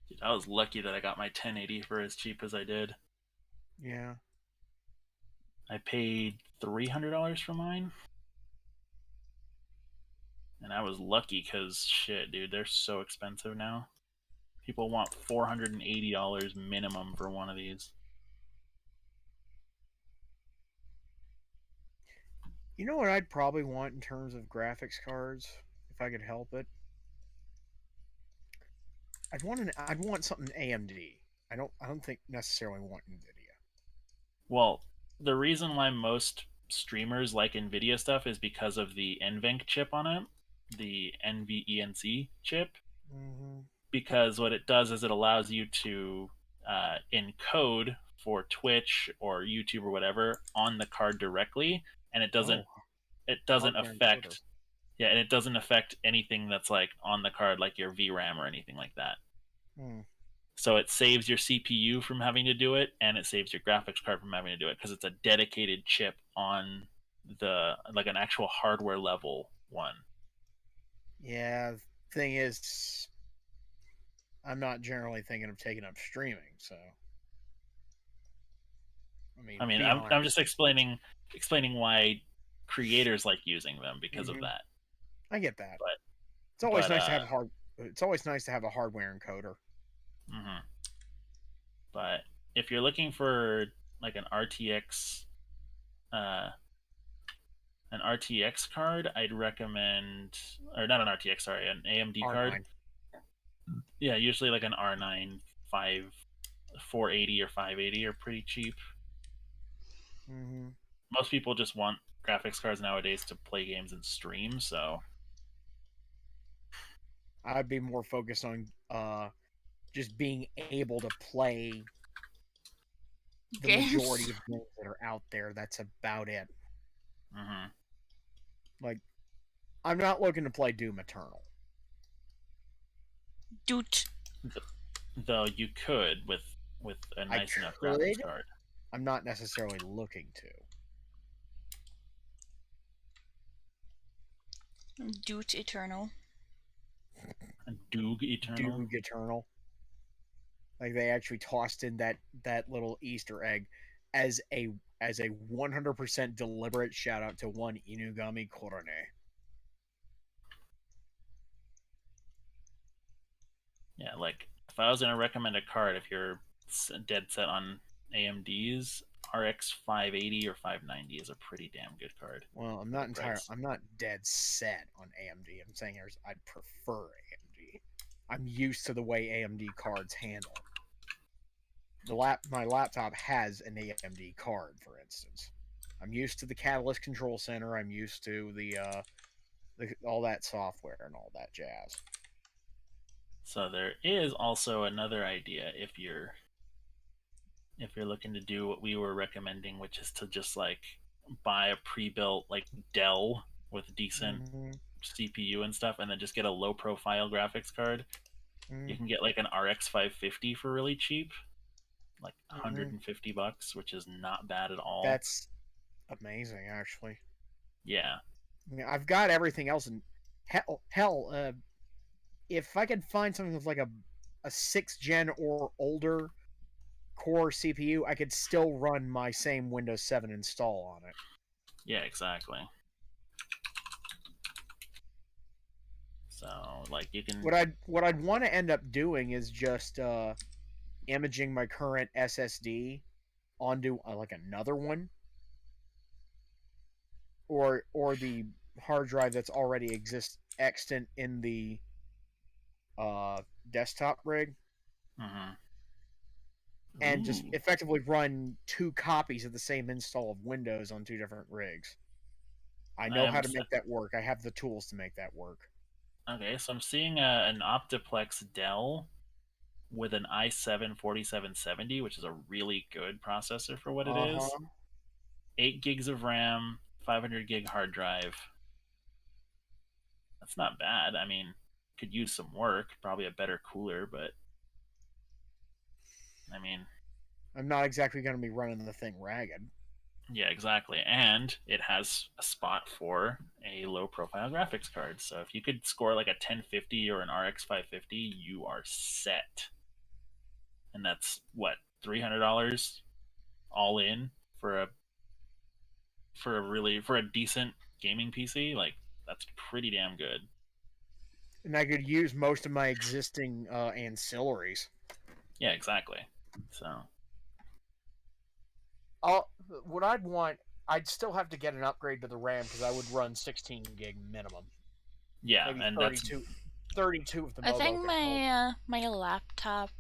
dude, I was lucky that I got my 1080 for as cheap as I did.
Yeah.
I paid $300 for mine. And I was lucky because, shit, dude, they're so expensive now. People want $480 minimum for one of these.
You know what I'd probably want in terms of graphics cards, if I could help it? I'd want something AMD. I don't think necessarily want NVIDIA.
Well, the reason why most streamers like NVIDIA stuff is because of the NVENC chip on it, the NVENC chip.
Mm-hmm.
Because what it does is it allows you to encode for Twitch or YouTube or whatever on the card directly, and it doesn't
Hardware
affect
encoder.
yeah, and it doesn't affect anything that's like on the card, like your VRAM or anything like that. So it saves your CPU from having to do it, and it saves your graphics card from having to do it because it's a dedicated chip on the like an actual hardware level one.
Yeah, thing is, I'm not generally thinking of taking up streaming, so.
I mean, I'm just explaining why creators like using them because of that.
I get that.
But
it's always nice to have It's always nice to have a hardware encoder.
But if you're looking for like uh, an RTX card, I'd recommend, or not an RTX, sorry, an AMD card.
R9.
Yeah, usually like an R9 480 or 580 are pretty cheap.
Mm-hmm.
Most people just want graphics cards nowadays to play games and stream, so
I'd be more focused on just being able to play the
Games.
majority of games that are out there. That's about it.
mhm.
Like, I'm not looking to play Doom Eternal.
Doot.
Though you could with a nice enough graphics
could.
card.
I'm not necessarily looking to.
Doot Eternal.
Doog Eternal.
Doom Eternal. Like, they actually tossed in that little Easter egg as a 100% deliberate shout out to one Inugami Korone.
Yeah, like if I was gonna recommend a card, if you're dead set on AMD's, RX 580 or 590 is a pretty damn good card.
Well, I'm not dead set on AMD. I'm saying I'd prefer AMD. I'm used to the way AMD cards handle. My laptop has an AMD card, for instance. I'm used to the Catalyst Control Center. I'm used to the all that software and all that jazz.
So there is also another idea if you're looking to do what we were recommending, which is to just like buy a pre-built like Dell with decent CPU and stuff, and then just get a low profile graphics card. You can get like an RX 550 for really cheap, like $150, which is not bad at all.
That's amazing, actually.
Yeah.
I mean, I've got everything else, and hell, if I could find something with like a 6th gen or older core CPU, I could still run my same Windows 7 install on it.
Yeah, exactly. So, like, you can.
What I'd want to end up doing is just imaging my current SSD onto like another one, or the hard drive that's already extant in the desktop rig, and just effectively run 2 copies of the same install of Windows on 2 different rigs. I know how to make that work. I have the tools to make that work.
Okay, so I'm seeing an Optiplex Dell with an i7 4770, which is a really good processor for what it is. 8 gigs of RAM, 500 gig hard drive. That's not bad. I mean, could use some work, probably a better cooler, but I mean,
I'm not exactly going to be running the thing ragged.
Yeah, exactly. And it has a spot for a low profile graphics card. So if you could score like a 1050 or an RX 550, you are set. And that's what, $300 all in for a decent gaming PC? Like, that's pretty damn good.
And I could use most of my existing ancillaries.
Yeah, exactly. So
what I'd want, I'd still have to get an upgrade to the RAM because I would run 16 gig minimum.
Yeah,
maybe
and
32 of the.
I think my laptop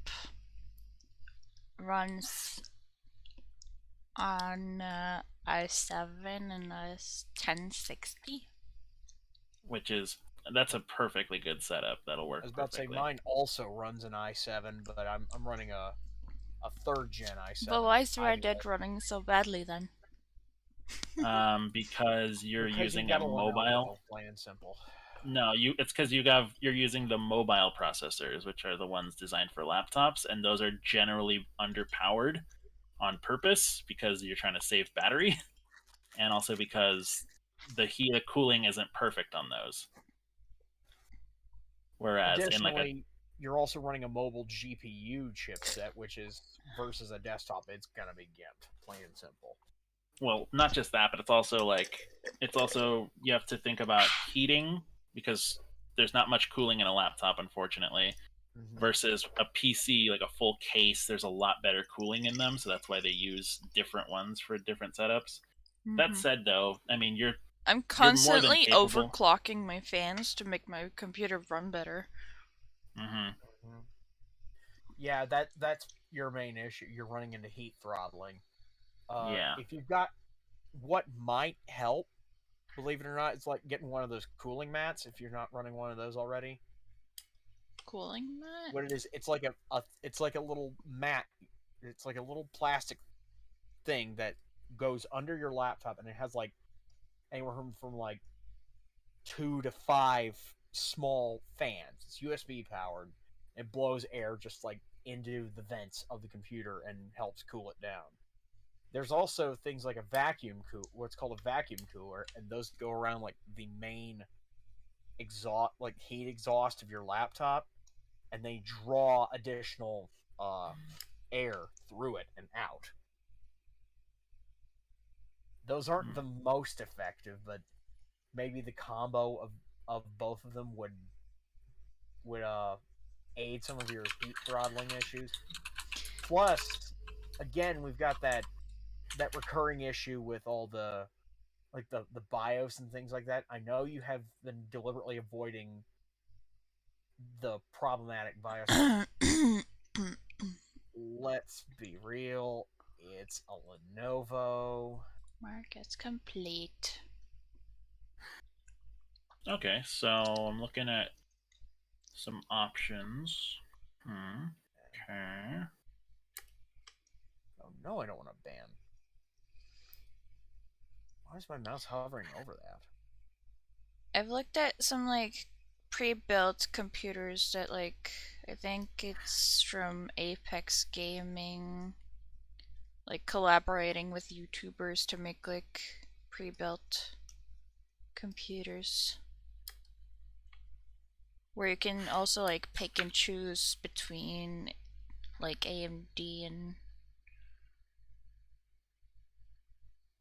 runs on i7 and a 1060,
that's a perfectly good setup. That'll work.
I was about
perfectly.
to say mine also runs an i7, but I'm running a 3rd gen i7.
But why is Red Dead running so badly then?
Because you're using a mobile.
Plain and simple.
No, it's because you're using the mobile processors, which are the ones designed for laptops, and those are generally underpowered on purpose because you're trying to save battery, and also because the cooling isn't perfect on those. Whereas
additionally, you're also running a mobile GPU chipset, which is versus a desktop, it's gonna be gimped, plain and simple.
Well, not just that, but it's also you have to think about heating because there's not much cooling in a laptop, unfortunately. versus a PC, like a full case. There's a lot better cooling in them, so that's why they use different ones for different setups. That said, though, I mean,
I'm
you're more than
constantly
capable.
overclocking my fans to make my computer run better.
Yeah, that's your main issue. You're running into heat throttling.
Yeah.
If you've got what might help, believe it or not, it's like getting one of those cooling mats if you're not running one of those already.
Cooling mat?
What it is, it's like it's like a little mat. It's like a little plastic thing that goes under your laptop, and it has like anywhere from like 2 to 5 small fans. It's USB powered. It blows air just like into the vents of the computer and helps cool it down. There's also things like a vacuum cool, what's called a vacuum cooler, and those go around like the main exhaust, like heat exhaust of your laptop, and they draw additional air through it and out. Those aren't the most effective, but maybe the combo of both of them would aid some of your heat throttling issues. Plus, again, we've got that recurring issue with all the like the BIOS and things like that. I know you have been deliberately avoiding the problematic BIOS. Let's be real, it's a Lenovo.
Market's complete.
Okay, so I'm looking at some options. Okay.
Oh no, I don't want to ban. Why is my mouse hovering over that?
I've looked at some like pre-built computers that like I think it's from Apex Gaming, like collaborating with YouTubers to make like pre-built computers where you can also like pick and choose between like AMD and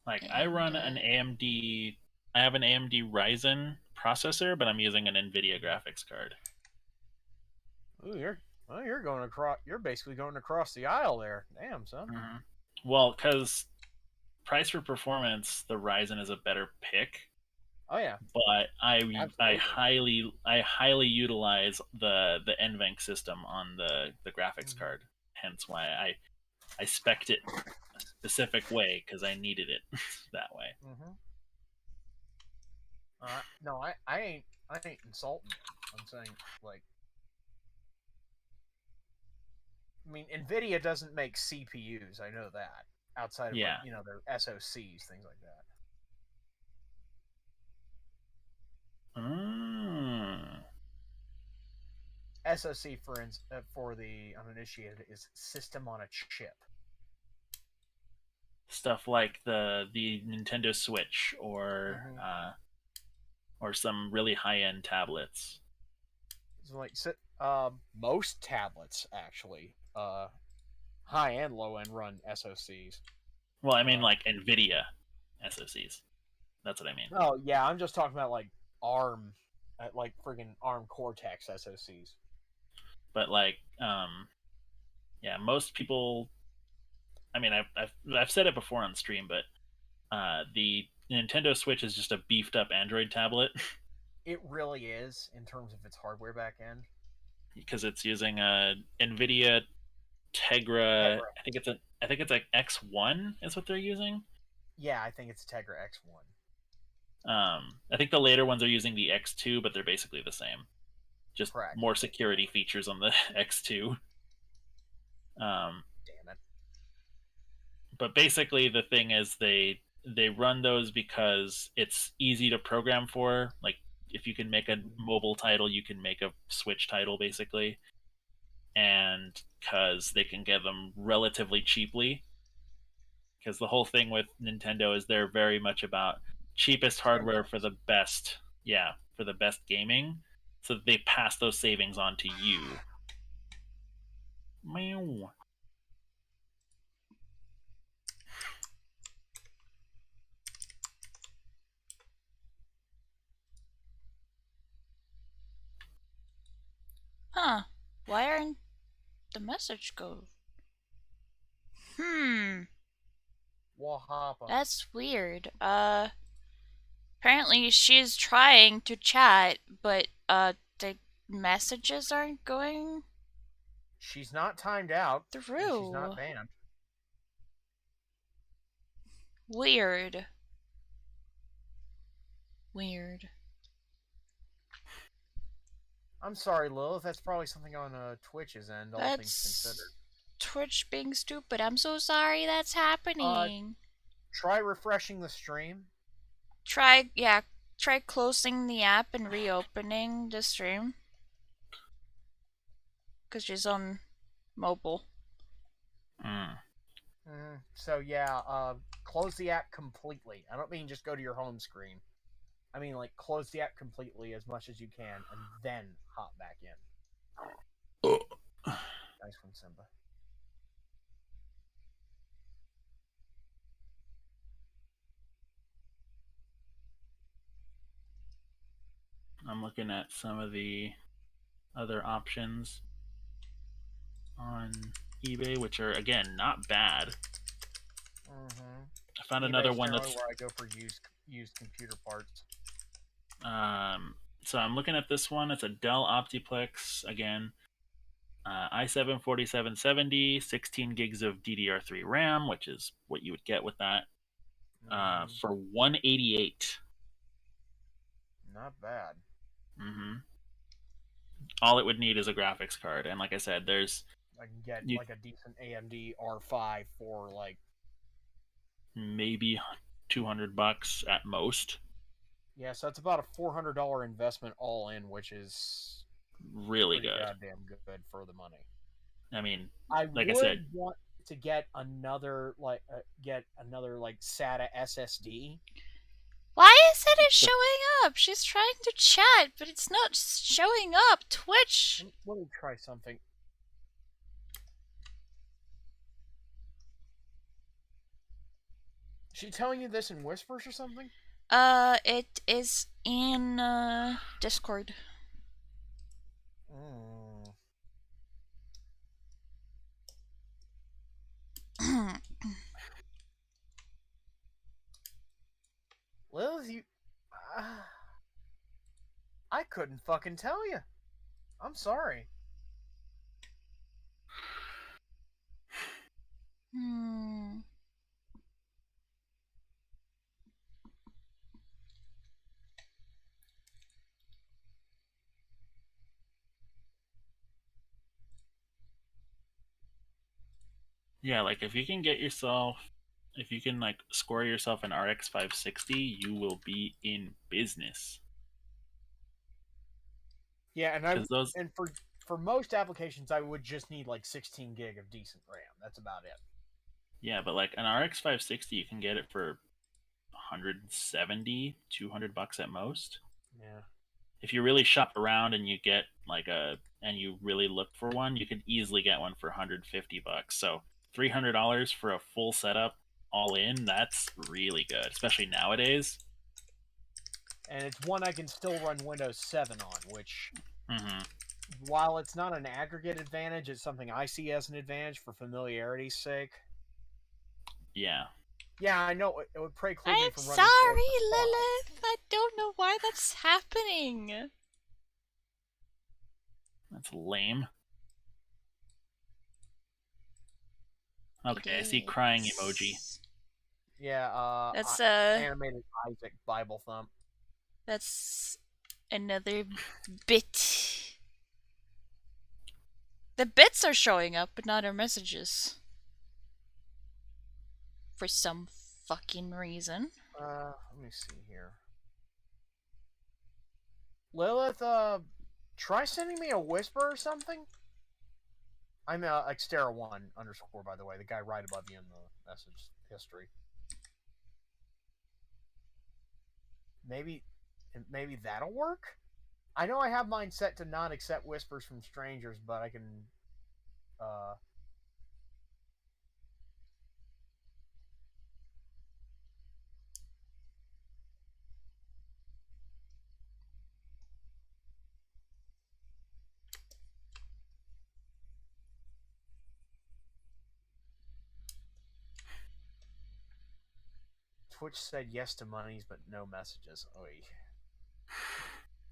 Like I run an AMD. I have an AMD Ryzen processor, but I'm using an NVIDIA graphics card.
Ooh, you're going across. You're basically going across the aisle there. Damn, son.
Well, because price for performance, the Ryzen is a better pick.
Oh yeah.
But I highly utilize the NVENC system on the graphics card. Hence why I spec'd it a specific way because I needed it that way.
No, I ain't insulting. I'm saying like, I mean, Nvidia doesn't make CPUs. I know that. Outside of like, their SoCs, things like that. SoC for the uninitiated is system on a chip.
Stuff like the Nintendo Switch or some really high end tablets.
So like most tablets actually, high and low end run SoCs.
Well, I mean like NVIDIA SoCs. That's what I mean.
Oh yeah, I'm just talking about like ARM, like friggin' ARM Cortex SoCs.
But like, yeah, most people. I mean, I've said it before on stream, but the Nintendo Switch is just a beefed up Android tablet.
It really is in terms of its hardware back end.
Because it's using a NVIDIA Tegra. I think it's like X1 is what they're using.
Yeah, I think it's Tegra X1.
I think the later ones are using the X2, but they're basically the same. Just
Correct.
More security features on the X2.
Damn it.
But basically the thing is they run those because it's easy to program for. Like if you can make a mobile title, you can make a Switch title basically. And because they can get them relatively cheaply. Because the whole thing with Nintendo is they're very much about cheapest hardware for the best, for the best gaming. So they pass those savings on to you. Meow.
Huh. Why aren't the message go?
Wahapa.
That's weird. Apparently she's trying to chat, but the messages aren't going
She's not timed out. And she's
through.
not banned.
Weird. Weird.
I'm sorry, Lilith. That's probably something on Twitch's end, all things considered.
That's Twitch being stupid. I'm so sorry that's happening.
Try refreshing the stream.
Try closing the app and reopening the stream. Because she's on mobile.
So yeah, close the app completely. I don't mean just go to your home screen. I mean like close the app completely as much as you can, and then hop back in. Nice one, Simba.
I'm looking at some of the other options on eBay, which are again not bad. I found another one that's
where I go for used computer parts.
So I'm looking at this one. It's a Dell Optiplex again. i7 4770, 16 gigs of DDR3 RAM, which is what you would get with that. For $188.
Not bad.
All it would need is a graphics card, and like I said,
I can get like a decent AMD R5 for like
maybe $200 at most.
Yeah, so that's about a $400 investment all in, which is
really good.
Goddamn good for the money.
I mean,
I
said,
want to get another SATA SSD.
Why isn't it showing up? She's trying to chat, but it's not showing up. Twitch.
Let me try something. Is she telling you this in whispers or something?
It is in Discord.
Lilith, you... I couldn't fucking tell you. I'm sorry.
Yeah, like if you can like score yourself an RX 560, you will be in business.
Yeah, and for most applications, I would just need like 16 gig of decent RAM. That's about it.
Yeah, but like an RX 560, you can get it for 170, $200 at most.
Yeah.
If you really shop around and you get and you really look for one, you could easily get one for $150. So $300 for a full setup, all in, that's really good, especially nowadays.
And it's one I can still run Windows 7 on, which, while it's not an aggregate advantage, it's something I see as an advantage for familiarity's sake.
Yeah.
Yeah, I know it would preclude me from running.
I'm sorry, Lilith. I don't know why that's happening.
That's lame. Okay, I see crying emoji.
Yeah,
that's
animated Isaac Bible thump.
That's another bit. The bits are showing up, but not our messages. For some fucking reason.
Let me see here. Lilith, try sending me a whisper or something? I'm Xterra1 _ by the way, the guy right above you in the message history. Maybe that'll work? I know I have mine set to not accept whispers from strangers, but I can Twitch said yes to monies, but no messages. Oy.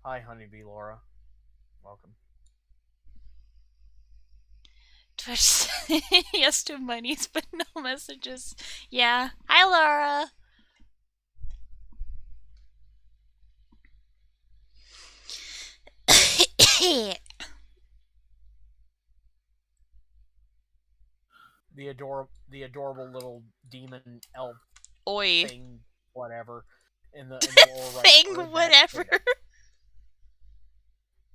Hi, Honeybee Laura. Welcome.
Twitch yes to monies, but no messages. Yeah. Hi, Laura.
The adorable little demon elf
Oi.
thing, whatever, in the lower right
Thing,
corner,
whatever.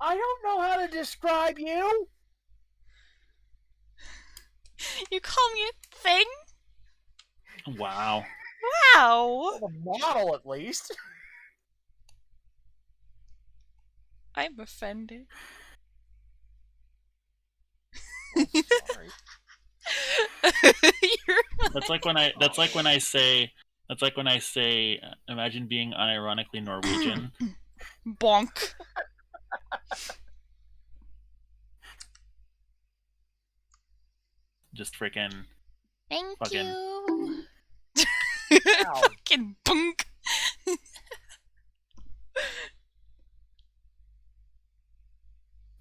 I don't know how to describe you.
You call me a thing?
Wow.
Wow.
The model, at least.
I'm offended.
Well, sorry.
That's like when I say. That's like when I say. Imagine being unironically Norwegian.
Bonk.
Just freaking.
Thank
Fucking-
you.
Ow.
Fucking bunk.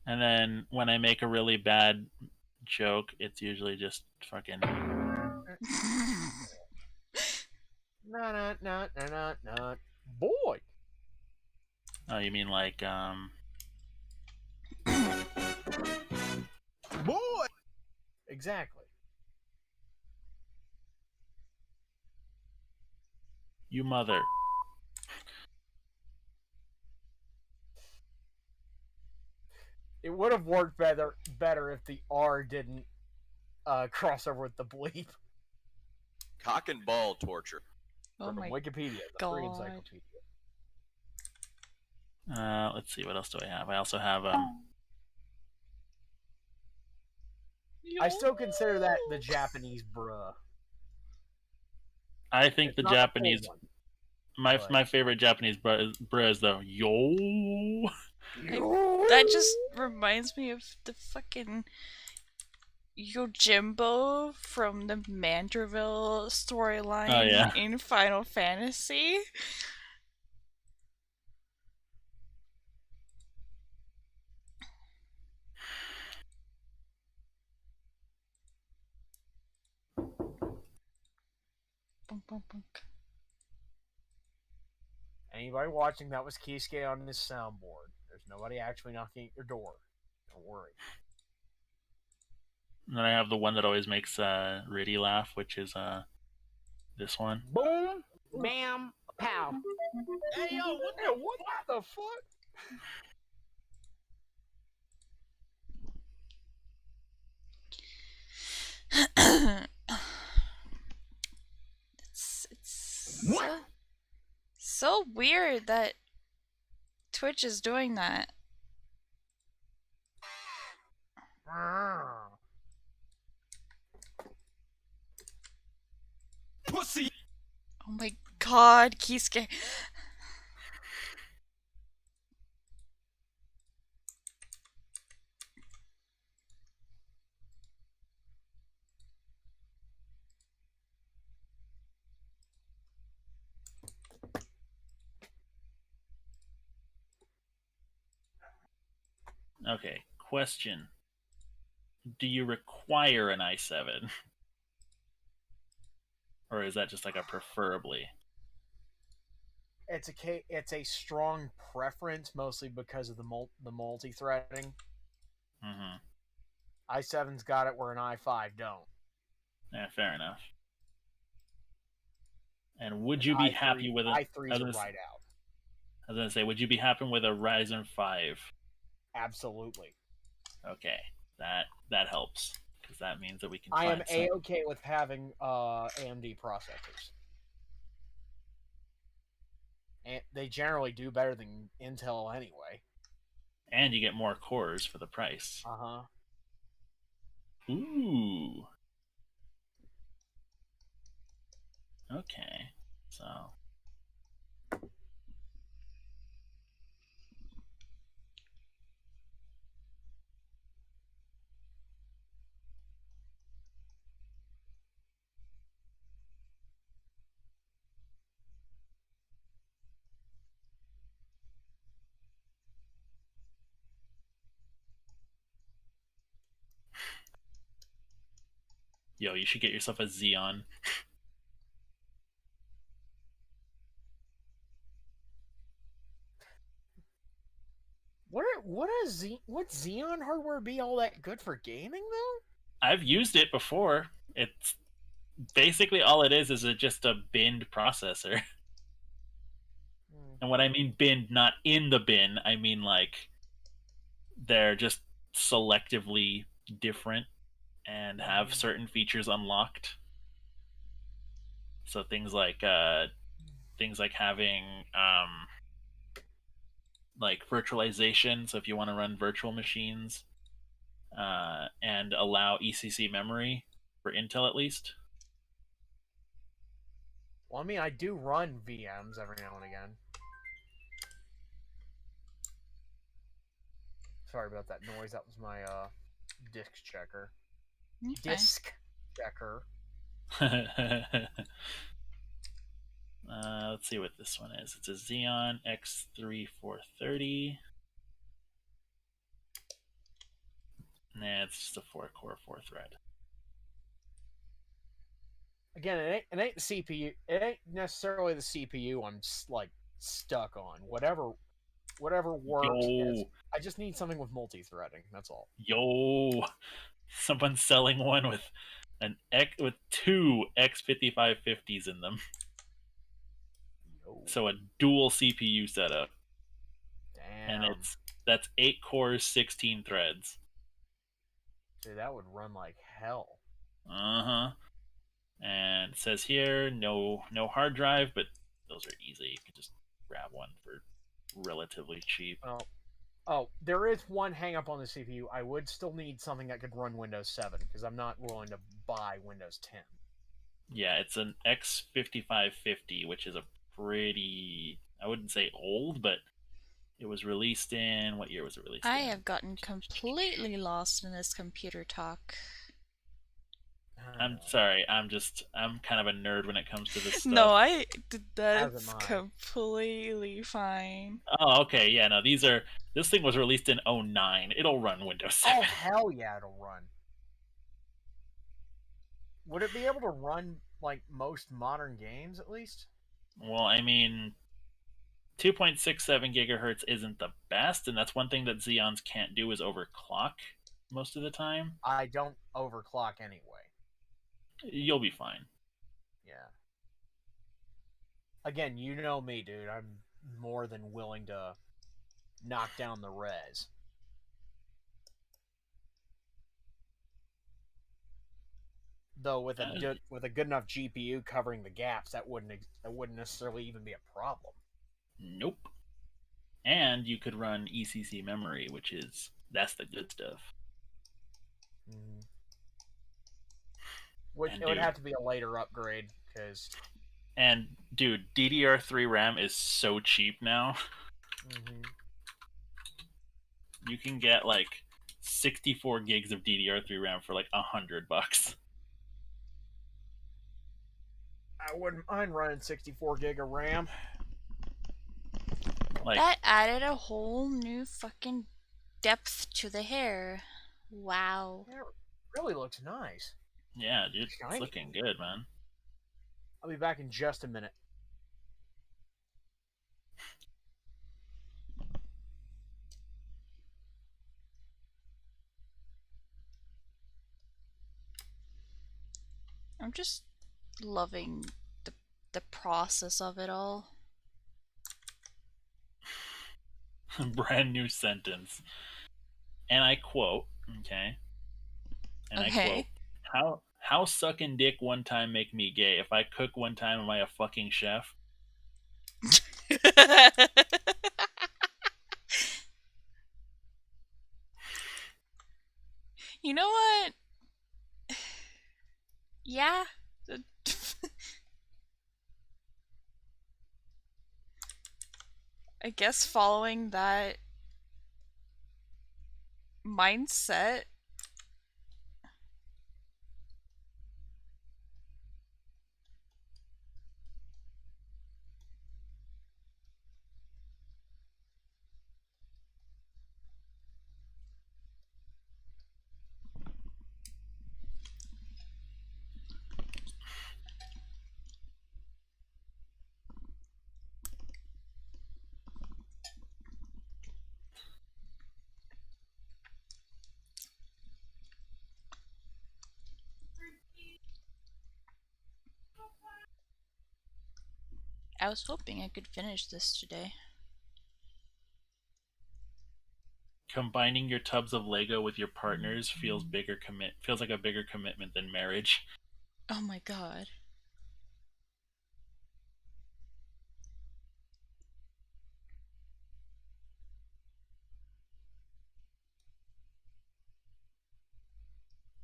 And then when I make a really bad joke, it's usually just fucking.
Nah. Boy.
Oh, you mean like
Boy. Exactly.
you mother.
It would have worked better if the R didn't cross over with the bleep.
Cock and ball torture.
Oh
From
my
Wikipedia, the free
God.
encyclopedia.
Let's see, what else do I have? I also have
I still consider that the Japanese bruh.
I think
It's
the
not
Japanese
full one, but-
my favorite Japanese bruh is the yo.
That just reminds me of the fucking Yojimbo from the Mandrill storyline
Oh, yeah.
in Final Fantasy. Bunk, bunk, bunk.
Anybody watching, that was Kisuke on his soundboard. There's nobody actually knocking at your door. Don't worry.
And then I have the one that always makes Riddy laugh, which is this one.
Boom, bam, pow.
Hey, yo, what the fuck?
It's so weird that Twitch is doing that.
Pussy.
Oh my god, Kisuke.
Okay, question. Do you require an i7? Or is that just like a preferably?
It's a strong preference, mostly because of the multi-threading.
Mm-hmm.
i7's got it where an i5 don't.
Yeah, fair enough. And would
And
you be
i3
happy with it?
i3's are right out.
I was gonna say, would you be happy with a Ryzen 5?
Absolutely.
Okay, that helps because that means that we can.
I am
find some-
a-okay with having AMD processors. And they generally do better than Intel anyway.
and you get more cores for the price.
Uh-huh.
Ooh. Okay, so Yo, you should get yourself a Xeon.
Would Xeon hardware be all that good for gaming though?
I've used it before. It's basically all it is just a binned processor. And what I mean binned, not in the bin, I mean like they're just selectively different and have certain features unlocked. So things like having like virtualization. So if you want to run virtual machines and allow ECC memory for Intel at least.
Well, I mean, I do run VMs every now and again. Sorry about that noise. That was my disk checker.
Okay.
Disk checker.
Let's see what this one is. It's a Xeon X3430. Nah, it's just a 4-core, 4-thread.
Again, it ain't the CPU. It ain't necessarily the CPU. I'm like stuck on whatever works.
Yo,
I just need something with multi-threading. That's all.
yo, someone's selling one with with two X5550s in them.
Yo.
So a dual CPU setup.
Damn.
And that's 8 cores, 16 threads.
Dude, that would run like hell.
Uh-huh. And it says here, no hard drive, but those are easy. You can just grab one for relatively cheap.
Oh, there is one hang up on the CPU. I would still need something that could run Windows 7, because I'm not willing to buy Windows 10.
Yeah, it's an X5550, which is a pretty, I wouldn't say old, but it was released in, what year was it released in?
I have gotten completely lost in this computer talk.
I'm sorry, I'm kind of a nerd when it comes to this stuff.
No,
As
that's
am I.
completely fine.
Oh, okay, yeah, no, this thing was released in 09. It'll run Windows 7.
Oh, hell yeah, it'll run. Would it be able to run, like, most modern games, at least?
Well, I mean, 2.67 gigahertz isn't the best, and that's one thing that Xeons can't do is overclock most of the time.
I don't overclock anyway.
You'll be fine.
Yeah. Again, you know me, dude. I'm more than willing to knock down the res. Though with a good enough GPU covering the gaps, that wouldn't necessarily even be a problem.
Nope. And you could run ECC memory, that's the good stuff.
Mm-hmm. Which
And
it would have to be a later upgrade, because...
And, dude, DDR3 RAM is so cheap now.
Mm-hmm.
You can get, like, 64 gigs of DDR3 RAM for, like, $100.
I wouldn't mind running 64 gig of RAM.
Like,
That added a whole new fucking depth to the hair. Wow.
Yeah, it really looks nice.
yeah, dude,
Shiny.
it's looking good, man.
I'll be back in just a minute.
I'm just loving the process of it all.
Brand new sentence. And I quote, okay? And
Okay.
I quote, how sucking dick one time make me gay? If I cook one time, am I a fucking chef?
You know what? Yeah. I guess following that mindset. I was hoping I could finish this today.
Combining your tubs of Lego with your partners feels like a bigger commitment than marriage.
Oh my god.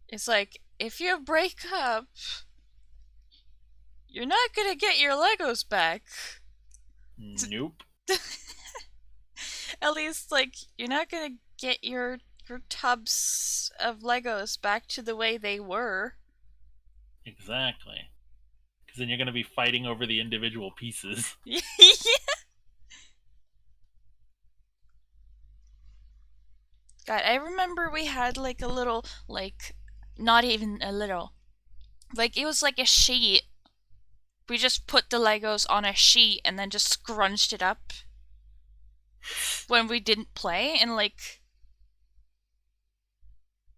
It's like, if you break up, you're not gonna get your Legos back.
Nope.
At least, like, you're not gonna get your tubs of Legos back to the way they were.
Exactly. Because then you're going to be fighting over the individual pieces.
Yeah. God, I remember we had like a little, like, not even a little. Like, it was like a sheet. We just put the Legos on a sheet and then just scrunched it up when we didn't play, and like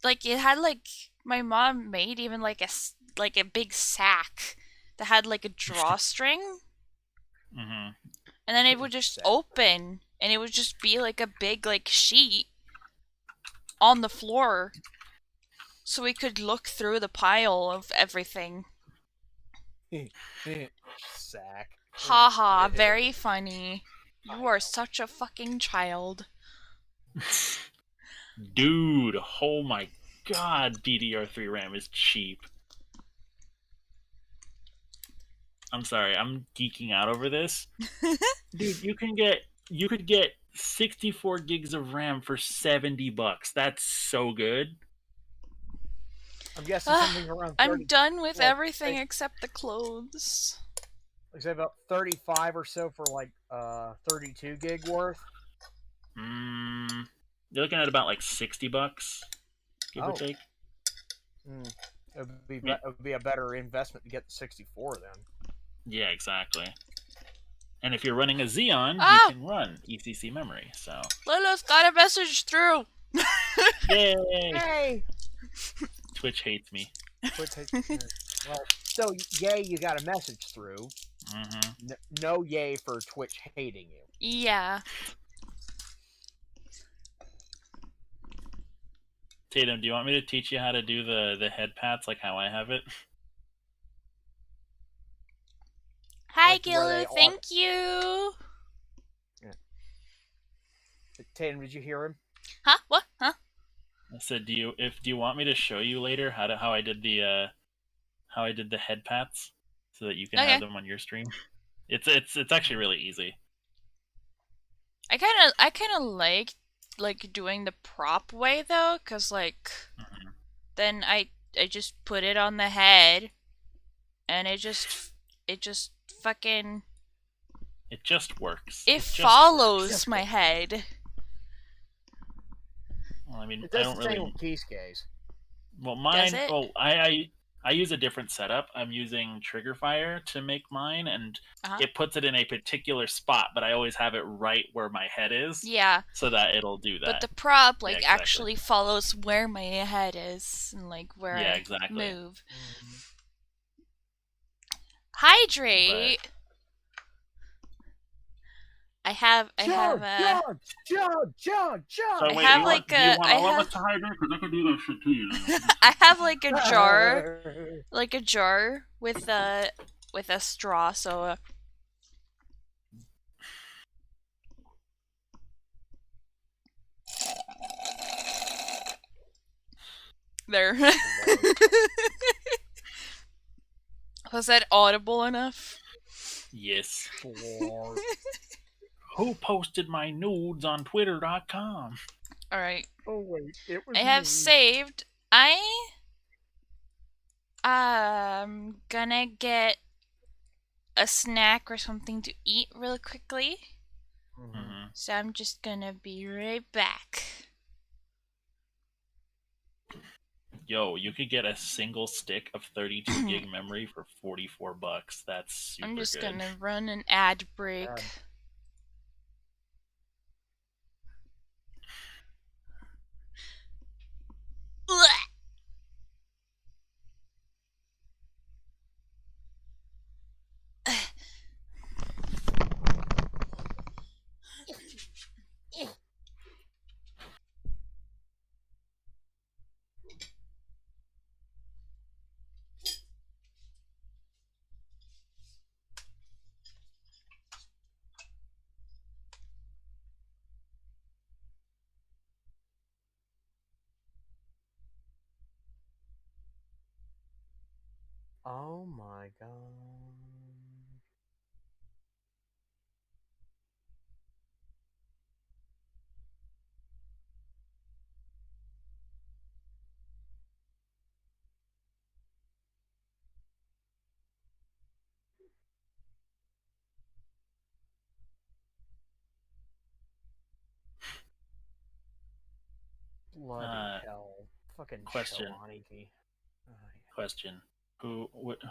it had like, my mom made even like a big sack that had like a drawstring,
Mm-hmm.
and then it would just open and it would just be like a big like sheet on the floor, so we could look through the pile of everything.
Sack.
Haha, very funny. You are such a fucking child.
Dude, oh my god, DDR3 RAM is cheap. I'm sorry, I'm geeking out over this. Dude, you could get 64 gigs of RAM for $70. That's so good.
I'm guessing something around 30.
I'm done with
well,
everything except the clothes.
Like say about 35 or so for like 32 gig worth.
You're looking at about like $60, give or take.
It would be a better investment to get the 64 then.
Yeah, exactly. And if you're running a Xeon,
Oh!
you can run ECC memory. So
Lulu's got a message through.
yay!
Hey.
Twitch hates me.
Well, so yay, you got a message through.
Mm-hmm.
No yay for Twitch hating you.
Yeah.
Tatum, do you want me to teach you how to do the head pats like how I have it?
Hi,
Like where they
Gilu.
are-
Thank you.
Tatum, did you hear him?
Huh? What? Huh?
I said, do you want me to show you later how I did the head pats so that you can have them on your stream? It's actually really easy.
I kind of like doing the prop way though, cause like then I just put it on the head, and it just fucking
It just works.
it
just
follows
works.
my head.
Well, I mean,
It
I
does
don't
the same
really.
with Keyscase.
Well, mine.
Does it?
Well, I use a different setup. I'm using Trigger Fire to make mine, and it puts it in a particular spot, but I always have it right where my head is.
Yeah.
So that it'll do that.
But the prop like
exactly.
actually follows where my head is and like where I
exactly.
move. Hydrate.
But...
I have a.
John.
So
I
wait,
have
do
like
you want
I
all
have.
of us to hydrate? Because I can do that shit too. You know?
I have like a jar, with a straw. So. There. Was that audible enough?
Yes. Who posted my nudes on Twitter.com?
Alright.
Oh wait, it was
I have
me.
saved. I'm gonna get a snack or something to eat really quickly.
Mm-hmm.
So I'm just gonna be right back.
Yo, you could get a single stick of 32 gig memory for $44. That's super
I'm just
good.
gonna run an ad break.
my god. Bloody hell. Fucking
Question.
chill, Aniki.
Question. Who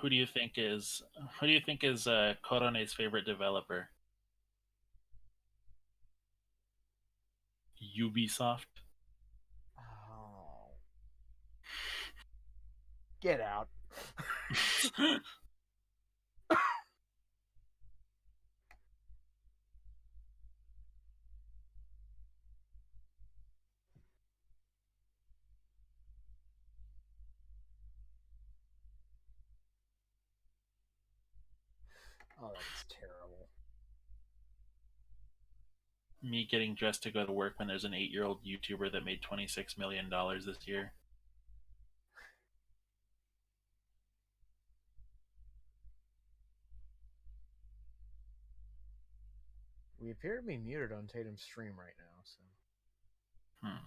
do you think is Korone's favorite developer? Ubisoft.
Oh. Get out. Oh, that's terrible.
Me getting dressed to go to work when there's an 8-year-old YouTuber that made $26 million this year.
We appear to be muted on Tatum's stream right now, so.
Hmm.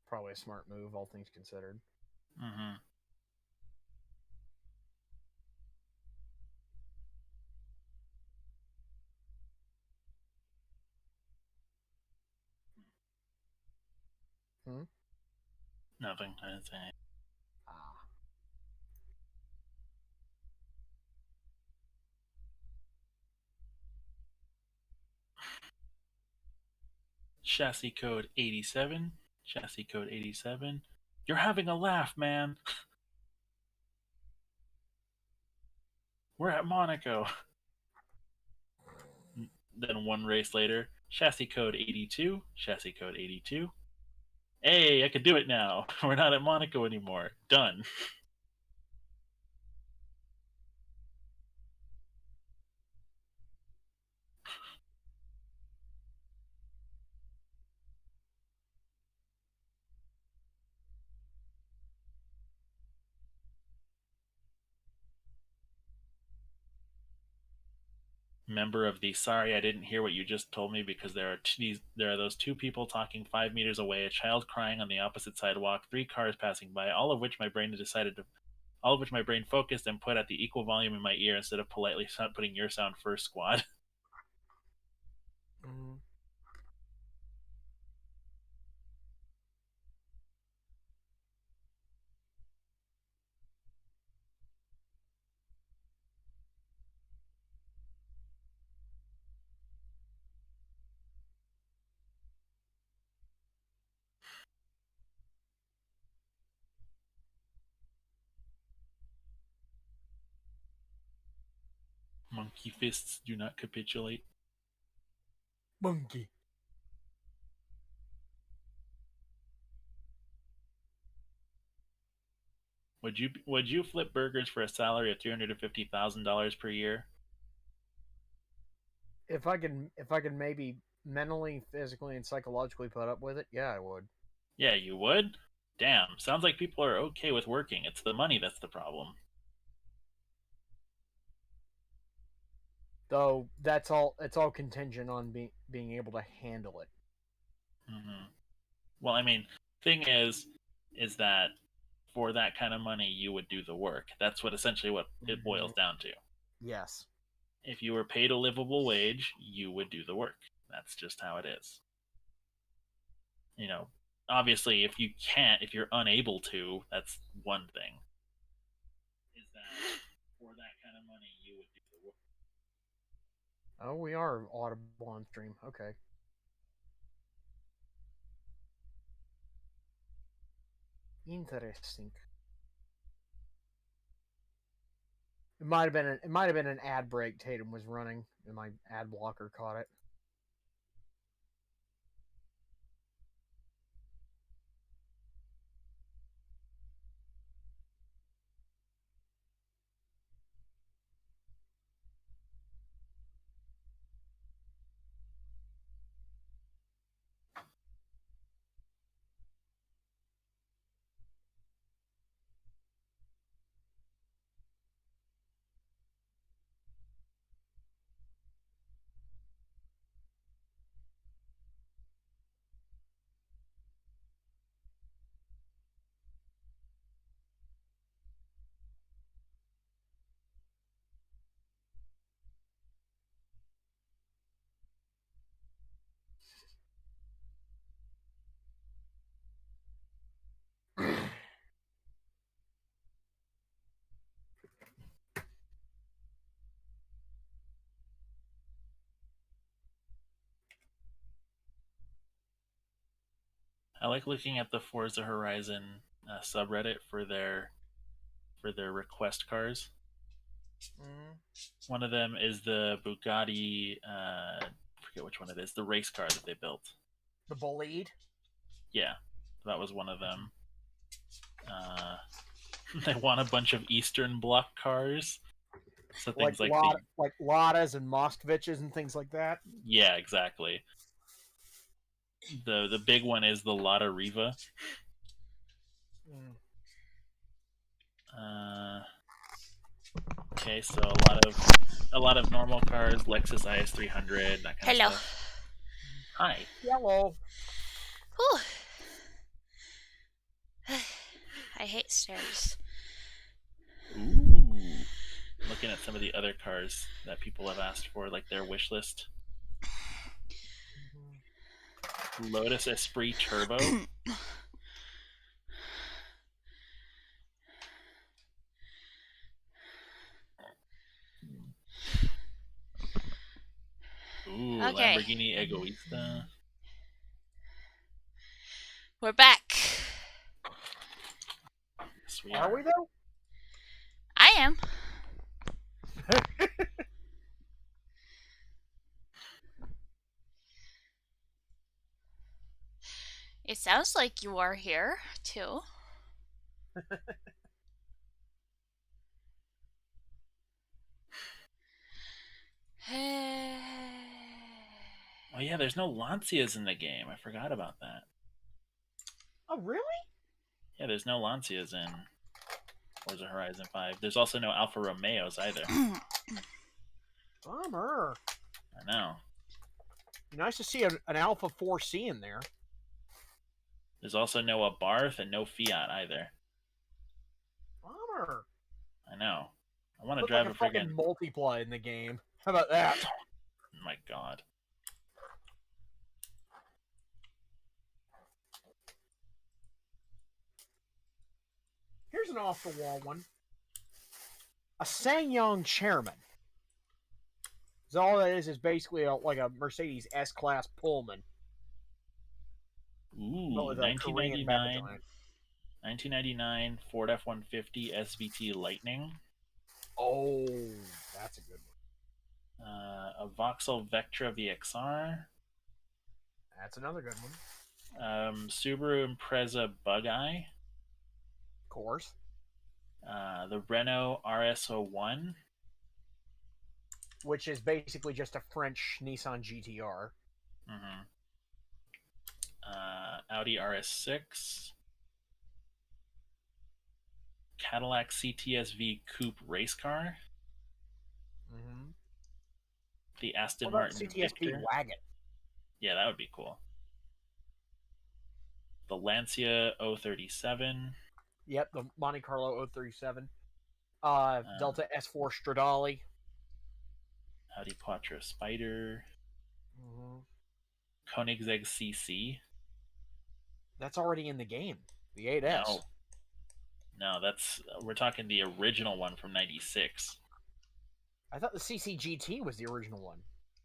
Probably a smart move, all things considered.
Mm-hmm.
Hmm?
Nothing. I didn't say anything.
Ah.
Chassis code 87. Chassis code 87. You're having a laugh, man. We're at Monaco. Then one race later, chassis code 82. Chassis code 82. Hey, I can do it now. We're not at Monaco anymore. Done. Member of the sorry I didn't hear what you just told me because there are those two people talking 5 meters away, a child crying on the opposite sidewalk, 3 cars passing by, all of which my brain focused and put at the equal volume in my ear instead of politely putting your sound first, squad.
Mm-hmm.
Monkey fists do not capitulate.
Monkey.
Would you flip burgers for a salary of $350,000 per year?
If I can maybe mentally, physically, and psychologically put up with it, yeah, I would.
Yeah, you would? Damn, sounds like people are okay with working. It's the money that's the problem.
Though that's all. It's all contingent on being able to handle it.
Mm-hmm. Well, I mean, thing is that for that kind of money, you would do the work. That's essentially what it boils down to.
Yes.
If you were paid a livable wage, you would do the work. That's just how it is. You know, obviously, if if you're unable to, that's one thing. Is that for that kind of money, you would do the work.
Oh, we are audible on stream. Okay. Interesting. It might have been an ad break Tatum was running, and my ad blocker caught it.
I like looking at the Forza Horizon subreddit for their request cars.
Mm.
One of them is the Bugatti. I forget which one it is. The race car that they built.
The bolide.
Yeah, that was one of them. They want a bunch of Eastern Bloc cars. So things like
like Ladas and Moskoviches and things like that.
Yeah, exactly. The big one is the Lada Riva.
Mm.
Okay, so a lot of normal cars, Lexus IS300, that kind
Hello.
of stuff. Hi.
Hello.
Whew. I hate stairs.
Ooh. Looking at some of the other cars that people have asked for, like their wish list. Lotus Esprit Turbo. Ooh,
Okay.
Lamborghini Egoista.
We're back.
Yes, we
Are we though?
I am. It sounds like you are here, too.
Oh yeah, there's no Lancias in the game. I forgot about that.
Oh really?
Yeah, there's no Lancias in Forza Horizon 5. There's also no Alfa Romeos either.
Bummer.
I know.
Nice to see an Alpha 4C in there.
There's also no Abarth and no Fiat either.
Bummer.
I know. I want to
Look
drive
like
a
a fucking
friggin'...
multiply in the game. How about that?
Oh my god.
Here's an off-the-wall one. A SsangYong chairman. So all that is basically like a Mercedes S-Class Pullman.
Ooh,
With a Korean
1999,
on it.
1999 Ford F-150 SVT Lightning.
Oh, that's a good one.
A Vauxhall Vectra VXR.
That's another good one.
Subaru Impreza Bug-Eye.
Of course.
The Renault RS01.
Which is basically just a French Nissan GTR.
Mm-hmm. Audi RS6. Cadillac CTS-V Coupe race car.
Mm-hmm.
The Aston
What about
Martin
CTS-V
Victor.
wagon?
Yeah, that would be cool. The Lancia 037.
Yep, the Monte Carlo 037. Delta S4 Stradale.
Audi Quattro Spider.
Mm-hmm.
Koenigsegg CC.
That's already in the game. The 8S.
No, that's we're talking the original one from '96.
I thought the CCGT was the original one.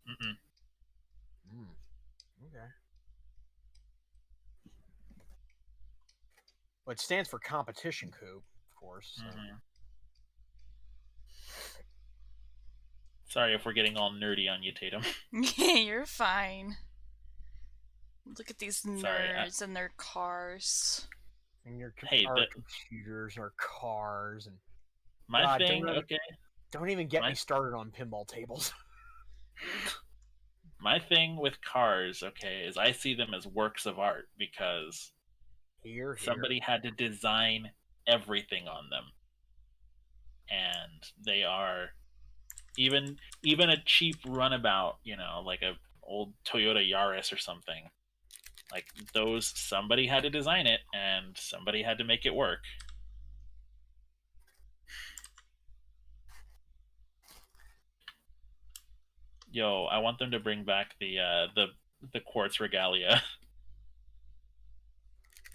Mm-mm.
Okay. Well, it stands for competition coupe, of course. So.
Mm-hmm. Sorry if we're getting all nerdy on you, Tatum.
You're fine. Look at these
Sorry,
nerds and their cars.
And your
the
computers, our cars, and
my thing.
Don't even get me started on pinball tables.
My thing with cars, is I see them as works of art because somebody had to design everything on them, and they are even a cheap runabout, like a old Toyota Yaris or something. Like those, somebody had to design it and somebody had to make it work. Yo, I want them to bring back the quartz regalia.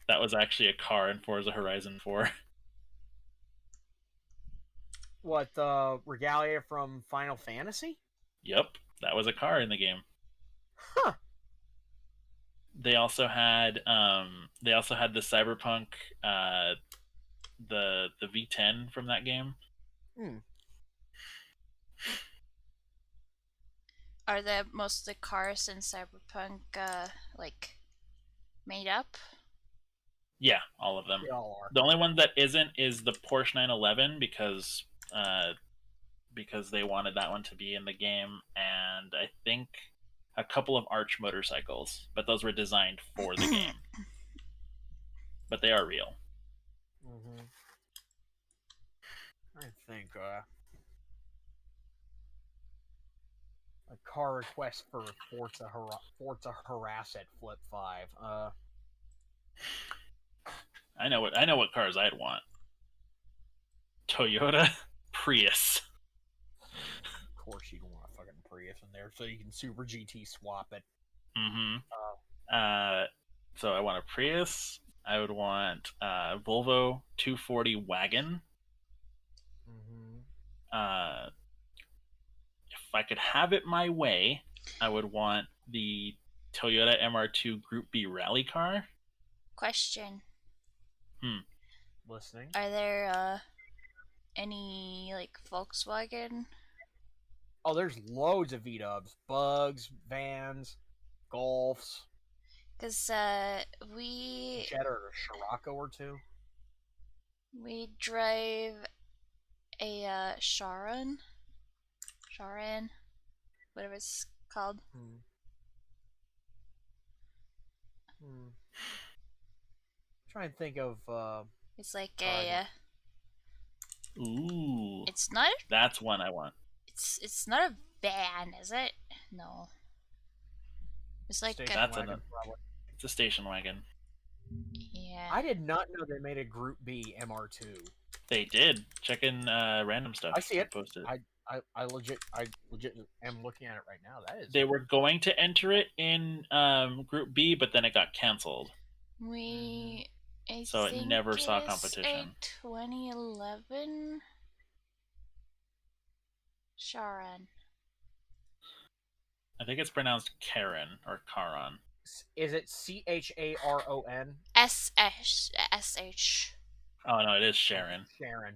That was actually a car in Forza Horizon 4.
What, the regalia from Final Fantasy?
Yep, that was a car in the game.
Huh.
They also had the Cyberpunk the V10 from that game.
Are the most of the cars in Cyberpunk like made up?
Yeah, all of them.
They all are.
The only one that isn't is the Porsche 911 because they wanted that one to be in the game, and I think a couple of Arch motorcycles, but those were designed for the game. But they are real.
Mm-hmm. I think a car request for Forza Harass at Flip 5.
I know what cars I'd want. Toyota Prius.
Of course, you'd want a fucking Prius in there so you can Super GT swap it.
Mm-hmm. So I want a Prius. I would want Volvo 240 wagon.
Mm-hmm.
If I could have it my way, I would want the Toyota MR2 Group B rally car.
Question.
Listening.
Are there any like Volkswagen?
Oh, there's loads of V-dubs. Bugs, vans, Golfs.
Because we
Jetta or a Scirocco or two.
drive a Charon, whatever it's called.
Try and think of.
It's like
I
Ooh,
It's not.
that's one I want.
It's not a van, is it? No. It's like
station
That's
wagon,
enough.
probably.
It's a station wagon.
yeah.
I did not know they made a Group B MR2.
They did. Check in random stuff.
I see it.
Posted.
I legit am looking at it right now. That is.
They were going to enter it in Group B, but then it got canceled. So it never saw competition.
2011 Charon.
I think it's pronounced Karen or Charon.
Is it CHARON?
SH.
Oh no, it is Sharon.
Sharon.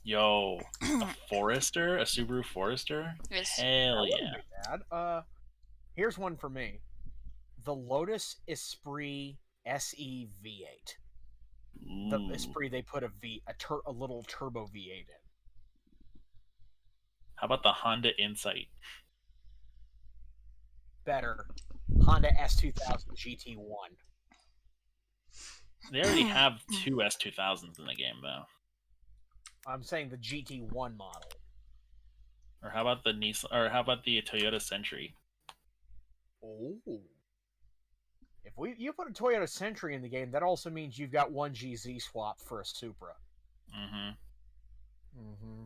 Yo, a Forester, a Subaru Forester.
Yes.
Hell
That
yeah!
wouldn't be bad. Here's one for me. The Lotus Esprit SE V8. The
Ooh.
Esprit, they put a little turbo V8 in.
How about the Honda Insight?
Better. Honda S2000 GT1.
They already have two S2000s in the game, though.
I'm saying the GT1 model.
Or how about the Nissan? Or how about the Toyota Century?
Oh. If you put a Toyota Century in the game, that also means you've got one GZ swap for a Supra.
Mm-hmm.
Mm-hmm.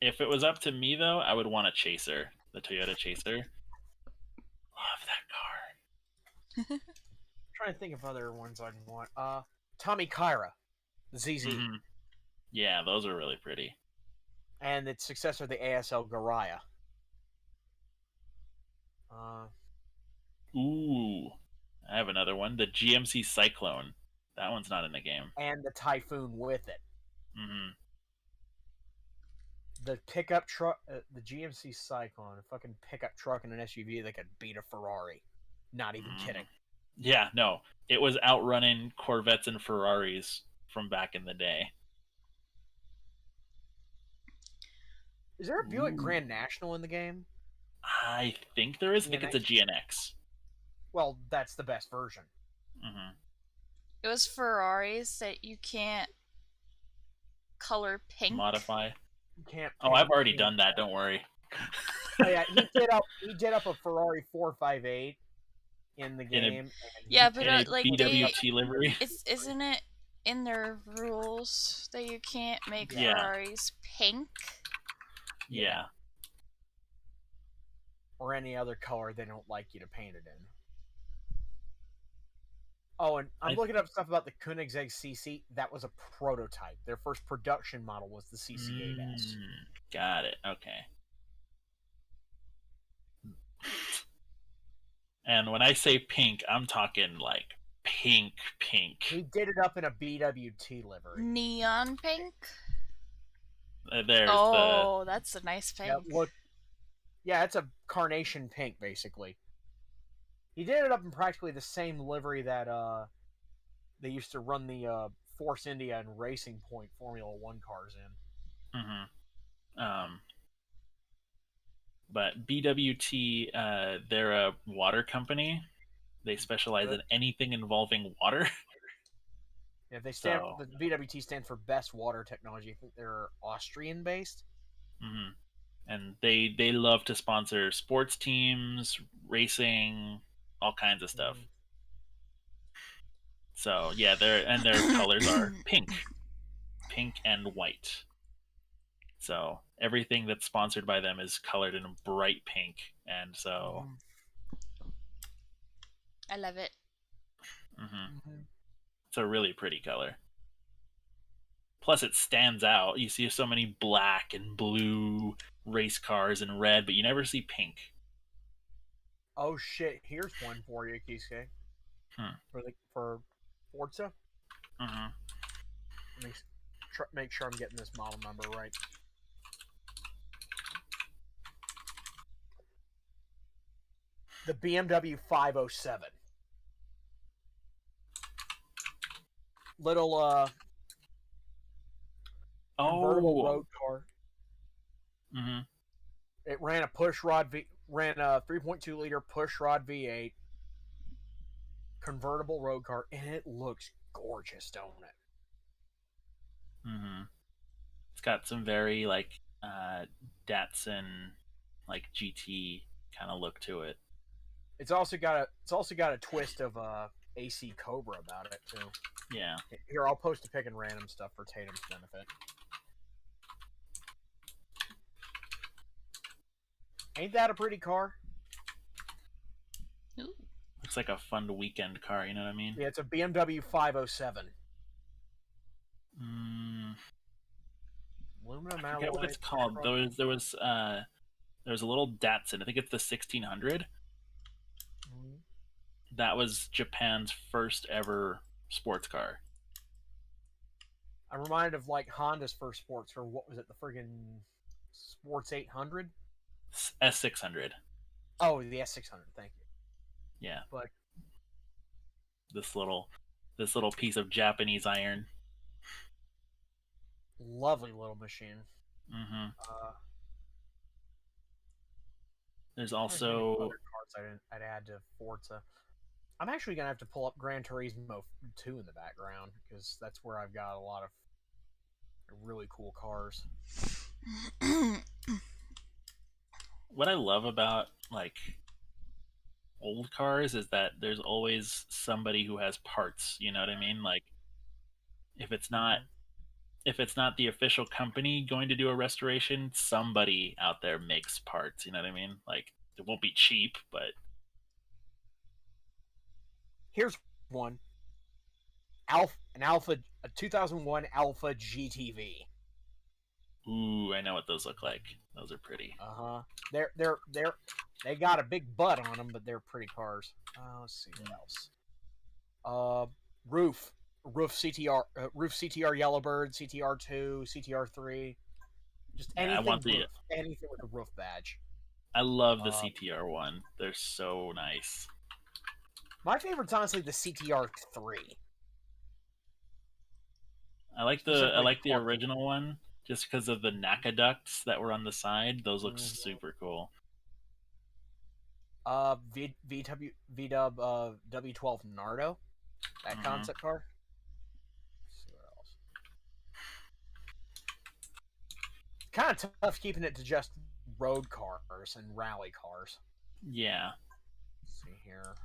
If it was up to me, though, I would want a Chaser, the Toyota Chaser. Love that car.
I'm trying to think of other ones I'd want. Tommy Kyra, the ZZ.
Mm-hmm. Yeah, those are really pretty.
And its successor, the ASL Garaya.
Ooh, I have another one. The GMC Cyclone. That one's not in the game.
And the Typhoon with it.
Mm-hmm.
The pickup truck, the GMC Cyclone, a fucking pickup truck and an SUV that could beat a Ferrari. Not even kidding.
Yeah, no. It was outrunning Corvettes and Ferraris from back in the day.
Is there a Buick Grand National in the game?
I think there is. I think it's a GNX.
Well, that's the best version.
Mm-hmm.
It was Ferraris that you can't color pink.
Modify.
You can't.
Oh, I've already done that. Don't worry.
Oh, yeah, he did up a Ferrari 458 in the game.
Yeah, but like
BWT livery.
Isn't it in their rules that you can't make
Yeah.
Ferraris pink?
Yeah.
Or any other color they don't like you to paint it in. Oh, and I'm looking up stuff about the Koenigsegg CC. That was a prototype. Their first production model was the CC8S.
Got it. Okay. And when I say pink, I'm talking like pink.
He did it up in a BWT livery.
Neon pink.
There's
Oh, that's a nice
Yeah,
pink.
look. Yeah, it's a carnation pink, basically. He did it up in practically the same livery that they used to run the Force India and Racing Point Formula One cars in.
But BWT, they're a water company. They specialize in anything involving water.
Yeah, they
So,
the BWT stands for Best Water Technology. I think they're Austrian based.
and they love to sponsor sports teams, racing, all kinds of stuff. So yeah, their colors are pink and white. So everything that's sponsored by them is colored in bright pink, and so
I love it.
it's a really pretty color. Plus, it stands out. You see so many black and blue race cars and red, but you never see pink.
Oh shit! Here's one for you, Kisuke. For Forza. Let me make sure I'm getting this model number right. The BMW 507. Little convertible road car. It ran a 3.2 liter push rod V8 convertible road car, and it looks gorgeous, don't it?
It's got some very like Datsun like GT kind of look to it.
It's also got a twist of AC Cobra about it too.
Yeah.
Here, I'll post a pic and random stuff for Tatum's benefit. Ain't that a pretty car?
Ooh.
Looks like a fun weekend car, you know what I mean?
Yeah, it's a BMW 507. Aluminum
I forget what it's called. There was a little Datsun. I think it's the 1600. That was Japan's first ever sports car.
I'm reminded of like Honda's first sports car. What was it? The friggin' Sports 800?
S600.
Oh, the S600. Thank you.
Yeah.
But
this little piece of Japanese iron.
Lovely little machine.
There's also
other cards I'd add to Forza. I'm actually gonna have to pull up Gran Turismo 2 in the background because that's where I've got a lot of really cool cars.
What I love about like old cars is that there's always somebody who has parts, you know what I mean? Like if it's not the official company going to do a restoration, somebody out there makes parts, you know what I mean? Like it won't be cheap, but
here's one. A 2001 Alpha GTV.
Ooh, I know what those look like. Those are pretty.
They got a big butt on them, but they're pretty cars. Let's see what else. Roof CTR, Roof CTR Yellowbird, CTR2, CTR3. Just anything anything with a roof badge.
I love the CTR one. They're so nice.
My favorite's honestly the CTR3.
I like the original one just because of the NACA ducts that were on the side. Those look super cool.
VW W12 Nardo, that concept car. Let's see what else. Kind of tough keeping it to just road cars and rally cars.
Yeah.
Let's see here.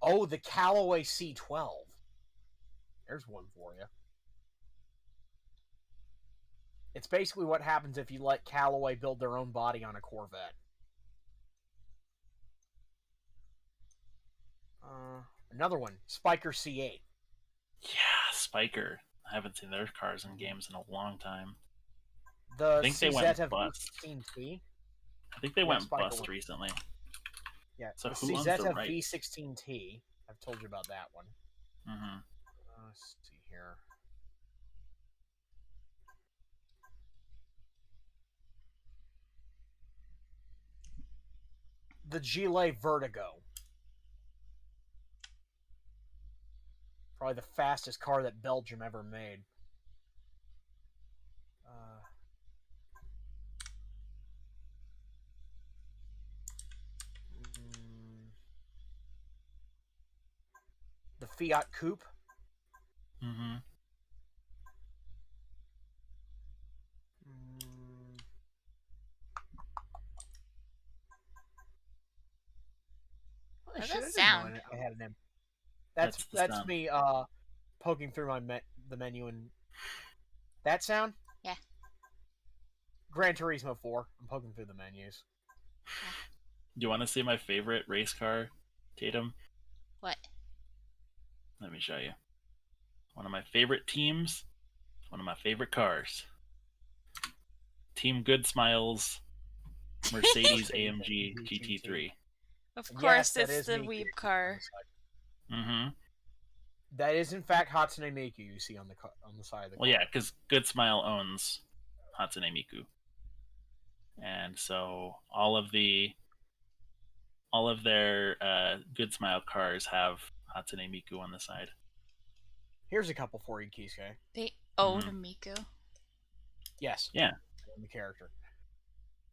Oh, the Callaway C12. There's one for you. It's basically what happens if you let Callaway build their own body on a Corvette. Another one, Spiker C8.
Yeah, Spiker. I haven't seen their cars in games in a long time.
The
I think they went
CZ
bust.
V16T.
I think they
Yeah,
went
Spike
bust
went.
recently.
Yeah,
So
the
who owns the
CZ
rights?
V16T. I've told you about that one.
Mm-hmm.
Let's see here. The Gilet Vertigo. Probably the fastest car that Belgium ever made. The Fiat Coupe.
Mm-hmm.
Holy
How's
shit,
that
I didn't know
sound?
I had an M.
That's the
That's
sound.
me poking through the menu and that sound?
Yeah.
Gran Turismo 4. I'm poking through the menus.
Do you want to see my favorite race car, Tatum?
What?
Let me show you. One of my favorite teams, one of my favorite cars. Team Good Smiles, Mercedes AMG GT3.
Of
Yes,
course,
that
it's
is
the
Miku
weeb
on
car.
the side.
Mm-hmm.
That is in fact Hatsune Miku you see on the side of the car.
Well, yeah, because Good Smile owns Hatsune Miku, and so all of their Good Smile cars have Hatsune Miku on the side.
Here's a couple for you, Kisuke.
They own Miku.
Yes.
Yeah.
The character.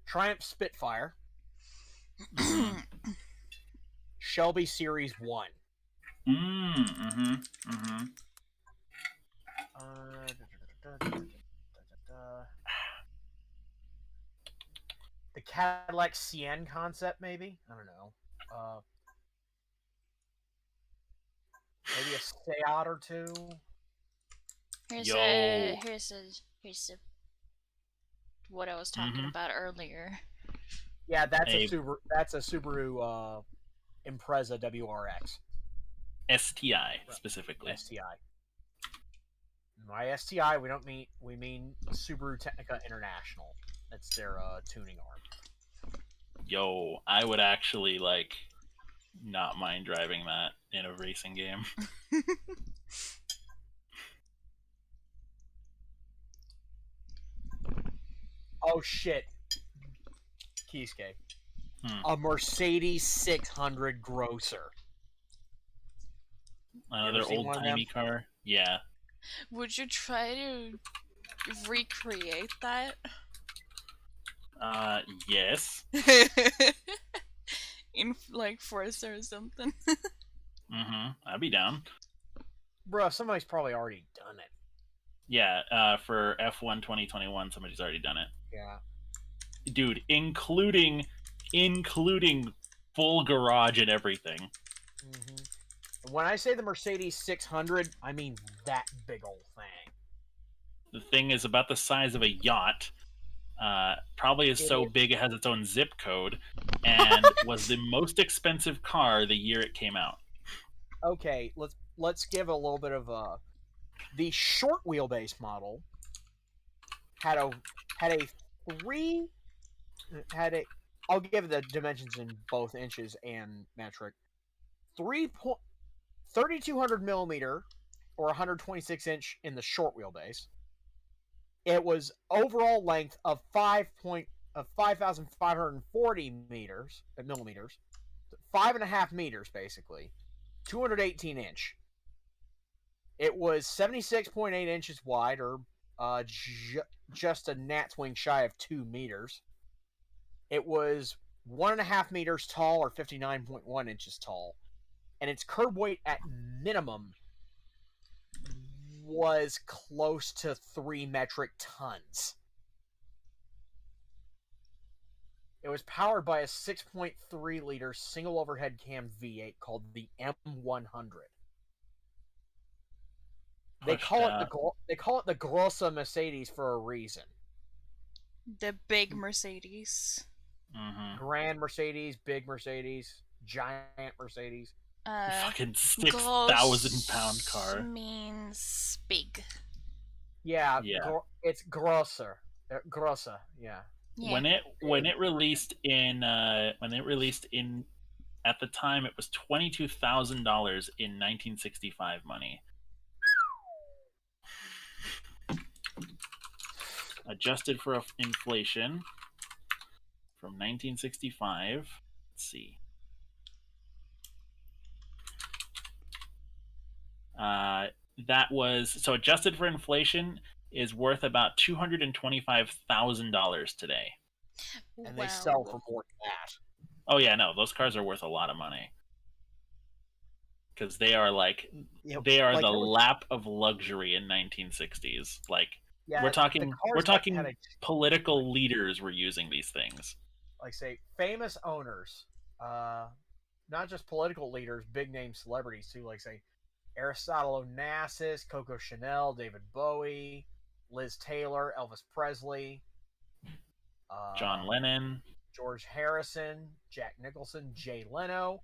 Triumph Spitfire.
Mm-hmm.
Shelby Series 1.
Mm-hmm. Mm-hmm.
The Cadillac Sienne concept, maybe? I don't know. Maybe a Seat or two.
Here's
Yo.
a what I was talking about earlier.
Yeah, that's a Subaru. That's a Subaru Impreza WRX.
STI specifically.
STI. My STI, we mean Subaru Technica International. That's their tuning arm.
Yo, I would actually not mind driving that in a racing game.
Oh shit, Kisuke. A Mercedes 600 Grosser.
Another old-timey car? Yeah.
Would you try to recreate that?
Yes.
In Forza or something.
Mm-hmm. I'd be down.
Bro, somebody's probably already done it.
Yeah, for F1 2021, somebody's already done it.
Yeah.
Dude, including full garage and everything.
Mm-hmm. When I say the Mercedes 600, I mean that big old thing.
The thing is about the size of a yacht. Probably is so big it has its own zip code, and was the most expensive car the year it came out.
Okay, let's give a little bit of the short wheelbase model I'll give the dimensions in both inches and metric. 3,200 millimeter or 126 inch in the short wheelbase. It was overall length of 5,540 millimeters, 5.5 meters basically, 218 inch. It was 76.8 inches wide, or just a gnat's wing shy of 2 meters. It was 1.5 meters tall, or 59.1 inches tall, and its curb weight at minimum was close to 3 metric tons. It was powered by a 6.3 liter single overhead cam V8 called the M100. They call it the Grossa Mercedes for a reason.
The big Mercedes.
Mm-hmm.
Grand Mercedes, big Mercedes, giant Mercedes.
Fucking 6,000-pound car.
Means big.
Yeah. It's grosser.
Grossa, yeah.
Yeah.
When it released in at the time it was $22,000 in 1965 money. Adjusted for inflation from 1965. Let's see. That was so adjusted for inflation is worth about $225,000 today.
And
Wow.
they sell for more than that.
Oh yeah, no, those cars are worth a lot of money because they are like
You know,
they are
like,
the
there was-
lap of luxury in 1960s. Like
yeah,
we're
the
talking
cars, like, had a,
political leaders were using these things.
like, say, famous owners, not just political leaders, big name celebrities too, like, say, Aristotle Onassis, Coco Chanel, David Bowie, Liz Taylor, Elvis Presley,
John Lennon,
George Harrison, Jack Nicholson, Jay Leno,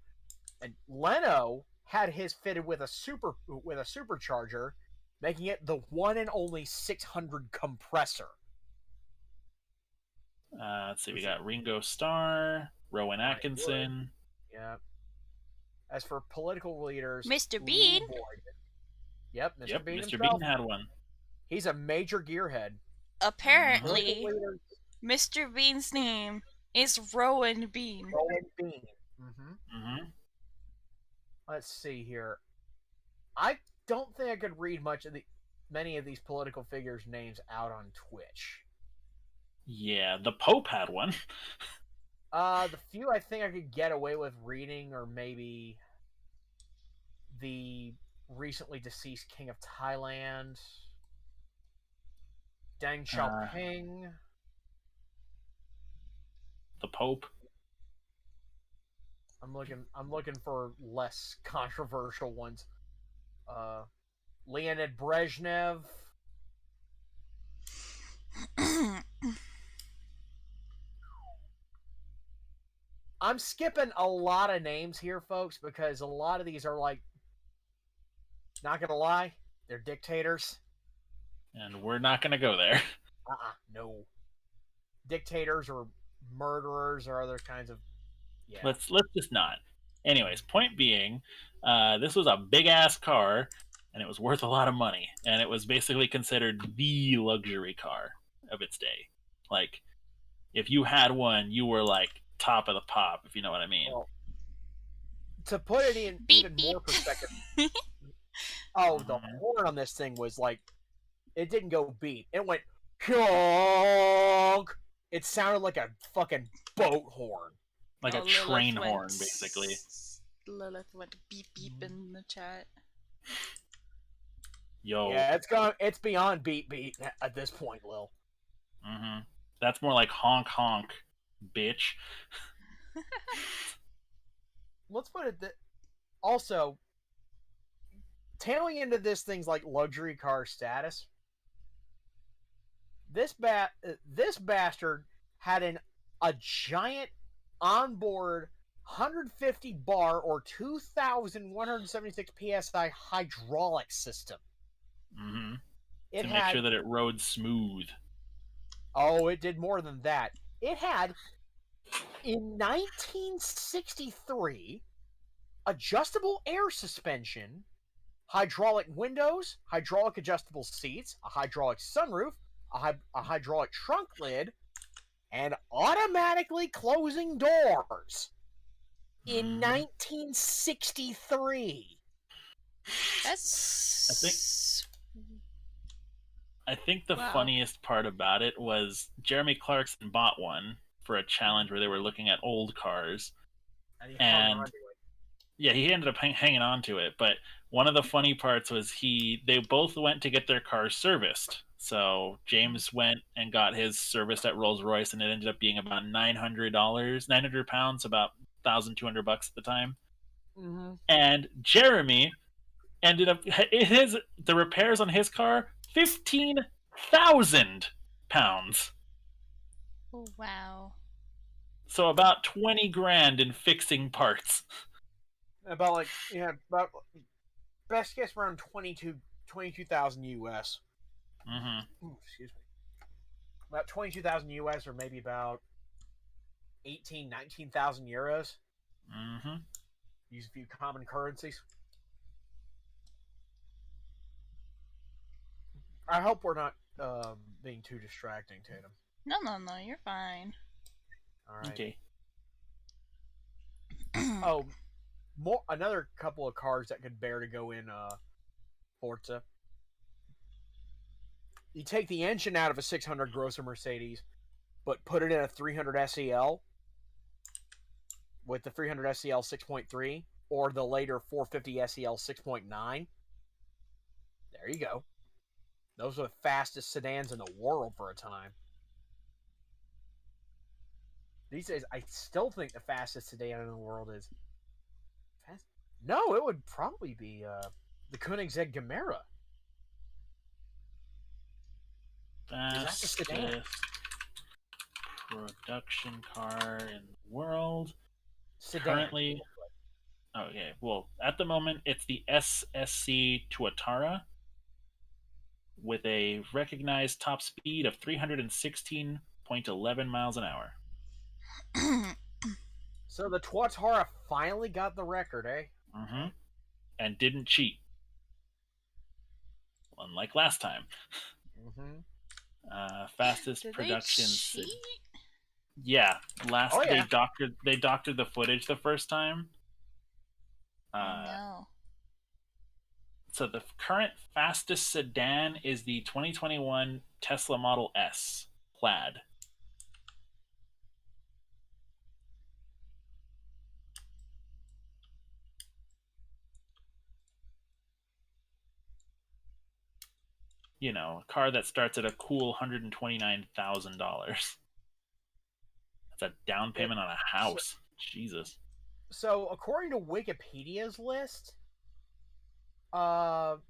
and Leno had his fitted with a supercharger, making it the one and only 600 compressor.
let's see, we got Ringo Starr, Rowan Atkinson.
Yeah. As for political leaders,
Mr. Bean.
Yep, Mr.
Yep,
Bean
Mr.
himself.
Bean had one.
He's a major gearhead.
Apparently, Mr. Bean's name is Rowan Bean.
Rowan Bean.
Mm-hmm.
Let's see here. I don't think I could read many of these political figures' names out on Twitch.
Yeah, the Pope had one.
The few I think I could get away with reading are maybe the recently deceased King of Thailand, Deng Xiaoping,
the Pope.
I'm looking for less controversial ones. Leonid Brezhnev. I'm skipping a lot of names here, folks, because a lot of these are like, not gonna lie, they're dictators.
And we're not gonna go there.
No. Dictators or murderers or other kinds of. Yeah.
Let's just not. Anyways, point being, this was a big ass car, and it was worth a lot of money, and it was basically considered the luxury car of its day. Like, if you had one, you were like top of the pop, if you know what I mean.
Well, to put it in
Beep,
even
beep.
more perspective, the horn on this thing was like, it didn't go beep. It went honk. It sounded like a fucking boat horn.
Like a train horn, basically.
Lilith went beep beep in the chat.
Yo.
Yeah, it's beyond beep beep at this point, Lil.
Mm-hmm. That's more like honk honk, bitch.
Let's put it that. Also, tailing into this thing's like luxury car status. This bastard had a giant onboard 150 bar or 2,176 psi hydraulic system.
Mm-hmm.
It
to
had,
make sure that it rode smooth.
Oh, it did more than that. It had, in 1963, adjustable air suspension, hydraulic windows, hydraulic adjustable seats, a hydraulic sunroof, a hydraulic trunk lid, and automatically closing doors. In 1963.
That's.
I think the
Wow.
funniest part about it was Jeremy Clarkson bought one for a challenge where they were looking at old cars.
And he
And-
hung on to it.
Yeah, he ended up hanging on to it. But one of the funny parts was they both went to get their cars serviced. So James went and got his serviced at Rolls Royce, and it ended up being about $900, 900 pounds, about $1,200 at the time.
Mm-hmm.
And Jeremy ended up the repairs on his car 15,000 pounds.
Oh, wow.
So about 20 grand in fixing parts.
About best guess around 22,000 US.
Mm-hmm.
Ooh, excuse me. about 22,000 US, or maybe about 19,000 euros.
Mm-hmm.
Use a few common currencies. I hope we're not being too distracting, Tatum.
No, you're fine.
All right.
Okay.
Oh, another couple of cars that could bear to go in Forza. You take the engine out of a 600 Grosser Mercedes, but put it in a 300 SEL with the 300 SEL 6.3 or the later 450 SEL 6.9. There you go. Those were the fastest sedans in the world for a time. These days, I still think the fastest sedan in the world is fast. No, it would probably be the Koenigsegg Gemera.
Fastest production car in the world.
Sedan.
Currently, okay. Well, at the moment, it's the SSC Tuatara with a recognized top speed of 316.11 miles an hour.
So the Tuatara finally got the record, eh?
Mm-hmm. And didn't cheat, unlike last time.
Mm-hmm.
Fastest
Did
production.
they cheat?
Yeah,
Oh, yeah.
they doctored the footage the first time.
No.
So the current fastest sedan is the 2021 Tesla Model S Plaid. You know, a car that starts at a cool $129,000. That's a down payment on a house. Jesus.
So according to Wikipedia's list, Wikipedia,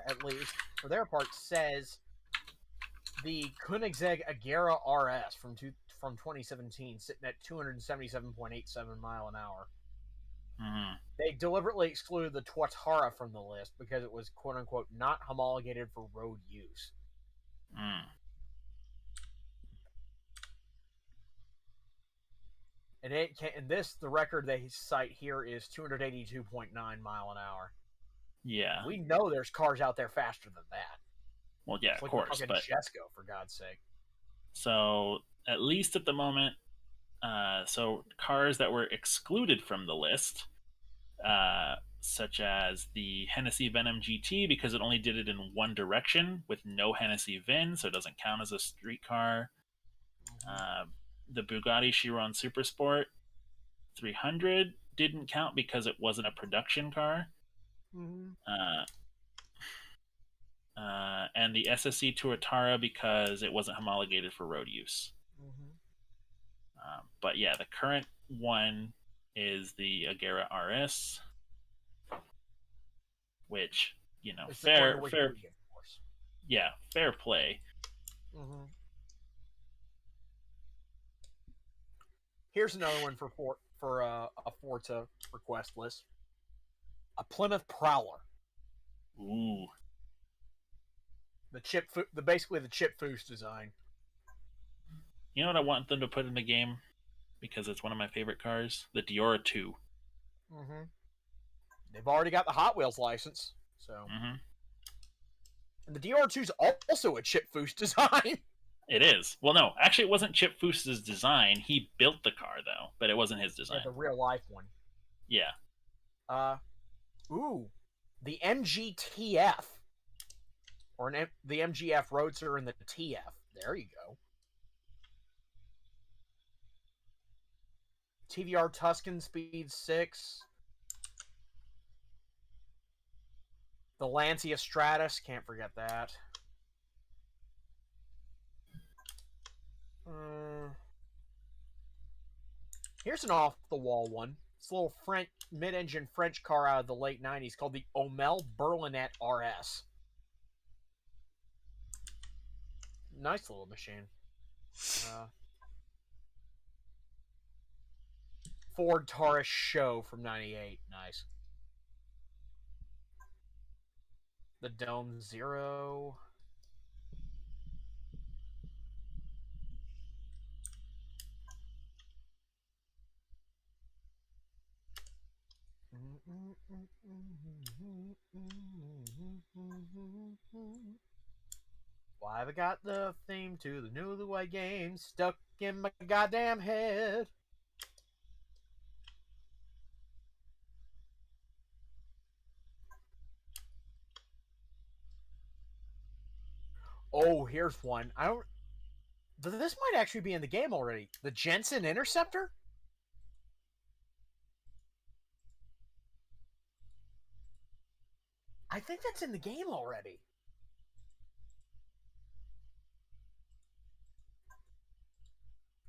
at least for their part, says the Koenigsegg Agera RS from 2017 sitting at 277.87 mile an hour.
Mm-hmm.
They deliberately excluded the Tuatara from the list because it was "quote unquote" not homologated for road use.
Mm.
And the record they cite here is 282.9 mile an hour.
Yeah.
We know there's cars out there faster than that.
Well, yeah,
It's
of
like
course, but
Jesco, for God's sake.
so at least at the moment, so cars that were excluded from the list, such as the Hennessy Venom GT, because it only did it in one direction with no Hennessy VIN, so it doesn't count as a street car. The Bugatti Chiron Supersport 300 didn't count because it wasn't a production car.
Mm-hmm.
And the SSC Tuatara because it wasn't homologated for road use.
Mm-hmm.
But yeah, the current one is the Agera RS, which, you know,
It's
fair,
of course.
Yeah, fair play.
Mm-hmm. Here's another one for a Forza request list: a Plymouth Prowler.
Ooh,
Basically the Chip Foose design.
you know what I want them to put in the game because it's one of my favorite cars, the Diora 2.
Mm-hmm. They've already got the Hot Wheels license, so.
Mm-hmm.
And the Diora 2 is also a Chip Foose design.
It is. Well, no, actually, it wasn't Chip Foose's design. He built the car though, but it wasn't his design.
Yeah, the real life one.
Yeah.
The MGTF, or the MGF Roadster and the TF. There you go. TVR Tuscan Speed 6. The Lancia Stratus, can't forget that. Here's an off-the-wall one. It's a little mid-engine French car out of the late 90s called the Omel Berlinet RS. Nice little machine. Ford Taurus Show from 98. Nice. The Dome Zero. Why have I got the theme to the Newlywed Game stuck in my goddamn head? Oh, here's one. I don't. This might actually be in the game already. The Jensen Interceptor? I think that's in the game already.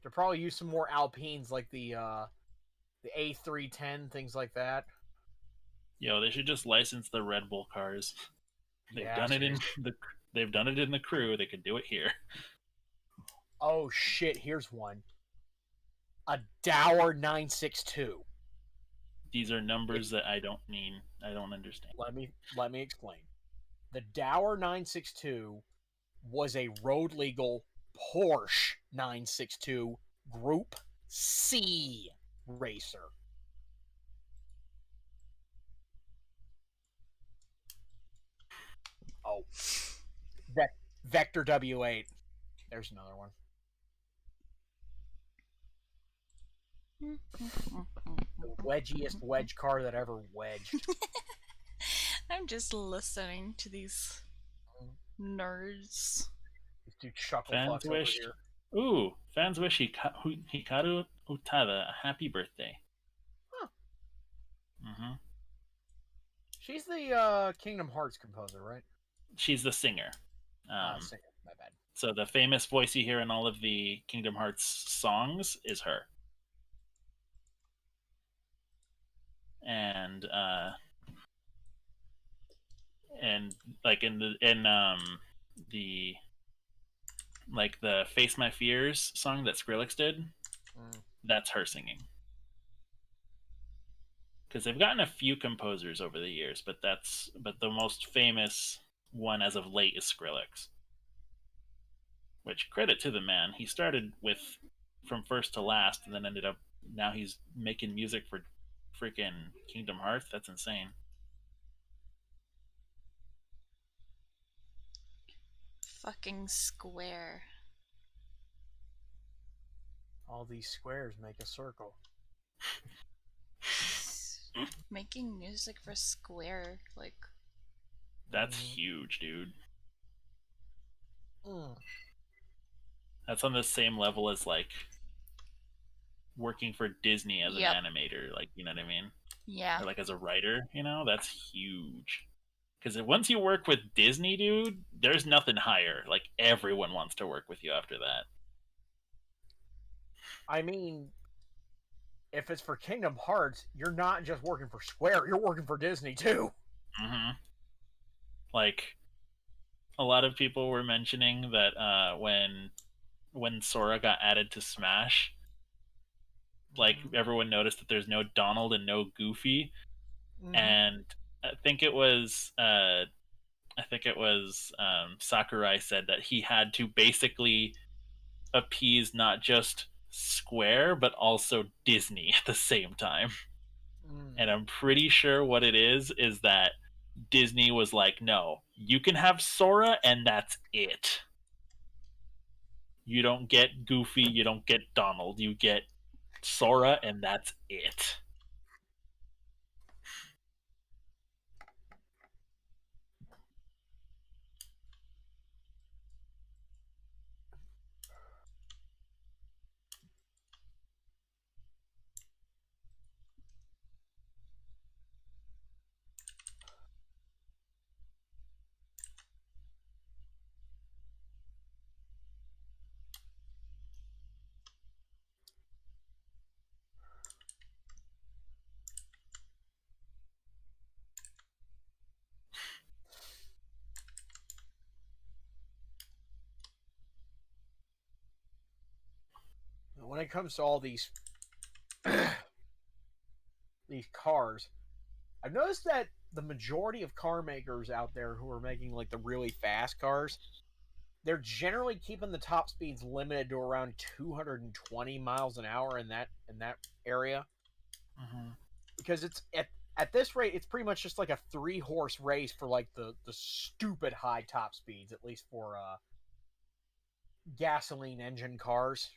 They'll probably use some more Alpines like the A310, things like that.
Yo, they should just license the Red Bull cars. They've
Yeah,
done it in
seriously.
they've done it in the crew. They could do it here.
Oh shit, here's one. A Dower 962.
These are numbers that I don't understand.
Let me explain. The Dower 962 was a road legal Porsche 962 Group C racer. Oh, Vector W8. There's another one. The wedgiest wedge car that ever wedged.
I'm just listening to these nerds.
These two chuckle
Fans
fucks over
wished.
here.
Ooh, fans wish Hikaru Utada a happy birthday.
Huh.
Mm-hmm.
She's the Kingdom Hearts composer, right?
She's the singer.
Singer. My bad.
So the famous voice you hear in all of the Kingdom Hearts songs is her. And like in the like the Face My Fears song that Skrillex did, that's her singing. Because they've gotten a few composers over the years, but the most famous one as of late is Skrillex. Which, credit to the man, he started with from first to last, and then ended up now he's making music for freaking Kingdom Hearts. That's insane.
Fucking Square.
All these squares make a circle.
Making music for Square, like,
That's huge, dude.
Mm.
That's on the same level as like working for Disney as
Yep.
an animator, like, you know what I mean?
yeah.
Or like as a writer, you know, that's huge. Because once you work with Disney, dude, there's nothing higher. Like everyone wants to work with you after that.
I mean, if it's for Kingdom Hearts, you're not just working for Square, you're working for Disney too.
Mm-hmm. Like, a lot of people were mentioning that when Sora got added to Smash, like everyone noticed that there's no Donald and no Goofy, and I think it was Sakurai said that he had to basically appease not just Square but also Disney at the same time. And I'm pretty sure what it is that Disney was like, no, you can have Sora and that's it. You don't get Goofy, you don't get Donald, you get Sora and that's it.
When it comes to all these these cars, I've noticed that the majority of car makers out there who are making like the really fast cars, they're generally keeping the top speeds limited to around 220 miles an hour in that area.
Mm-hmm.
Because it's At this rate, it's pretty much just like a 3-horse race for like the stupid high top speeds, at least for gasoline engine cars.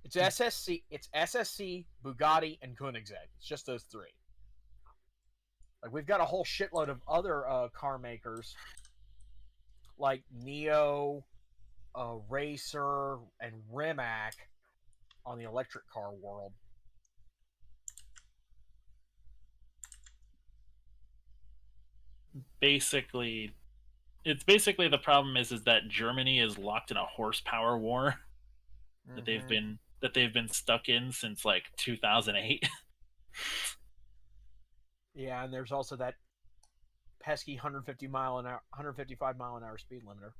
It's SSC, Bugatti, and Koenigsegg. It's just those three. Like we've got a whole shitload of other car makers, like Neo, Racer, and Rimac on the electric car world.
Basically, it's basically the problem is that Germany is locked in a horsepower war that they've been stuck in since like 2008.
Yeah, and there's also that pesky 155 mile an hour speed limiter.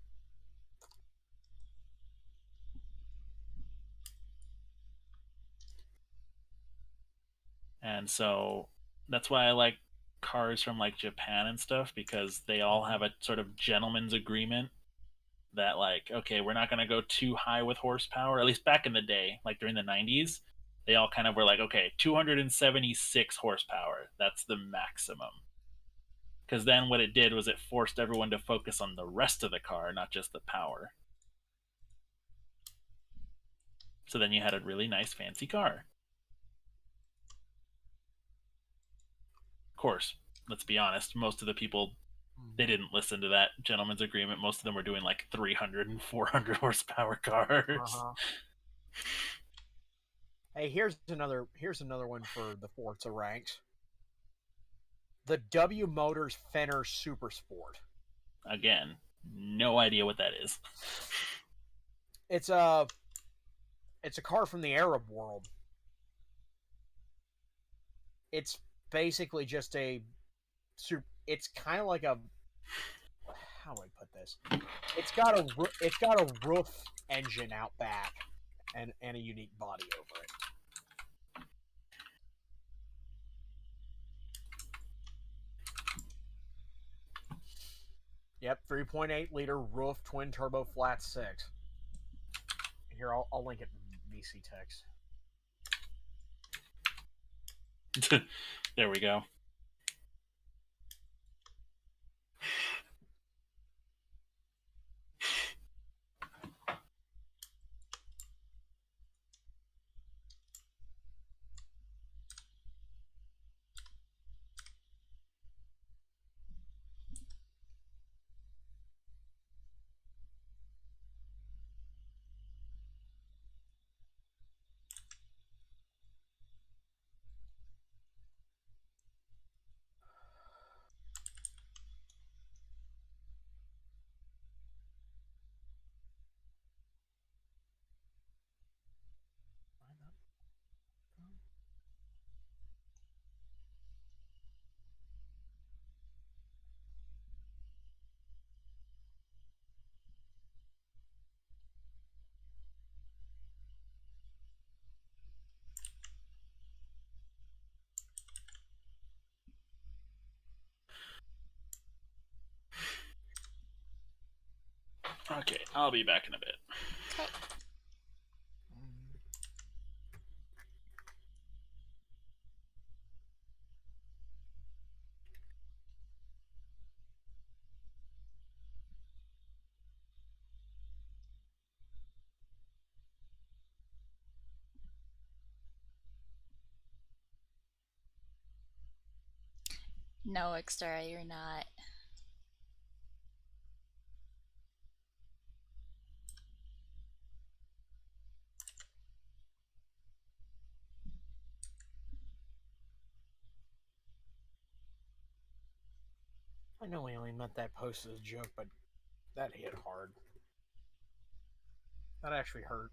And so that's why I like cars from like Japan and stuff, because they all have a sort of gentleman's agreement that like, okay, we're not going to go too high with horsepower. At least back in the day, like during the 90s, they all kind of were like, okay, 276 horsepower, that's the maximum. Because then what it did was it forced everyone to focus on the rest of the car, not just the power. So then you had a really nice fancy car. Of course, let's be honest, most of the people, they didn't listen to that gentleman's agreement. Most of them were doing like 300 and 400 horsepower cars.
Hey, here's another one for the Forza ranks. The W Motors Fenner Super Sport.
Again, no idea what that is.
It's a car from the Arab world. It's basically just it's kind of like a, how do I put this? It's got a roof engine out back and a unique body over it. Yep, 3.8 liter roof twin turbo flat six. Here, I'll link it in VC text.
There we go. Okay, I'll be back in a bit.
Okay. No, Xterra, you're not.
I know we only meant that post as a joke, but that hit hard. That actually hurt.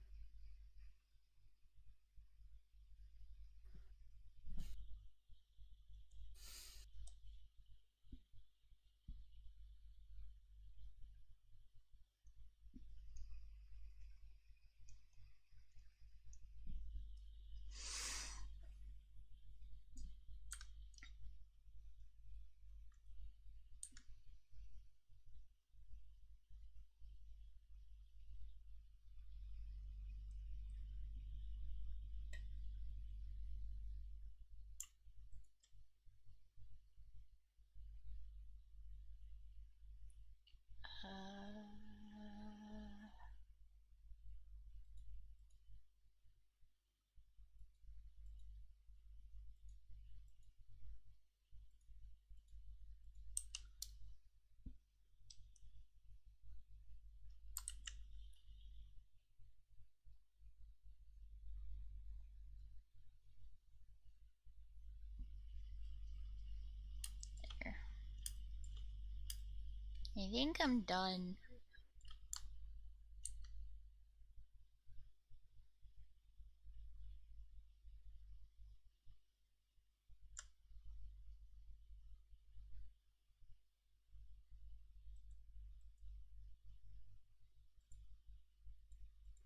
I think I'm done.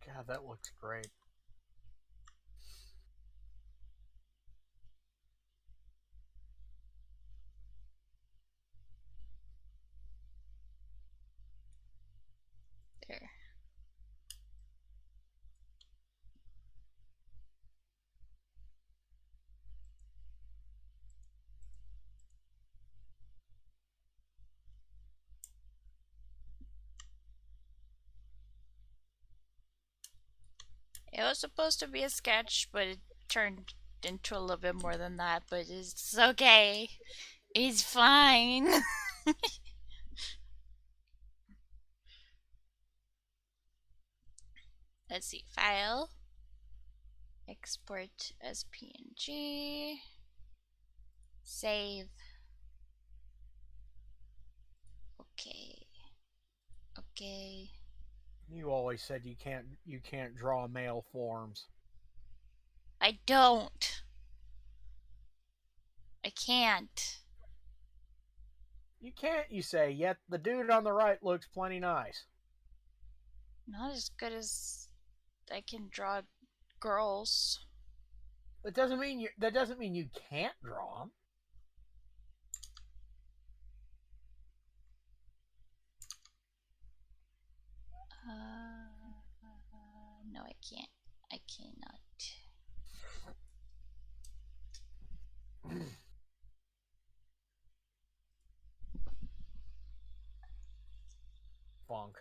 God, that looks great.
There. It was supposed to be a sketch, but it turned into a little bit more than that, but it's okay. It's fine. Let's see. File. Export as PNG. Save. Okay. Okay.
You always said you can't draw male forms.
I don't. I can't.
You can't, you say, yet the dude on the right looks plenty nice.
Not as good as I can draw girls.
That doesn't mean you can't draw them.
No, I can't. I cannot.
Funk.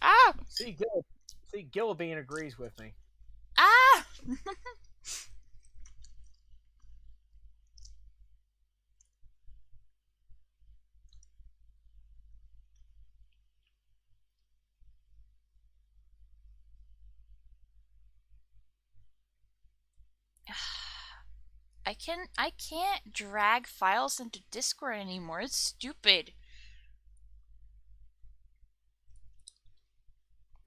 Ah!
See, Gillibean agrees with me.
Ah! I can't drag files into Discord anymore. It's stupid.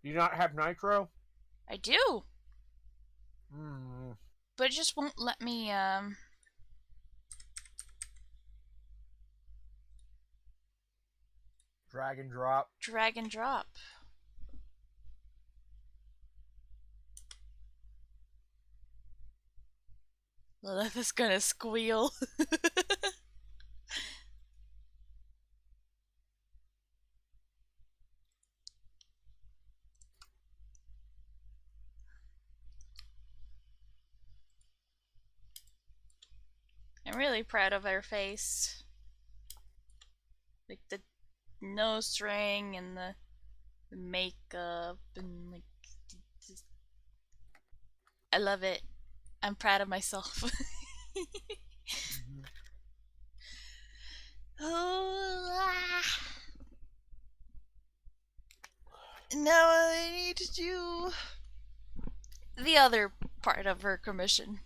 Do you not have Nitro?
I do,
Hmm.
but it just won't let me
Drag and drop.
drag and drop. Lilith is gonna squeal. I'm really proud of her face. Like the nose ring and the makeup and like just, I love it. I'm proud of myself. Oh, now I need to do the other part of her commission.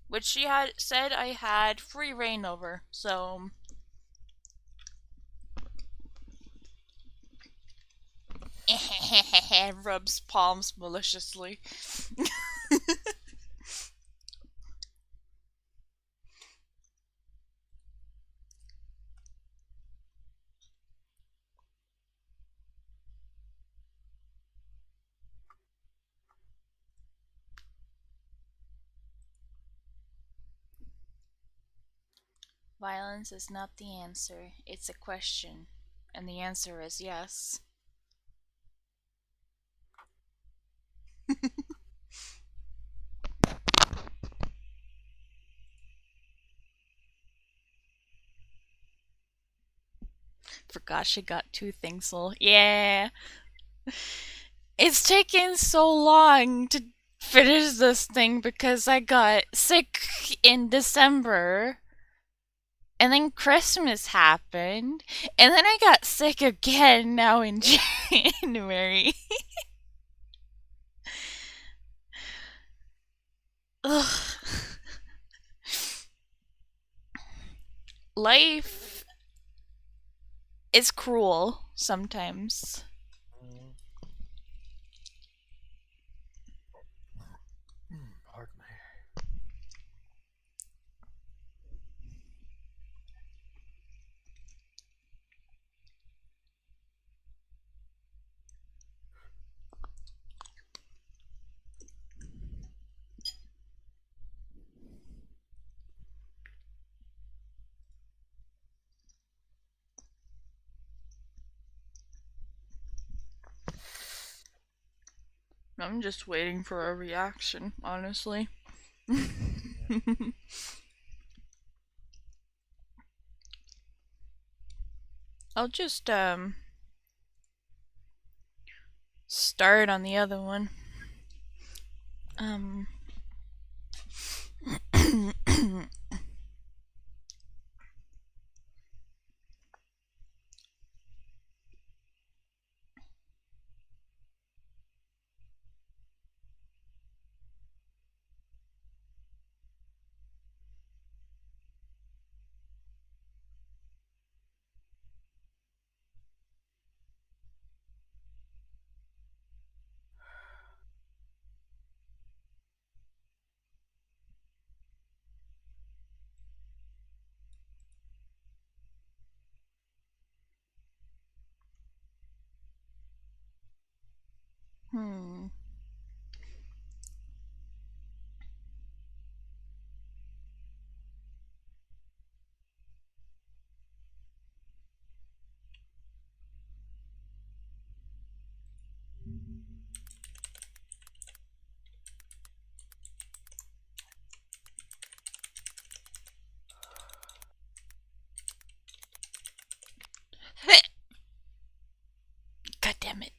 Which she had said I had free reign over, so rubs palms maliciously. Violence is not the answer, it's a question. And the answer is yes. Forgot she got two things. Yeah. It's taken so long to finish this thing because I got sick in December. And then Christmas happened. And then I got sick again now in January. Ugh. Life is cruel sometimes.
Pardon me.
I'm just waiting for a reaction, honestly. I'll just start on the other one. Hmm. God damn it.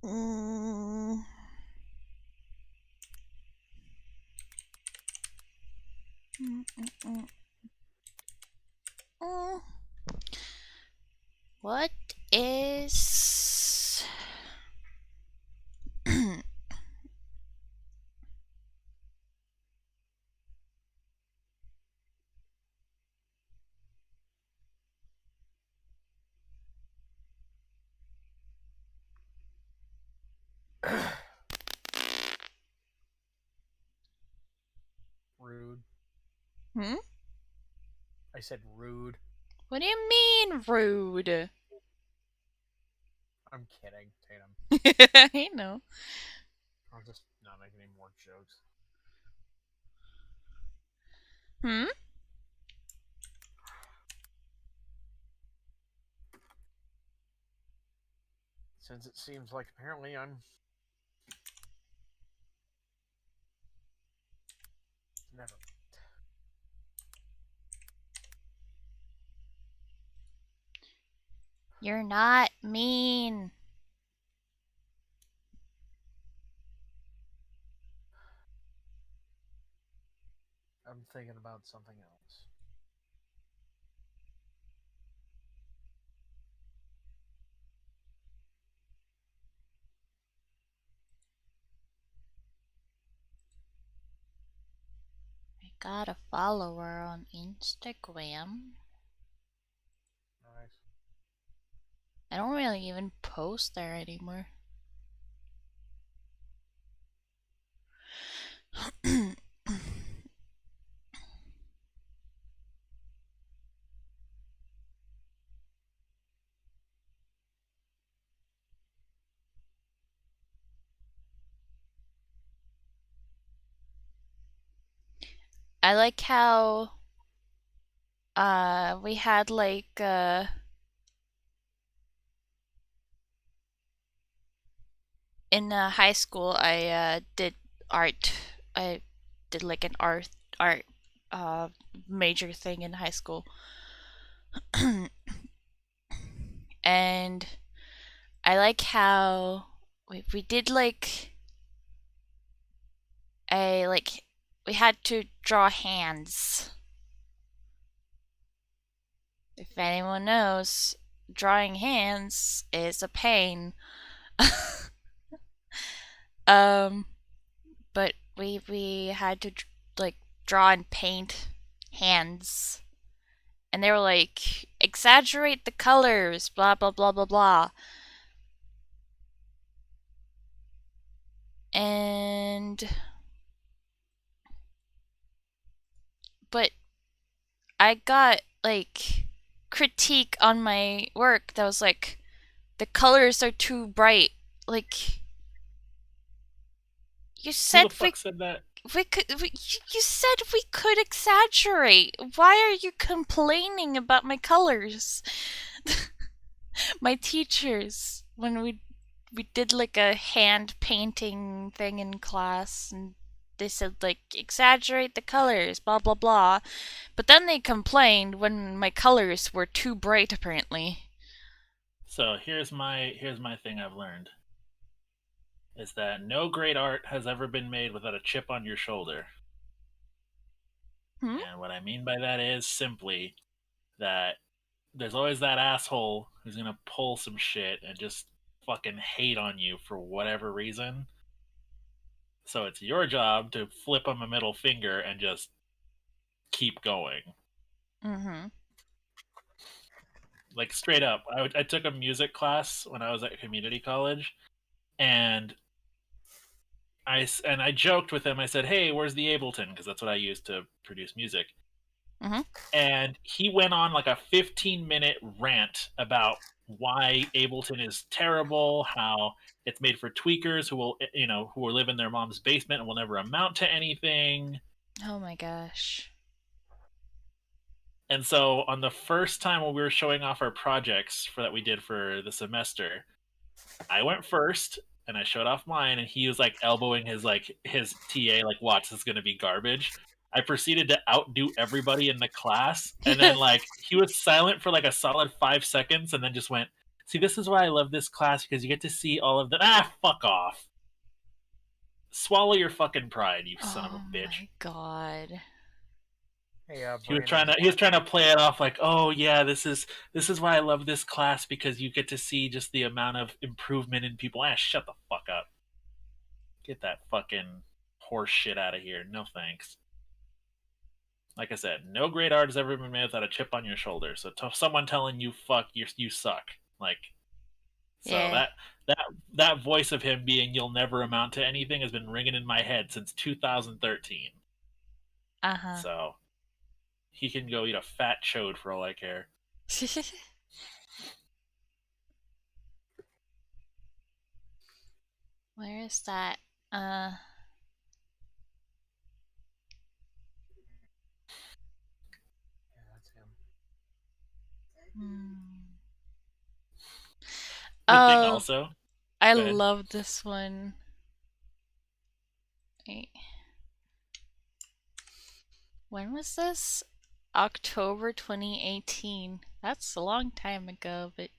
Mm. Mm. What is
Rude.
Hmm?
I said rude.
What do you mean rude?
I'm kidding, Tatum.
I know.
I'll just not make any more jokes.
Hmm?
Since it seems like apparently I'm never.
You're not mean.
I'm thinking about something else.
I got a follower on Instagram.
Nice.
I don't really even post there anymore. I like how we had like in high school I did art. I did like an art major thing in high school. And I like how we did like we had to draw hands. If anyone knows, drawing hands is a pain. um, but we had to like draw and paint hands, and they were like exaggerate the colors, blah blah blah blah blah. And but I got like critique on my work that was like the colors are too bright. Like you
Who
said
the fuck said that?
you said we could exaggerate. Why are you complaining about my colors? My teachers when we did like a hand painting thing in class, and they said like exaggerate the colors, blah blah blah. But then they complained when my colors were too bright apparently.
So here's my thing I've learned is that no great art has ever been made without a chip on your shoulder.
Hmm?
And what I mean by that is simply that there's always that asshole who's gonna pull some shit and just fucking hate on you for whatever reason. So it's your job to flip them a middle finger and just keep going.
Mm-hmm.
Like straight up, I took a music class when I was at community college, and I joked with him. I said, "Hey, where's the Ableton?" Because that's what I use to produce music.
Mm-hmm.
And he went on like a 15-minute rant about why Ableton is terrible, how it's made for tweakers who will live in their mom's basement and will never amount to anything.
Oh my gosh.
And so on the first time when we were showing off our projects that we did for the semester, I went first and I showed off mine, and he was like elbowing his TA, like, watch, this is gonna be garbage. I proceeded to outdo everybody in the class, and then like he was silent for like a solid 5 seconds, and then just went, "See, this is why I love this class, because you get to see all of the fuck off. Swallow your fucking pride, you son of a bitch."
Oh my god.
Hey,
He was
Brandon,
trying to play it off like, "Oh yeah, this is why I love this class, because you get to see just the amount of improvement in people." Shut the fuck up. Get that fucking horse shit out of here. No thanks. Like I said, no great art has ever been made without a chip on your shoulder. So someone telling you fuck, you suck. Like, so
Yeah.
that voice of him being "you'll never amount to anything" has been ringing in my head since 2013.
Uh-huh.
So he can go eat a fat chode for all I care.
Where is that? Uh
yeah, that's him.
hmm.
The thing
Oh,
also,
I
go ahead.
love this one. Wait. When was this? October 2018. That's a long time ago, but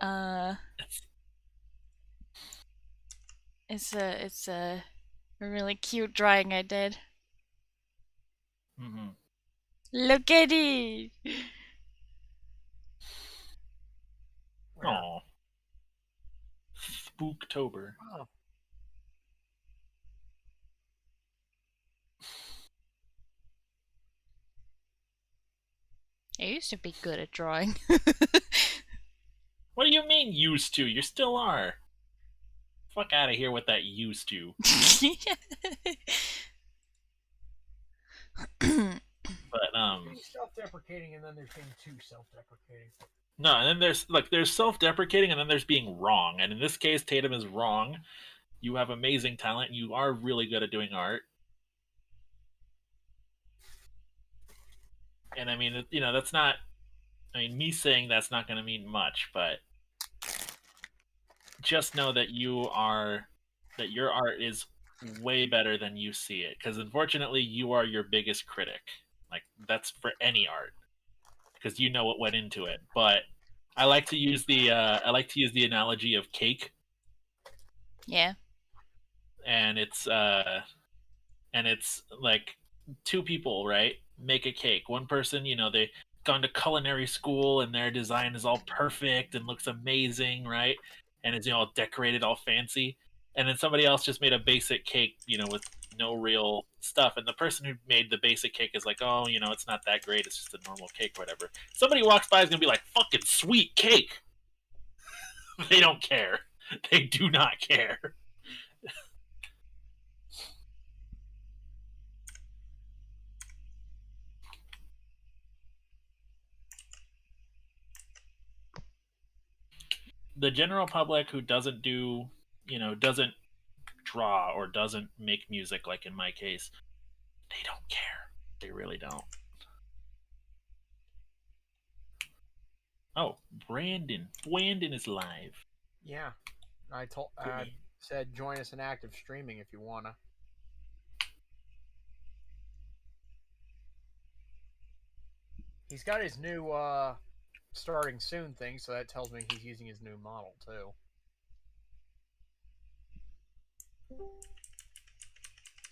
uh it's a really cute drawing I did.
Mm-hmm.
Look at it.
Where?
Aw. Spooktober.
Oh,
I used to be good at drawing.
What do you mean used to? You still are. Fuck out of here with that used to. But
being self-deprecating, and then there's being too self-deprecating.
no, and then there's self-deprecating, and then there's being wrong. And in this case, Tatum is wrong. You have amazing talent, and you are really good at doing art. And I mean, that's not. I mean, me saying that's not going to mean much, but just know that your art is way better than you see it, because unfortunately you are your biggest critic. Like, that's for any art, because you know what went into it. But I like to use the analogy of cake,
Yeah.
and it's like two people, right, make a cake. One person, they gone to culinary school and their design is all perfect and looks amazing, right, and it's all decorated all fancy. And then somebody else just made a basic cake, with no real stuff, and the person who made the basic cake is like, oh, it's not that great, it's just a normal cake, whatever. Somebody walks by is gonna be like, fucking sweet cake. They don't care. They do not care. The general public who doesn't do, doesn't draw or doesn't make music, like in my case, they don't care. They really don't. Oh, Brandon. Brandon is live.
Yeah, I said join us in active streaming if you wanna. He's got his new starting soon thing, so that tells me he's using his new model too.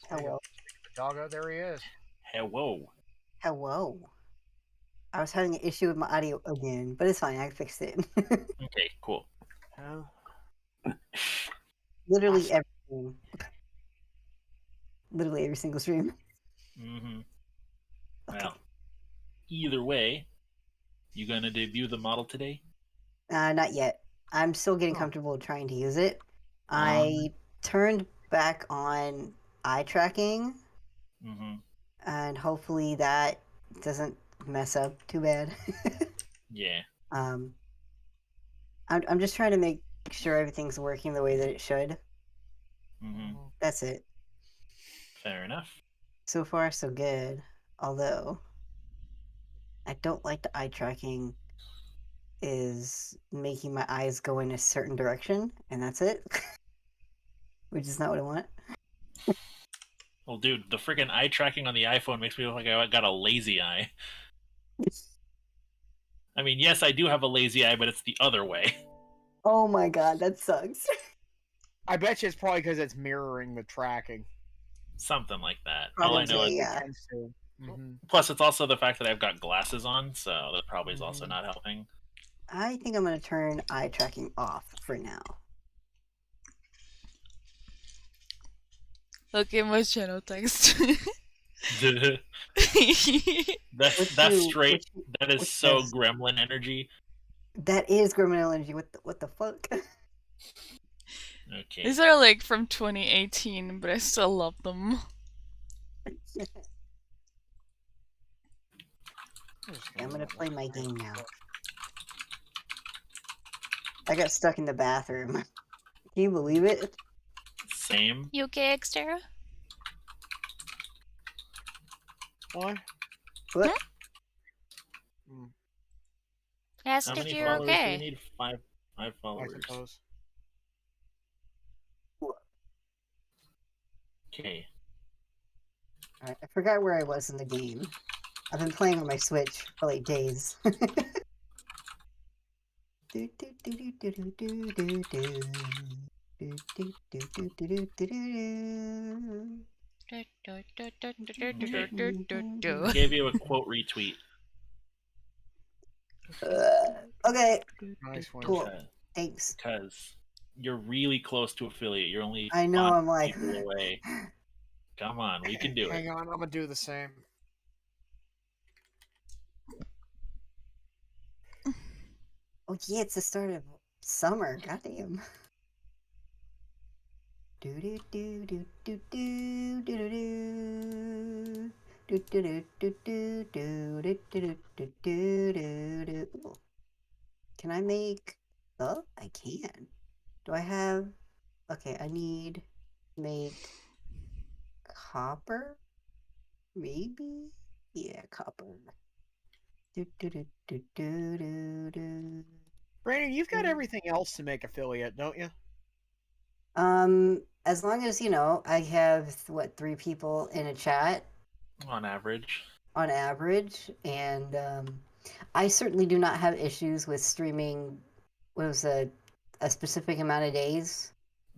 Hello.
Doggo, there he is.
Hello.
Hello. I was having an issue with my audio again, but it's fine. I fixed it.
Okay, cool.
Oh.
Literally
Awesome.
everything. Literally every single stream.
Mm-hmm.
Okay.
Well, either way, you gonna debut the model today?
Not yet. I'm still getting comfortable trying to use it.
Um,
I turned back on eye tracking,
Mm-hmm.
and hopefully that doesn't mess up too bad.
Yeah.
I'm just trying to make sure everything's working the way that it should.
Mm-hmm.
That's it.
Fair enough.
So far, so good. Although, I don't like the eye tracking is making my eyes go in a certain direction, and that's it. Which is not what I want.
Well, dude, the freaking eye tracking on the iPhone makes me look like I got a lazy eye. I mean, yes, I do have a lazy eye, but it's the other way.
Oh my god, that sucks.
I bet you it's probably because it's mirroring the tracking.
Something like that.
Probably,
All I know is,
yeah.
It tends to. Mm-hmm.
Plus, it's also the fact that I've got glasses on, so that probably is also
Mhm.
not helping.
I think I'm going to turn eye tracking off for now.
Look at my channel text.
that's straight. That is
which
so
says-
gremlin energy.
That is gremlin energy. What the fuck?
Okay.
These are like from 2018, but I still love them.
I'm gonna play my game now. I got stuck in the bathroom. Can you believe it?
Same.
You okay, Xterra?
What?
What?
I asked
How
if
many
you're
followers do we
okay.
need? Five
I
followers.
suppose.
Okay.
Alright, I forgot where I was in the game. I've been playing on my Switch for like days.
Gave you a quote retweet.
Okay,
Nice one.
cool. Thanks.
Because you're really close to affiliate. You're only
I know,
5
I'm like...
people away. Come on, we can do it.
Hang on, I'm gonna do the same.
Oh yeah, it's the start of summer. Goddamn. Do do do do do do do do do do do do do do do do do do do. Can I make? Oh, I can. Do I have? Okay, I need make copper. Maybe. Yeah, copper. Do do do do do do do.
Brandon, you've got everything else to make affiliate, don't you?
as long as I have what 3 people in a chat
On average.
on average, and I certainly do not have issues with streaming. What was a specific amount of days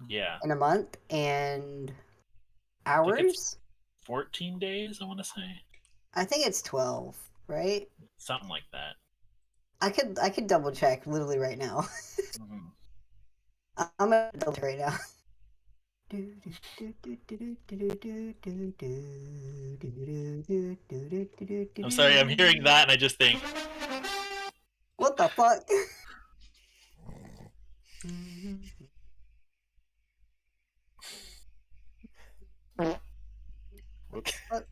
Yeah.
in a month and
I think it's
hours?
14 days, I want to say.
I think it's 12, right?
Something like that.
I could double check literally right now.
Mhm.
I'm gonna double check right now.
I'm sorry, I'm hearing that and I just think,
What the fuck?
whoops,
Fuck.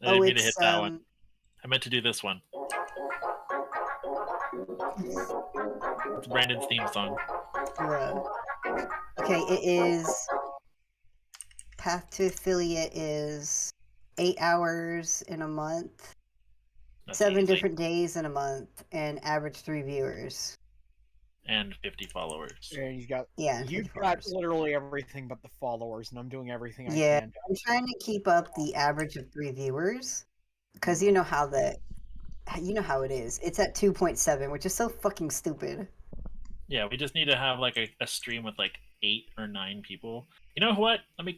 I didn't
Oh,
mean to hit
it's
that one. I meant to do this one. It's Brandon's theme song.
bruh. Okay, it is Path to Affiliate is 8 hours in a month,
That's
7
easy.
different days in a month, and average 3 viewers.
And 50 followers.
And you've got
Yeah,
you've
50
got
followers.
literally everything but the followers, and I'm doing everything I
Yeah,
can.
I'm trying to keep up the average of 3 viewers because you know how it is. It's at 2.7, which is so fucking stupid.
Yeah, we just need to have like a stream with like 8 or 9 people. You know what? Let me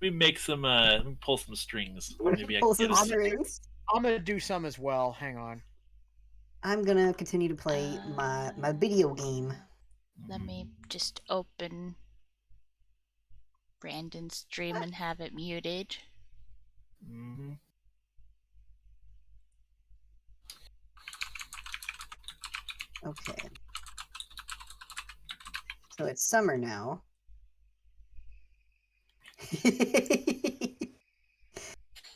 make some let me pull some strings. Maybe I
Pull
can
some
get
strings.
I'm gonna do some as well. Hang on.
I'm gonna continue to play my video game.
Let me just open Brandon's stream and have it muted.
Mm-hmm.
Okay. So it's summer now.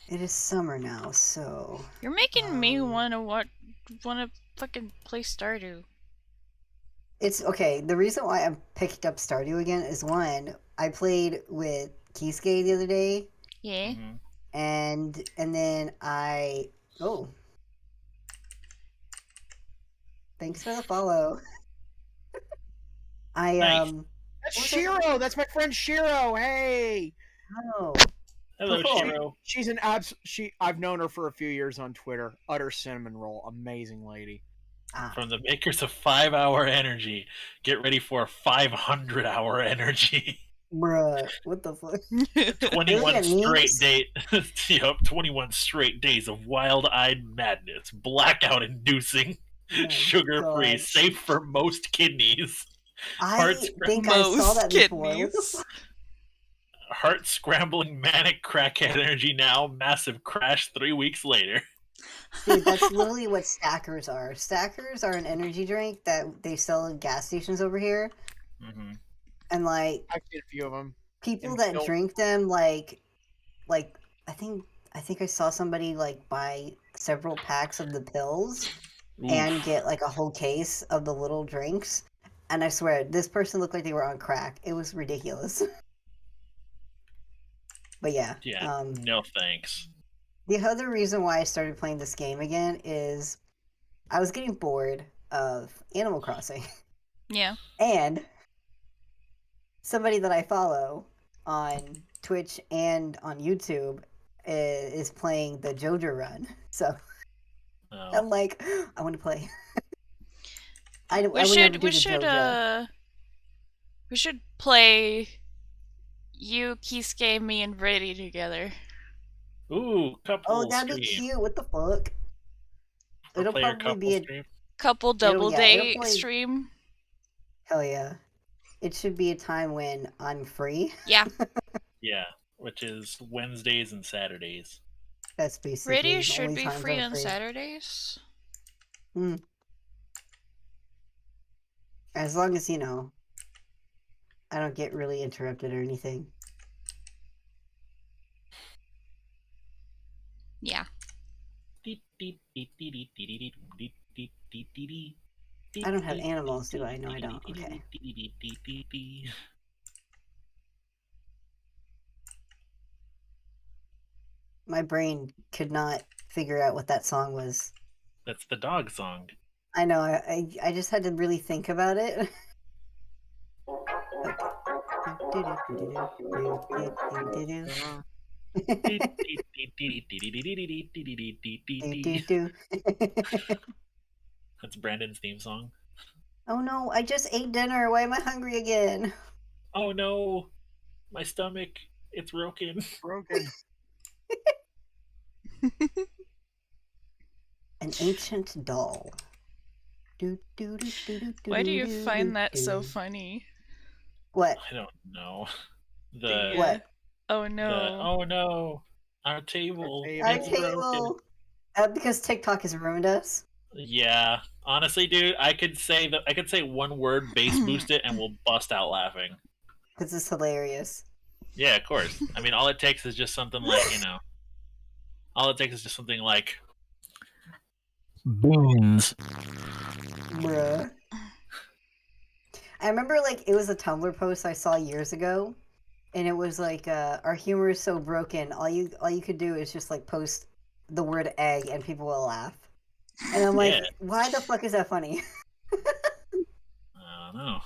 It is summer now, so
You're making me wanna fucking play Stardew.
it's okay. The reason why I picked up Stardew again is one, I played with Kisuke the other day,
Yeah.
Mm-hmm.
and then thanks for the follow.
Nice.
That's
What's
Shiro. That's my friend Shiro. Hey.
Oh,
Hello,
cool.
Shiro.
She's an I've known her for a few years on Twitter. Utter cinnamon roll. Amazing lady.
From the makers of 5-hour energy, get ready for 500-hour energy.
Bruh, what the fuck?
21 straight
memes?
days. Yep, 21 straight days of wild-eyed madness, blackout-inducing,
My
sugar-free,
God.
safe for most kidneys.
I think I saw that before. What the fuck?
Heart-scrambling manic crackhead energy now, massive crash 3 weeks later.
Dude, that's literally what stackers are. Stackers are an energy drink that they sell in gas stations over here.
Mm-hmm.
And like
I've seen a few of them.
people that drink them, like I think I saw somebody like buy several packs of the pills and get like a whole case of the little drinks. And I swear, this person looked like they were on crack. It was ridiculous. But yeah.
No thanks.
The other reason why I started playing this game again is I was getting bored of Animal Crossing.
Yeah.
And somebody that I follow on Twitch and on YouTube is playing the JoJo run. So I'm like, I want to play.
We should play you, Kisuke, me, and Brady together.
Ooh, couple.
Oh, that'd be cute. What the fuck? It'll probably be a
couple double day stream.
Hell yeah. It should be a time when I'm free.
Yeah.
Yeah, which is Wednesdays and Saturdays.
That's basically
Radio
the
should
only
be
times
free
I'm
on
free.
Saturdays.
As long as, I don't get really interrupted or anything.
Yeah.
I don't have animals, do I? No, I don't. Okay. My brain could not figure out what that song was.
That's the dog song.
I know. I just had to really think about it. Okay.
That's Brandon's theme song.
Oh no, I just ate dinner. Why am I hungry again?
Oh no, my stomach, it's broken.
Broken.
An ancient doll.
Why do you find that so funny?
What?
I don't know.
What?
Oh no.
Oh no, our table.
Our
It's broken.
table. Because TikTok has ruined us.
Yeah, honestly, dude, I could say one word, bass boost it, and we'll bust out laughing.
Because it's hilarious.
Yeah, of course. I mean, all it takes is just something like beans.
Bruh. I remember it was a Tumblr post I saw years ago, and it was like, our humor is so broken. All you could do is just post the word egg, and people will laugh. And I'm like, why the fuck is that funny?
I don't know.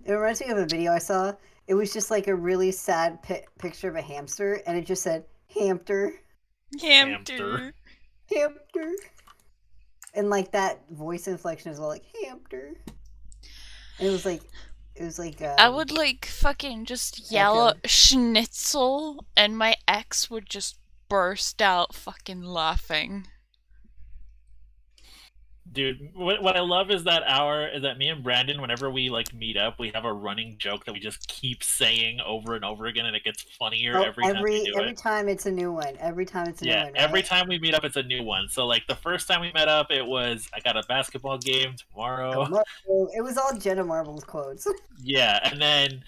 It reminds me of a video I saw. It was just a really sad picture of a hamster, and it just said hamster.
Hamster.
Hamster. And that voice inflection as well, hamster. And it was
I would fucking just yell schnitzel, and my ex would just burst out fucking laughing.
Dude, what I love is that me and Brandon, whenever we meet up, we have a running joke that we just keep saying over and over again, and it gets funnier every time we do it.
Every time it's a new one. Every time it's a new one. Right?
Every time we meet up, it's a new one. So the first time we met up, it was I got a basketball game tomorrow.
It was all Jenna Marbles quotes.
Yeah, and then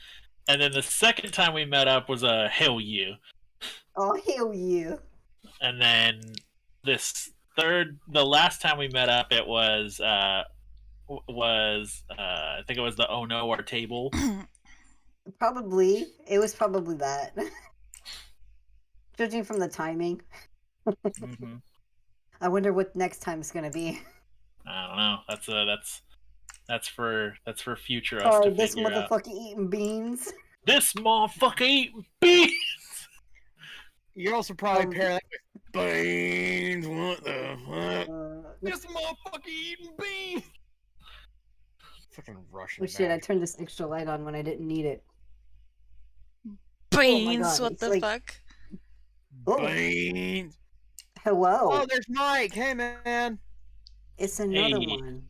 the second time we met up was a hell you.
Oh hell you!
And then the last time we met up, it was I think it was the oh no, our table.
Probably. It was probably that. Judging from the timing.
Mm-hmm.
I wonder what next time is gonna be.
I don't know. That's for future us to
this
figure out.
motherfucker eating beans.
This motherfucker eating beans.
You can also probably pair that with beans. What the fuck? This motherfucker eating beans. Fucking Russian.
Oh shit! I turned this extra light on when I didn't need it.
Beans.
Oh
what the fuck?
Beans.
Hello.
Oh, there's Mike. Hey, man.
It's another one.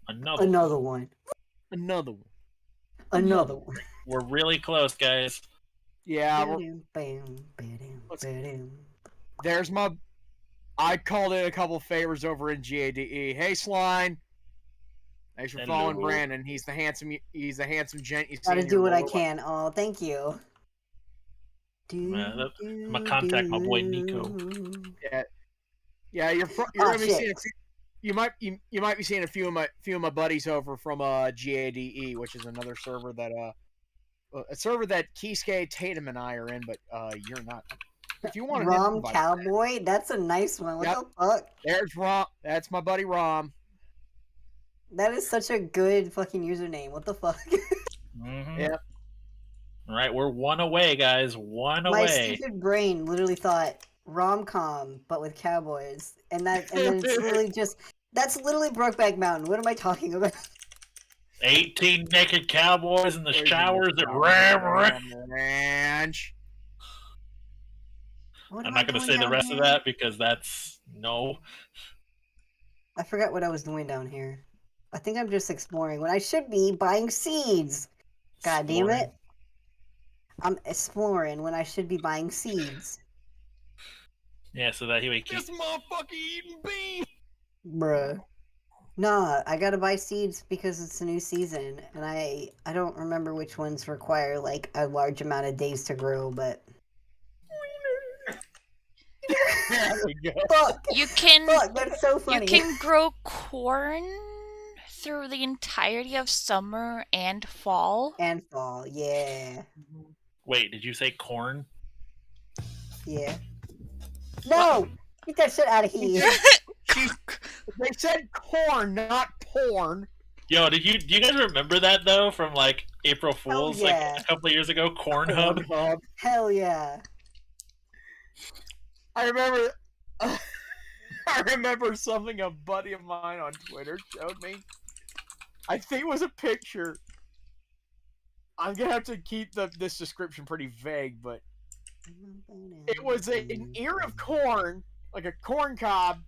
Another
one.
Another one.
Another one.
We're really close, guys.
Yeah. There's my. I called in a couple favors over in GADE. Hey, Sline. Thanks for following Brandon. He's the handsome gent you see.
Gotta do what I can. Oh, thank you.
I'm gonna contact my boy Nico.
Yeah. You're gonna be seeing. You might be seeing a few of my buddies over from GADE, which is another server that a server that Kisuke, Tatum, and I are in, but you're not. If you want
Rom Cowboy, that's a nice one. What the fuck?
There's Rom. That's my buddy Rom.
That is such a good fucking username. What the fuck?
Mm-hmm. Yep. All right, we're one away, guys. One away.
My stupid brain literally thought rom-com, but with cowboys, and then it's literally that's literally Brokeback Mountain. What am I talking about?
18 naked cowboys in the showers at Ram Ranch. I'm not going to say the rest of that because that's no.
I forgot what I was doing down here. I think I'm just exploring when I should be buying seeds. God damn it. I'm exploring when I should be buying seeds.
Yeah, so that he would
keep... This motherfucker eating beans!
Bruh. Nah, I gotta buy seeds because it's a new season, and I don't remember which ones require, a large amount of days to grow, but... Fuck!
You can...
Fuck, that's so funny.
You can grow corn through the entirety of summer and fall.
And fall, yeah.
Wait, did you say corn?
Yeah. No! Get that shit out of here.
They said corn, not porn.
Yo, do you guys remember that though from like April Fools like
yeah.
a couple of years ago? Corn Hub.
Pornhub.
Hell yeah.
I remember. I remember something a buddy of mine on Twitter showed me. I think it was a picture. I'm gonna have to keep this description pretty vague, but it was an ear of corn, like a corn cob,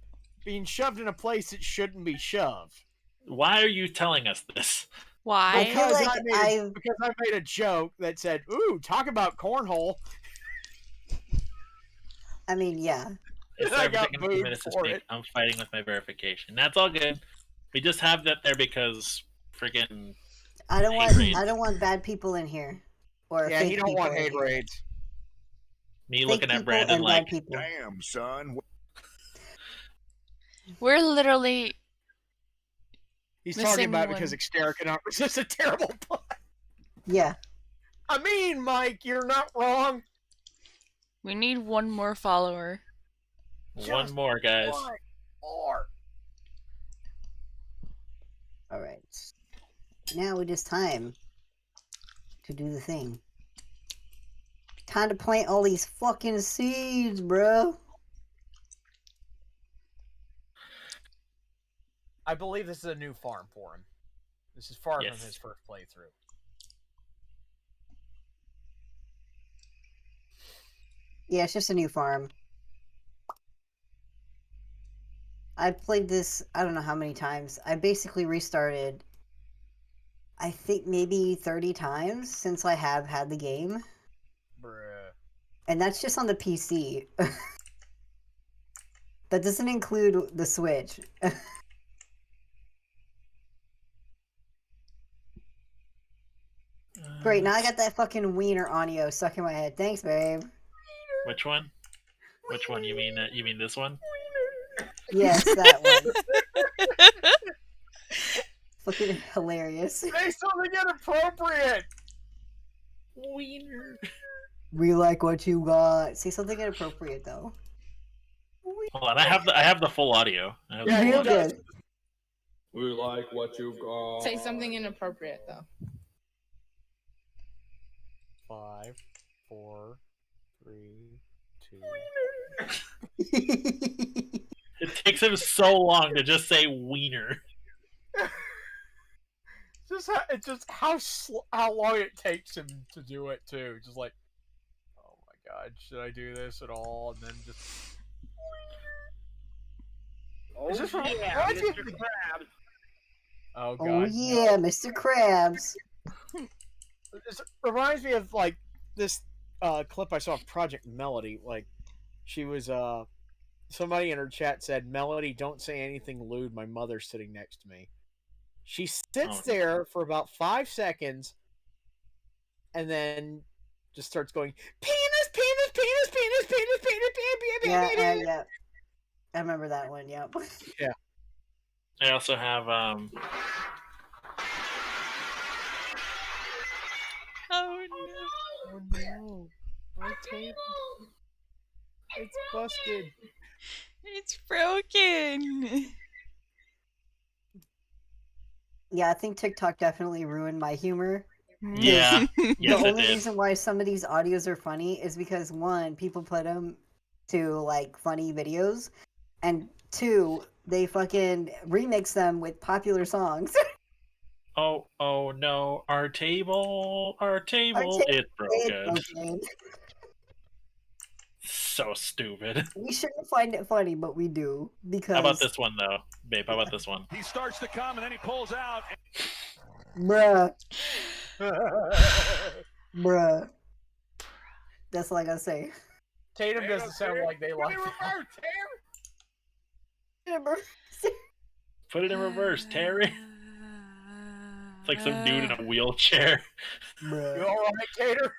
being shoved in a place it shouldn't be shoved.
Why are you telling us this?
Why?
Because
like
because I made a joke that said, "Ooh, talk about cornhole."
I mean, yeah.
It's
I
every
got
second 2
booed
minutes to
for
speak.
it.
I'm fighting with my verification. That's all good. We just have that there because freaking
I don't
Hate
want bad people in here. Or
Yeah,
fake
he don't
people
want
in
hate
here.
raids.
me
Fake
looking at
people
Brandon
and
like,
bad people.
Damn, son.
We're literally
He's
Missing
talking about
one.
because Xterra cannot resist a terrible play.
Yeah.
I mean, Mike, you're not wrong.
we need one more follower.
one
Just
more, guys.
one more.
Alright. Now it is time to do the thing. Time to plant all these fucking seeds, bro.
I believe this is a new farm for him. This is far
Yes.
from his first playthrough.
Yeah, it's just a new farm. I played this, I don't know how many times. I basically restarted, I think maybe 30 times since I have had the game.
Bruh.
And that's just on the PC. That doesn't include the Switch. Great, now I got that fucking wiener audio stuck in my head. Thanks, babe.
Which one? Which one? You mean this one?
Yes, that one. Fucking hilarious.
Say something inappropriate.
Wiener.
We like what you got. Say something inappropriate though.
Hold on, I have the full audio. I have the
Yeah,
full
he
Real
audio.
does.
good.
We like what you got.
Say something inappropriate though.
5, 4, 3, 2.
It takes him so long to just say wiener.
Just how long it takes him to do it too. Just like, oh my god, should I do this at all? And then just.
Oh,
Is this from-
yeah,
why do you-
Mr. Krabs.
Oh god.
Oh yeah, Mr. Krabs.
This reminds me of like this clip I saw of Project Melody. Like she was somebody in her chat said, "Melody, don't say anything lewd. My mother's sitting next to me." She sits there for about 5 seconds, and then just starts going, "Penis, penis, penis, penis, penis, penis, penis,
Yeah,
penis, penis."
yeah. I remember that one, yep.
I also have
Oh no.
Oh no, my table, it's busted.
It's broken.
Yeah, I think TikTok definitely ruined my humor.
yeah. Yes,
The
it
only
did.
reason why some of these audios are funny is because one, people put them to like funny videos, and two, they fucking remix them with popular songs.
Oh no, our table,
table
it's broken.
It's broken.
So stupid.
We shouldn't find it funny, but we do because.
How about this one though, babe? How about this one?
He starts to come and then he pulls out.
Bruh. Bruh. That's all I gotta say.
Tatum doesn't sound like they like that.
Put it in reverse, Terry. It's like some dude in a wheelchair.
You
Bruh.
alright, Tater?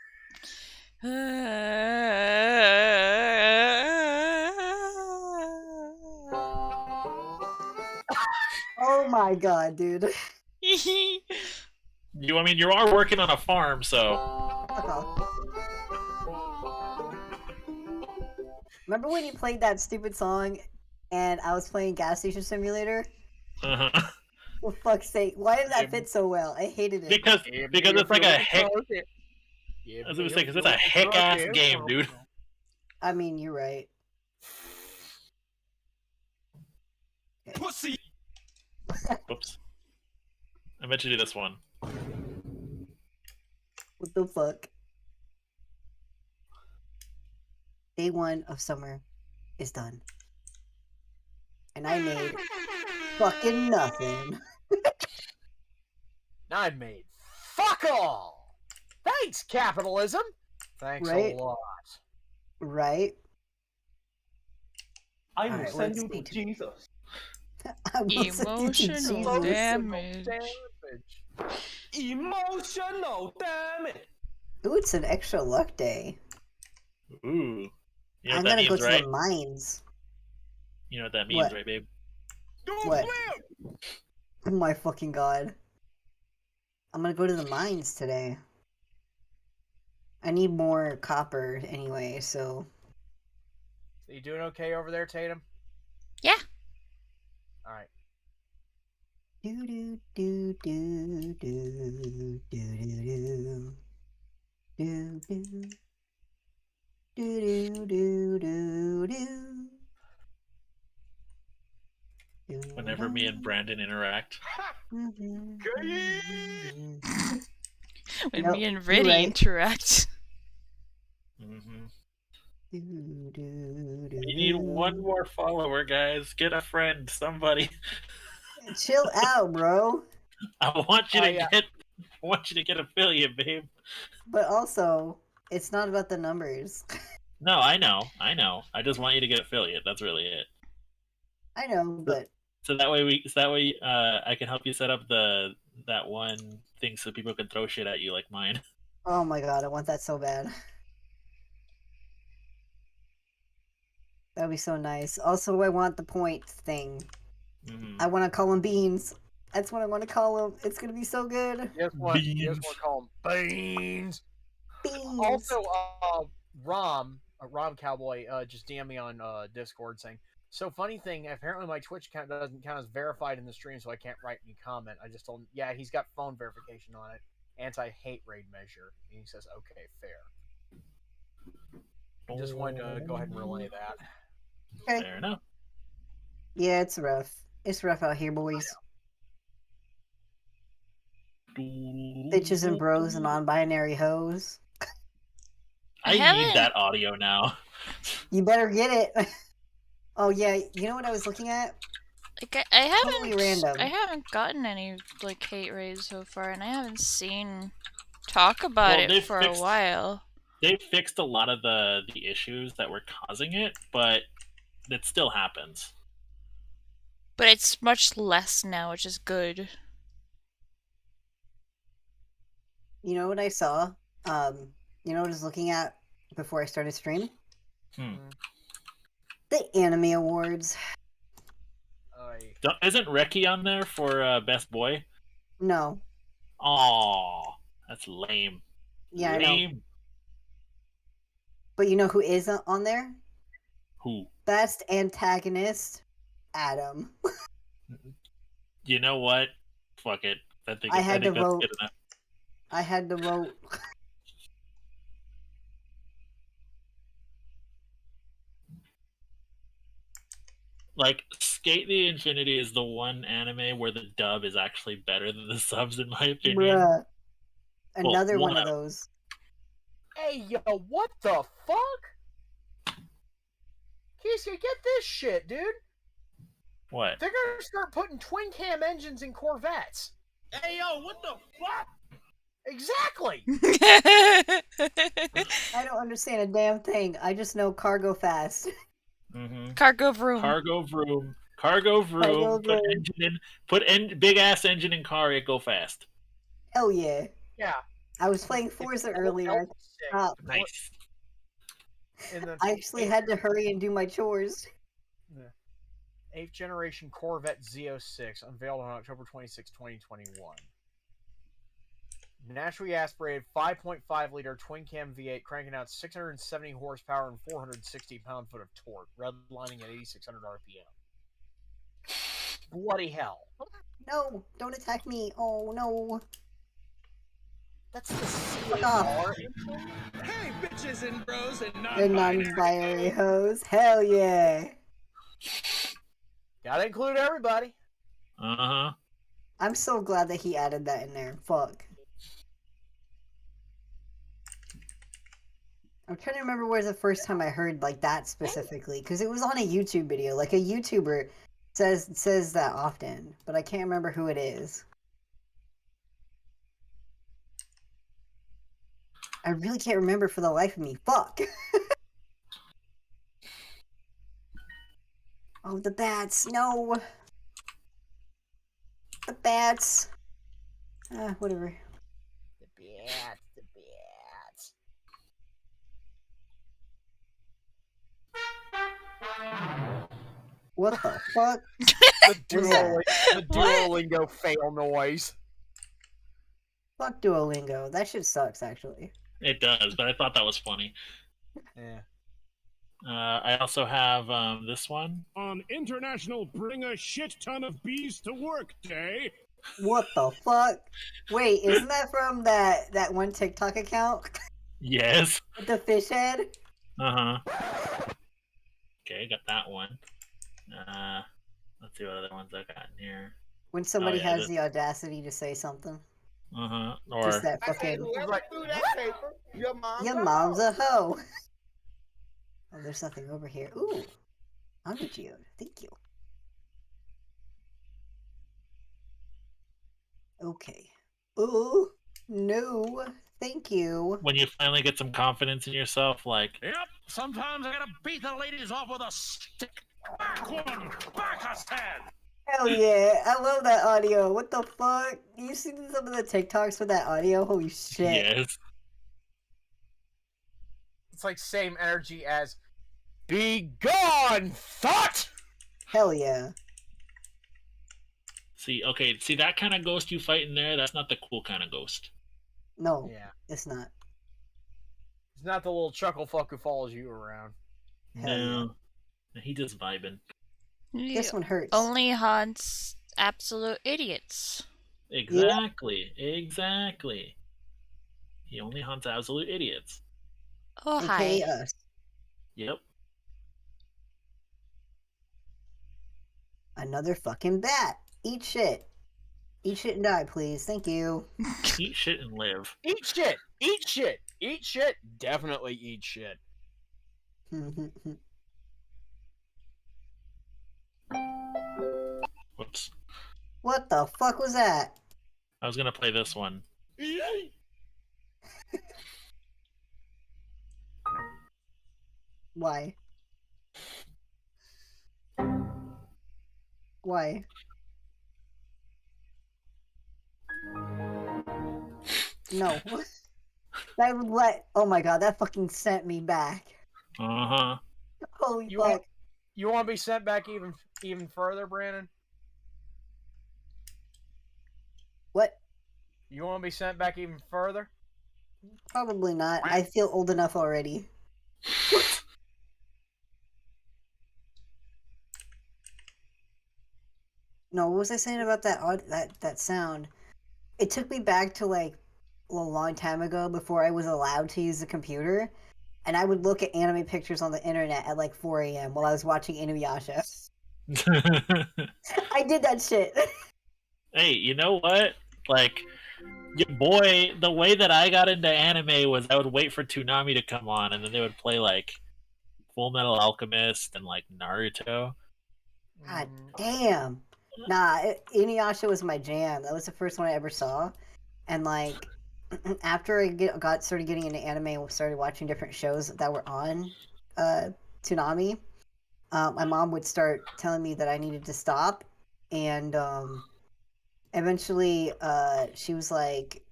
Oh my god, dude.
You are working on a farm, so
Fuck off. Remember when you played that stupid song and I was playing Gas Station Simulator?
uh-huh.
For fuck's sake, why did that
Yeah,
fit so well? I hated it.
Because
Yeah,
because
me
it's like
feel
a
the
hick.
turkey. Yeah,
I was
me
gonna say because
feel
it's a
the
hick ass
turkey.
game, dude.
I mean, you're right.
Pussy.
Oops. I meant to do this one.
What the fuck? Day 1 of summer is done. And I made fucking nothing.
I made fuck all. Thanks, capitalism. Thanks
Right?
a lot.
Right?
I
All
will
right,
send
let's
you to
see.
Jesus.
I will send you to
Emotional
Jesus.
damage.
Emotional damage.
Ooh, it's an extra luck day.
Ooh. You know
I'm
what that
gonna go
means,
to
right?
the mines.
You know what that means,
What?
right, babe?
What? Oh my fucking god. I'm gonna go to the mines today. I need more copper anyway, so.
So you doing okay over there, Tatum?
Yeah.
All right.
Do do do do do do do do do do do do do do.
Whenever me and Brandon interact.
When
Nope,
me and
you're
Riddy
right.
interact.
Mm-hmm.
We
We need one more follower, guys. Get a friend, somebody.
Chill out, bro.
I want you to
yeah.
get. I want you to get affiliate, babe.
But also, it's not about the numbers.
No, I know. I just want you to get affiliate. That's really it.
I know, but
So that way I can help you set up that one thing so people can throw shit at you like mine.
oh my god, I want that so bad. That'd be so nice. Also, I want the point thing.
Mm-hmm.
I want to call them beans. That's what I want to call them. It's gonna be so good.
You just want to call them beans.
Beans.
Also, Rom Cowboy, just DM me on Discord saying, so funny thing, apparently my Twitch account doesn't count as verified in the stream, so I can't write any comment. I just told him, yeah, he's got phone verification on it. Anti-hate raid measure. And he says, okay, fair. Just wanted to go ahead and relay that.
Okay.
Fair enough.
Yeah, it's rough. It's rough out here, boys. Bitches and bros and non-binary hoes.
I need that audio now.
You better get it. Oh yeah, you know what I was looking at?
Like I
Totally random.
haven't gotten any like hate raids so far, and I haven't seen talk about it for a while.
They fixed a lot of the issues that were causing it, but it still happens.
But it's much less now, which is good.
You know what I saw? You know what I was looking at before I started stream? The Anime Awards.
Isn't Reki on there for best boy?
No.
Aw, that's lame.
Yeah,
lame.
I know. But you know who is on there?
Who?
Best antagonist, Adam.
You know what? Fuck it. I think
I had to
that's
vote.
good enough.
I had to vote.
Like, Skate the Infinity is the one anime where the dub is actually better than the subs, in my opinion.
Bruh. Another
Well,
one of those.
Hey, yo, what the fuck? Casey, get this shit, dude.
What?
They're gonna start putting twin cam engines in Corvettes.
Hey, yo, what the fuck?
Exactly.
I don't understand a damn thing. I just know cargo fast.
Mm-hmm.
Cargo vroom.
Cargo vroom. Cargo vroom.
Cargo
Put
vroom.
engine in. Big ass engine in car. It go fast.
Hell yeah.
Yeah.
I was playing Forza earlier. Stop.
Nice.
I actually had to hurry and do my chores.
8th generation Corvette Z06, unveiled on October 26, 2021. Naturally aspirated 5.5 liter twin cam V8, cranking out 670 horsepower and 460 pound-foot of torque, redlining at 8,600 RPM. Bloody hell.
No, don't attack me. Oh no.
That's the
Fuck off.
Hey, bitches and bros and
They're
non-binary.
non-binary hoes. Hell yeah.
Gotta include everybody.
Uh-huh.
I'm so glad that he added that in there. Fuck. I'm trying to remember where's the first time I heard like that specifically, because it was on a YouTube video. Like a YouTuber says that often, but I can't remember who it is. I really can't remember for the life of me. Fuck. Oh, the bats. No. The bats. Whatever.
The bats, the bats.
What the fuck?
The Duolingo fail noise.
Fuck Duolingo. That shit sucks, actually.
It does, but I thought that was funny.
Yeah.
I also have this one.
On International Bring a Shit Ton of Bees to Work Day.
What the fuck? Wait, isn't that from that one TikTok account
Yes.
with the fish head?
Uh-huh. Okay, got that one. Let's see what other ones I got in here.
When somebody
yeah,
has
this-
the audacity to say something.
Uh-huh.
Just
Or
that fucking.
Whoever threw that paper, your mom's
Your
a
mom's
hoe.
a hoe. Oh, there's nothing over here. Ooh. Honey Geode. Thank you. Okay. Ooh. No. Thank you.
when you finally get some confidence in yourself, like,
Yep, sometimes I gotta beat the ladies off with a stick. Back one, back a stand.
Hell yeah. I love that audio. What the fuck? You seen some of the TikToks with that audio? Holy shit.
yes.
It's like same energy as "Be gone, thought."
Hell yeah.
See, that kind of ghost you fight in there, that's not the cool kind of ghost.
No,
Yeah,
it's not.
it's not the little chuckle fuck who follows you around.
Hell
No. He just vibing.
This one hurts.
Only haunts absolute idiots.
Exactly. Exactly. He only hunts absolute idiots.
Oh,
AKA
hi.
us.
Yep.
Another fucking bat. Eat shit. Eat shit and die, please. Thank you.
Eat shit and live.
Eat shit. Eat shit. Eat shit. Definitely eat shit.
Whoops.
What the fuck was that?
I was gonna play this one.
Why? Why? No. That would let. Oh my god, that fucking sent me back.
Uh-huh.
Holy
You
fuck.
want you want to be sent back even further, Brandon?
What?
You want to be sent back even further?
Probably not. I feel old enough already. No, what was I saying about that sound? It took me back to like a long time ago before I was allowed to use a computer, and I would look at anime pictures on the internet at like 4 a.m. while I was watching Inuyasha. I did that shit.
Hey, you know what? Like, your boy, the way that I got into anime was I would wait for Toonami to come on, and then they would play like Full Metal Alchemist and like Naruto.
God damn. Nah, Inuyasha was my jam. That was the first one I ever saw. And like, after I started getting into anime and started watching different shows that were on Toonami, my mom would start telling me that I needed to stop. And eventually she was like,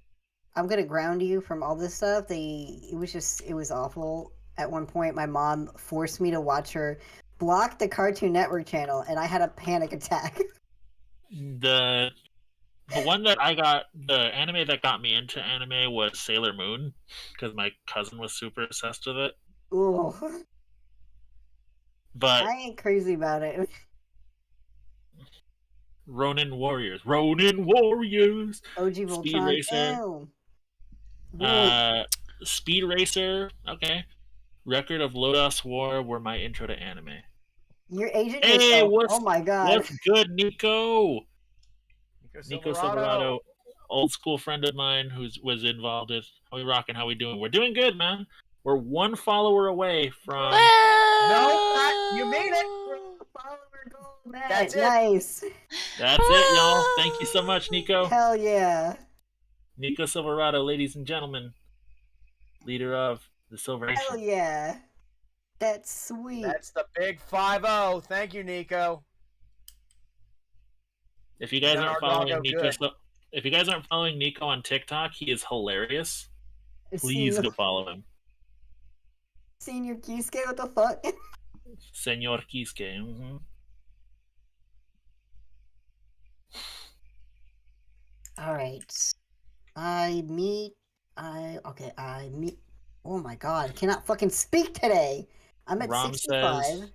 I'm going to ground you from all this stuff. It was awful. At one point, my mom forced me to watch her block the Cartoon Network channel, and I had a panic attack.
The one that I got, the anime that got me into anime was Sailor Moon, because my cousin was super obsessed with it.
Ooh.
But
I ain't crazy about it.
Ronin Warriors. Ronin Warriors.
OG
Speed
Voltron.
Racer.
Ew. Whoa.
Speed Racer. Okay. Record of Lodos War were my intro to anime.
You're aging
Hey,
yourself. Oh my god.
what's good, Nico?
Silverado.
Nico Silverado, old school friend of mine was involved with. How we rocking? How we doing? We're doing good, man. We're one follower away from.
You made it.
Follower goal, Matt.
That's it.
Nice.
That's it, y'all. Thank you so much, Nico.
Hell yeah.
Nico Silverado, ladies and gentlemen, leader of the Silver Nation.
Hell yeah. That's sweet.
That's the big 5-0. Thank you, Nico.
If you guys
Done
aren't
our
following
doggo
Nico,
good.
if you guys aren't following Nico on TikTok, he is hilarious. Please go follow him.
Senior Kisuke, what the fuck?
Senor Kisuke. Mm-hmm.
Alright. I meet. Oh my god, I cannot fucking speak today. I'm at
Rom
65
says-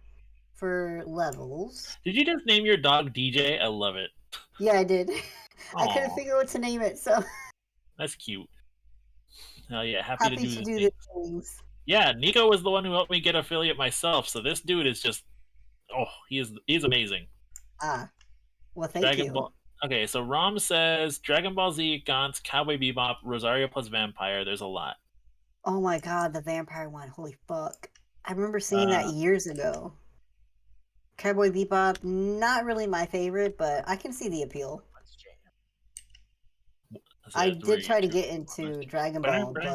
for levels.
Did you just name your dog DJ? I love it.
Yeah, I did. I couldn't
Aw.
figure out what to name it, so
That's cute. Oh yeah, happy to do this.
the things.
Yeah, Nico was the one who helped me get affiliate myself. So this dude is just, he's amazing.
Ah, well, thank
Dragon
you.
Ball. Okay, so Rom says Dragon Ball Z, Gantz, Cowboy Bebop, Rosario plus Vampire. There's a lot.
Oh my god, the vampire one. Holy fuck. I remember seeing that years ago. Cowboy Bebop, not really my favorite, but I can see the appeal. I did try to get into Dragon Ball, but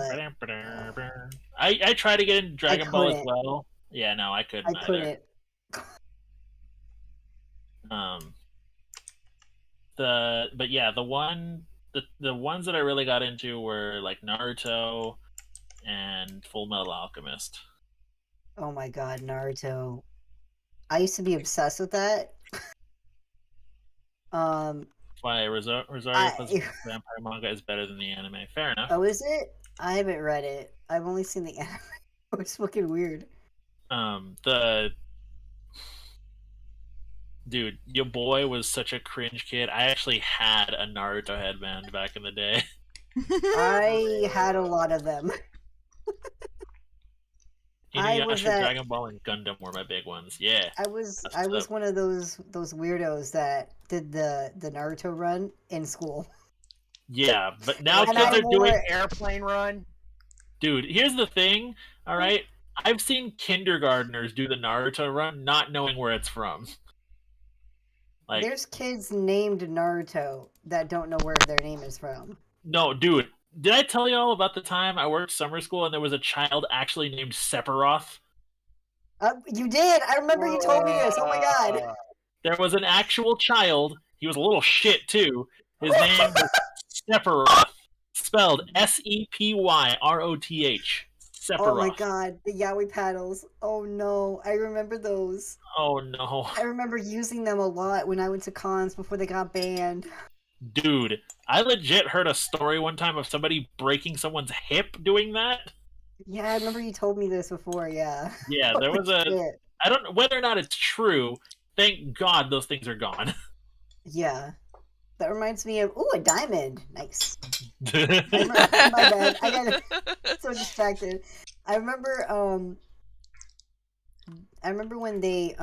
I tried to get into Dragon Ball as
couldn't.
well. Yeah, no, I couldn't.
I couldn't.
But yeah, the ones that I really got into were like Naruto and Full Metal Alchemist.
Oh my god, Naruto. I used to be obsessed with that.
Why Rosario plus Vampire manga is better than the anime. Fair enough.
Oh, is it? I haven't read it. I've only seen the anime. It's fucking weird.
Dude, your boy was such a cringe kid. I actually had a Naruto headband back in the day.
I had a lot of them.
Inuyasha, Dragon Ball, and Gundam were my big ones. Yeah.
I was one of those weirdos that did the Naruto run in school.
Yeah, but now kids are doing
airplane run.
Dude, here's the thing, all right? I've seen kindergartners do the Naruto run not knowing where it's from. Like,
there's kids named Naruto that don't know where their name is from.
No, dude. Did I tell you all about the time I worked summer school and there was a child actually named Sephiroth?
You did. I remember you told me this. Oh my god.
There was an actual child. He was a little shit too. His name was Sephiroth, spelled Sepyroth. Sephiroth.
Oh my god, the yaoi paddles. Oh no, I remember those.
Oh no.
I remember using them a lot when I went to cons before they got banned.
Dude, I legit heard a story one time of somebody breaking someone's hip doing that.
Yeah, I remember you told me this before, yeah.
Yeah, there was
Shit.
I don't know whether or not it's true. Thank God those things are gone.
Yeah. That reminds me of, a diamond. Nice. My bad. I got so distracted. I remember when they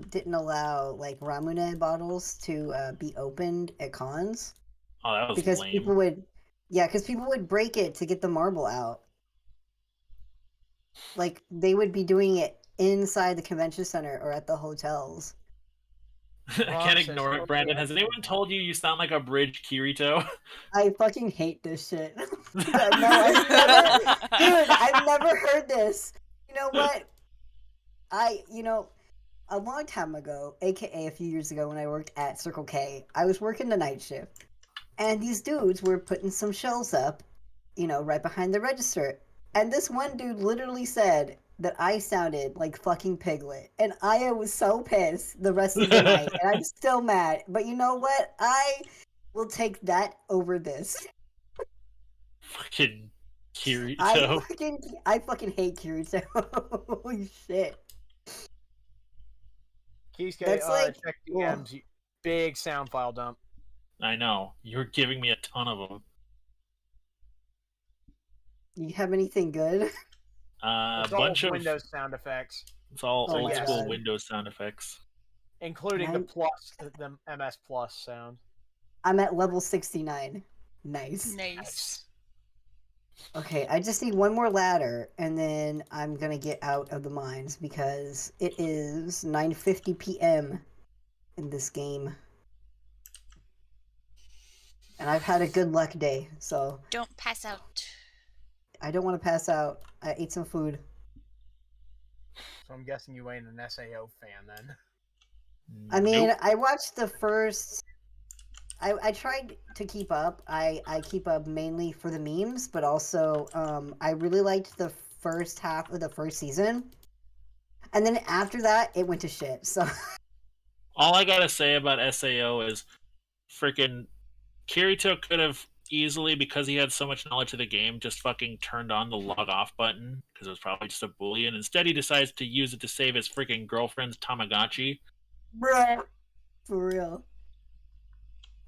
didn't allow like Ramune bottles to be opened at cons.
Oh, that was
because
lame.
people would break it to get the marble out. Like they would be doing it inside the convention center or at the hotels.
I can't ignore it, Brandon. Has anyone told you sound like a bridge Kirito?
I fucking hate this shit. Dude, I've never heard this. You know what? A long time ago, aka a few years ago when I worked at Circle K, I was working the night shift. And these dudes were putting some shelves up, right behind the register. And this one dude literally said that I sounded like fucking Piglet. And I was so pissed the rest of the night. And I'm still mad. But you know what? I will take that over this.
Fucking Kirito.
I fucking hate Kirito. Holy shit.
Kisuke,
That's like,
check DMs.
big sound file dump.
I know. You're giving me a ton of them.
You have anything good?
A
It's all
bunch of
Windows sound effects,
it's all
Oh
old
my
school
God.
Windows sound effects.
including
I'm-
the MS Plus sound.
I'm at level 69. Nice.
Nice.
Okay, I just need one more ladder, and then I'm gonna get out of the mines because it is 9:50 p.m. in this game, and I've had a good luck day, so
Don't pass out.
I don't want to pass out. I ate some food.
So I'm guessing you ain't an SAO fan then.
I mean,
Nope.
I watched the first. I tried to keep up. I keep up mainly for the memes, but also I really liked the first half of the first season, and then after that it went to shit. So
All I gotta say about SAO is freaking Kirito could have easily, because he had so much knowledge of the game, just fucking turned on the log off button because it was probably just a boolean. Instead, he decides to use it to save his freaking girlfriend's Tamagotchi.
bruh, for real,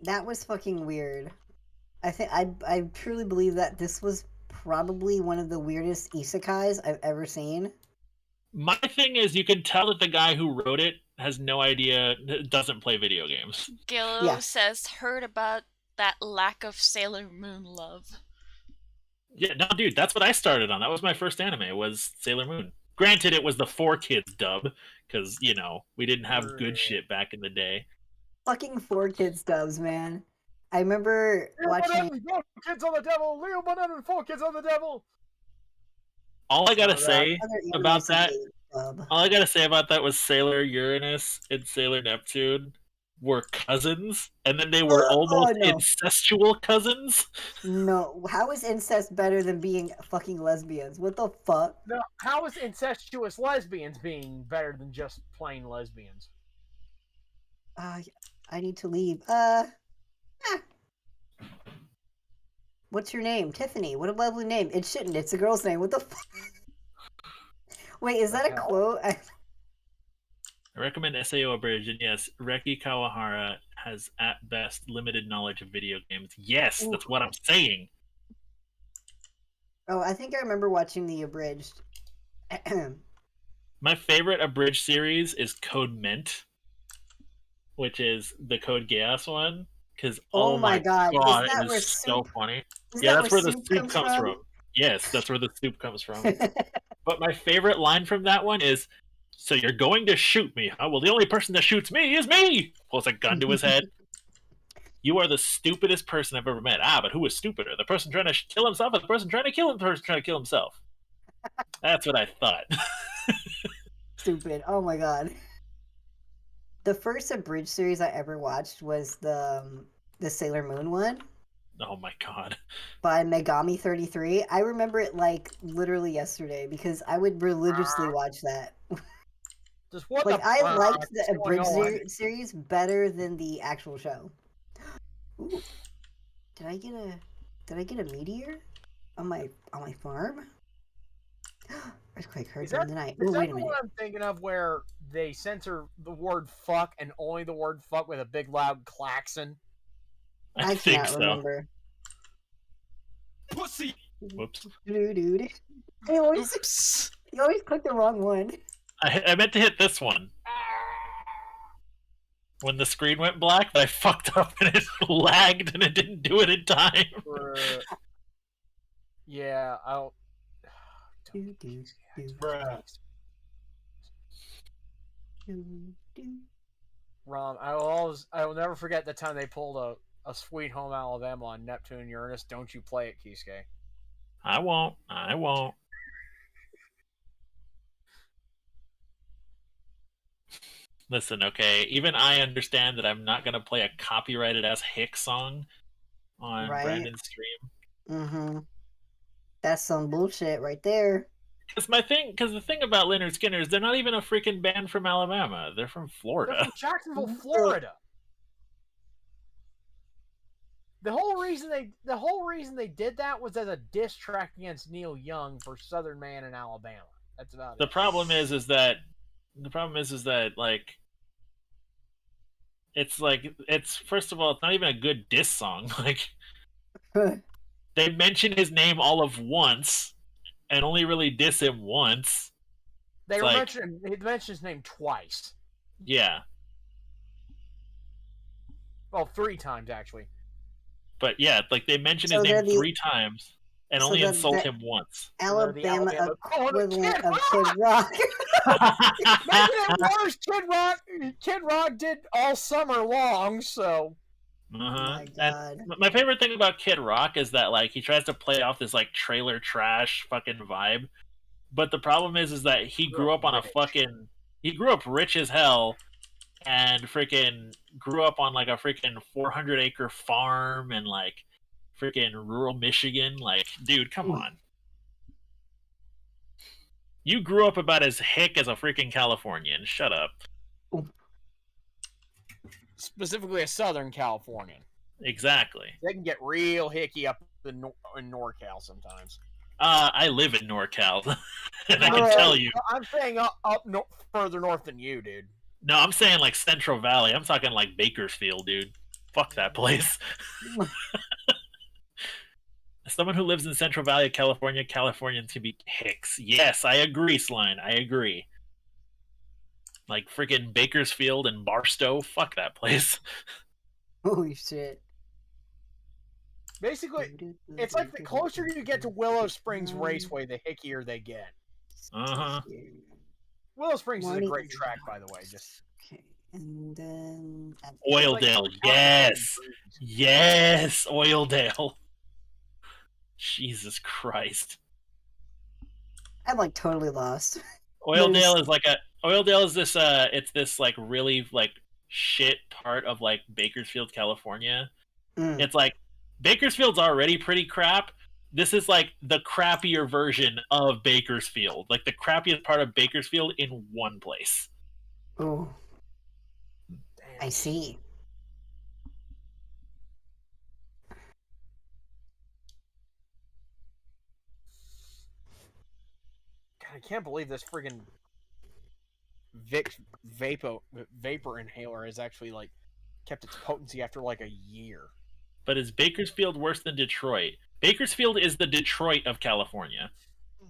that was fucking weird. I think I truly believe that this was probably one of the weirdest isekais I've ever seen.
My thing is, you can tell that the guy who wrote it has no idea, doesn't play video games.
Gillo
Yeah.
says, heard about that lack of Sailor Moon love.
Yeah, no, dude, that's what I started on. That was my first anime, was Sailor Moon. Granted, it was the 4Kids dub, because, you know, we didn't have good shit back in the day.
Fucking 4Kids dubs, man. I remember watching.
Leo Kids on the devil! Leo Banana and 4 Kids on the devil!
All I gotta
that.
say
Other
about
animes
that,
in the dub.
all I gotta say about that was Sailor Uranus and Sailor Neptune were cousins, and then they were almost
no.
incestual cousins.
No, how is incest better than being fucking lesbians? What the fuck?
No, how is incestuous lesbians being better than just plain lesbians?
I need to leave. What's your name? Tiffany. What a lovely name. It shouldn't. It's a girl's name. What the fuck? Wait, is that a quote?
I recommend SAO Abridged, and yes, Reki Kawahara has at best limited knowledge of video games. Yes,
Ooh.
that's what I'm saying.
Oh, I think I remember watching the abridged.
My favorite abridged series is Code Mint, which is the Code Geass one. Because
Oh my God. Isn't that
it
where
is so
soup-
funny.
Is
Yeah,
that
that's where the
soup
soup comes from. Yes, that's where the soup comes from. But my favorite line from that one is, "So you're going to shoot me, huh? Well, the only person that shoots me is me!" Pulls a gun to his head. "You are the stupidest person I've ever met." "Ah, but who is stupider? The person trying to kill himself or the person trying to kill him, the person trying to kill himself?" That's what I thought.
Stupid. Oh my God. The first abridged series I ever watched was the Sailor Moon one
Oh my god.
by Megami 33. I remember it like literally yesterday because I would religiously watch that.
Just what
Like
the
I
fuck
liked
is
the
going on?
abridged series better than the actual show. Ooh. Did I get a meteor on my farm? Earthquake heard
Is
during
that,
the night.
is
Ooh,
that
wait a
the
minute.
one I'm thinking of where they censor the word fuck and only the word fuck with a big loud klaxon?
I
I
think
can't
so.
remember.
Pussy!
Whoops.
Dude. You always
Oops.
click the wrong one.
I meant to hit this one. When the screen went black, but I fucked up and it lagged and it didn't do it in time.
Yeah, I'll.
Bruh.
Ron, I will never forget the time they pulled a Sweet Home Alabama on Neptune and Uranus. Don't you play it, Kisuke.
I won't. Listen, okay, even I understand that I'm not gonna play a copyrighted ass Hick song on
Right.
Brandon's stream.
Mm-hmm. That's some bullshit right there.
Because the thing about Leonard Skinner is they're not even a freaking band from Alabama. They're from Florida.
They're from Jacksonville, Florida. The whole reason they did that was as a diss track against Neil Young for Southern Man in Alabama. That's about
The
it.
problem is that like It's like it's first of all, it's not even a good diss song. Like they mention his name all of once and only really diss him once.
They
It's
were
like,
he mentioned his name twice.
yeah.
Well, 3 times actually.
But yeah, like they mention his
So they're
name
the
3 times and
so
only
the
insult him once.
And they're the
Alabama equivalent
Kid
of Kid Rock.
Making it worse, Kid Rock did all summer long, so.
Uh-huh.
My
And
God.
my favorite thing about Kid Rock is that like he tries to play off this like trailer trash fucking vibe, but the problem is that he grew up on a fucking he grew up rich as hell and freaking grew up on like a freaking 400-acre farm and like freaking rural Michigan. Like, dude, come on. You grew up about as hick as a freaking Californian. Shut up.
Specifically a Southern Californian.
Exactly.
They can get real hicky up in NorCal sometimes.
I live in NorCal, and I can tell you.
I'm saying further north than you, dude.
No, I'm saying like Central Valley. I'm talking like Bakersfield, dude. Fuck that place. As someone who lives in Central Valley of California, Californians can be hicks. Yes, I agree, Slime. I agree. Like freaking Bakersfield and Barstow. Fuck that place.
Holy shit.
Basically, it's like the closer you get to Willow Springs Raceway, the hickier they get.
Uh-huh.
Willow Springs is a great track, by the way. Just
okay, and then
Oildale,
like,
yes, yes, Oildale. Jesus Christ.
I'm like totally lost.
Oildale is like Oildale is this it's this like really like shit part of like Bakersfield, California. It's like Bakersfield's already pretty crap. This is like the crappier version of Bakersfield. Like the crappiest part of Bakersfield in one place.
Oh. I see.
God, I can't believe this friggin' vapor inhaler has actually like kept its potency after like a year.
But is Bakersfield worse than Detroit? Bakersfield is the Detroit of California.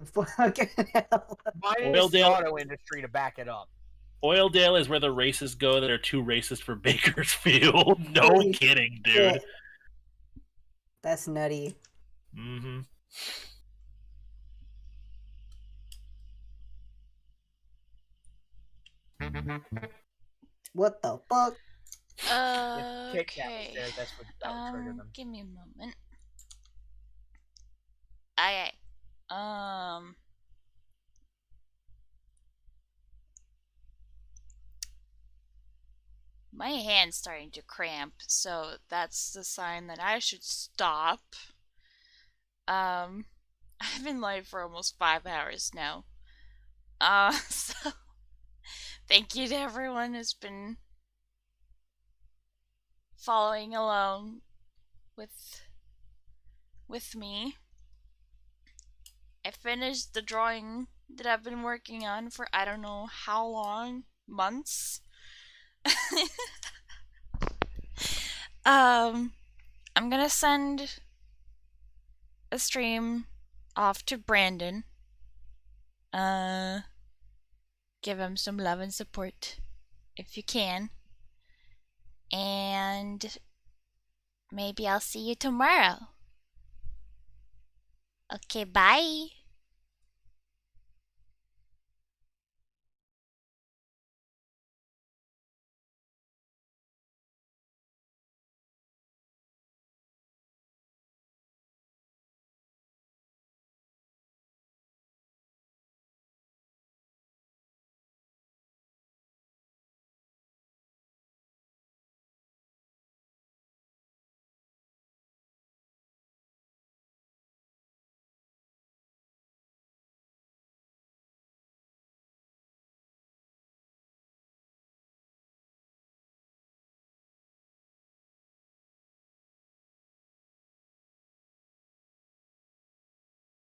Fucking hell.
Minus the auto industry to back it up.
Oildale is where the racists go that are too racist for Bakersfield. No
Holy
kidding, dude.
shit. That's nutty.
Mm-hmm.
What the fuck?
Okay.
That's what that would trigger them.
Give me a moment. Okay. My hand's starting to cramp, so that's the sign that I should stop. I've been live for almost 5 hours now. So thank you to everyone who's been following along with me. I finished the drawing that I've been working on for I don't know how long, months. I'm gonna send a stream off to Brandon. Give him some love and support if you can. And maybe I'll see you tomorrow. Okay, bye.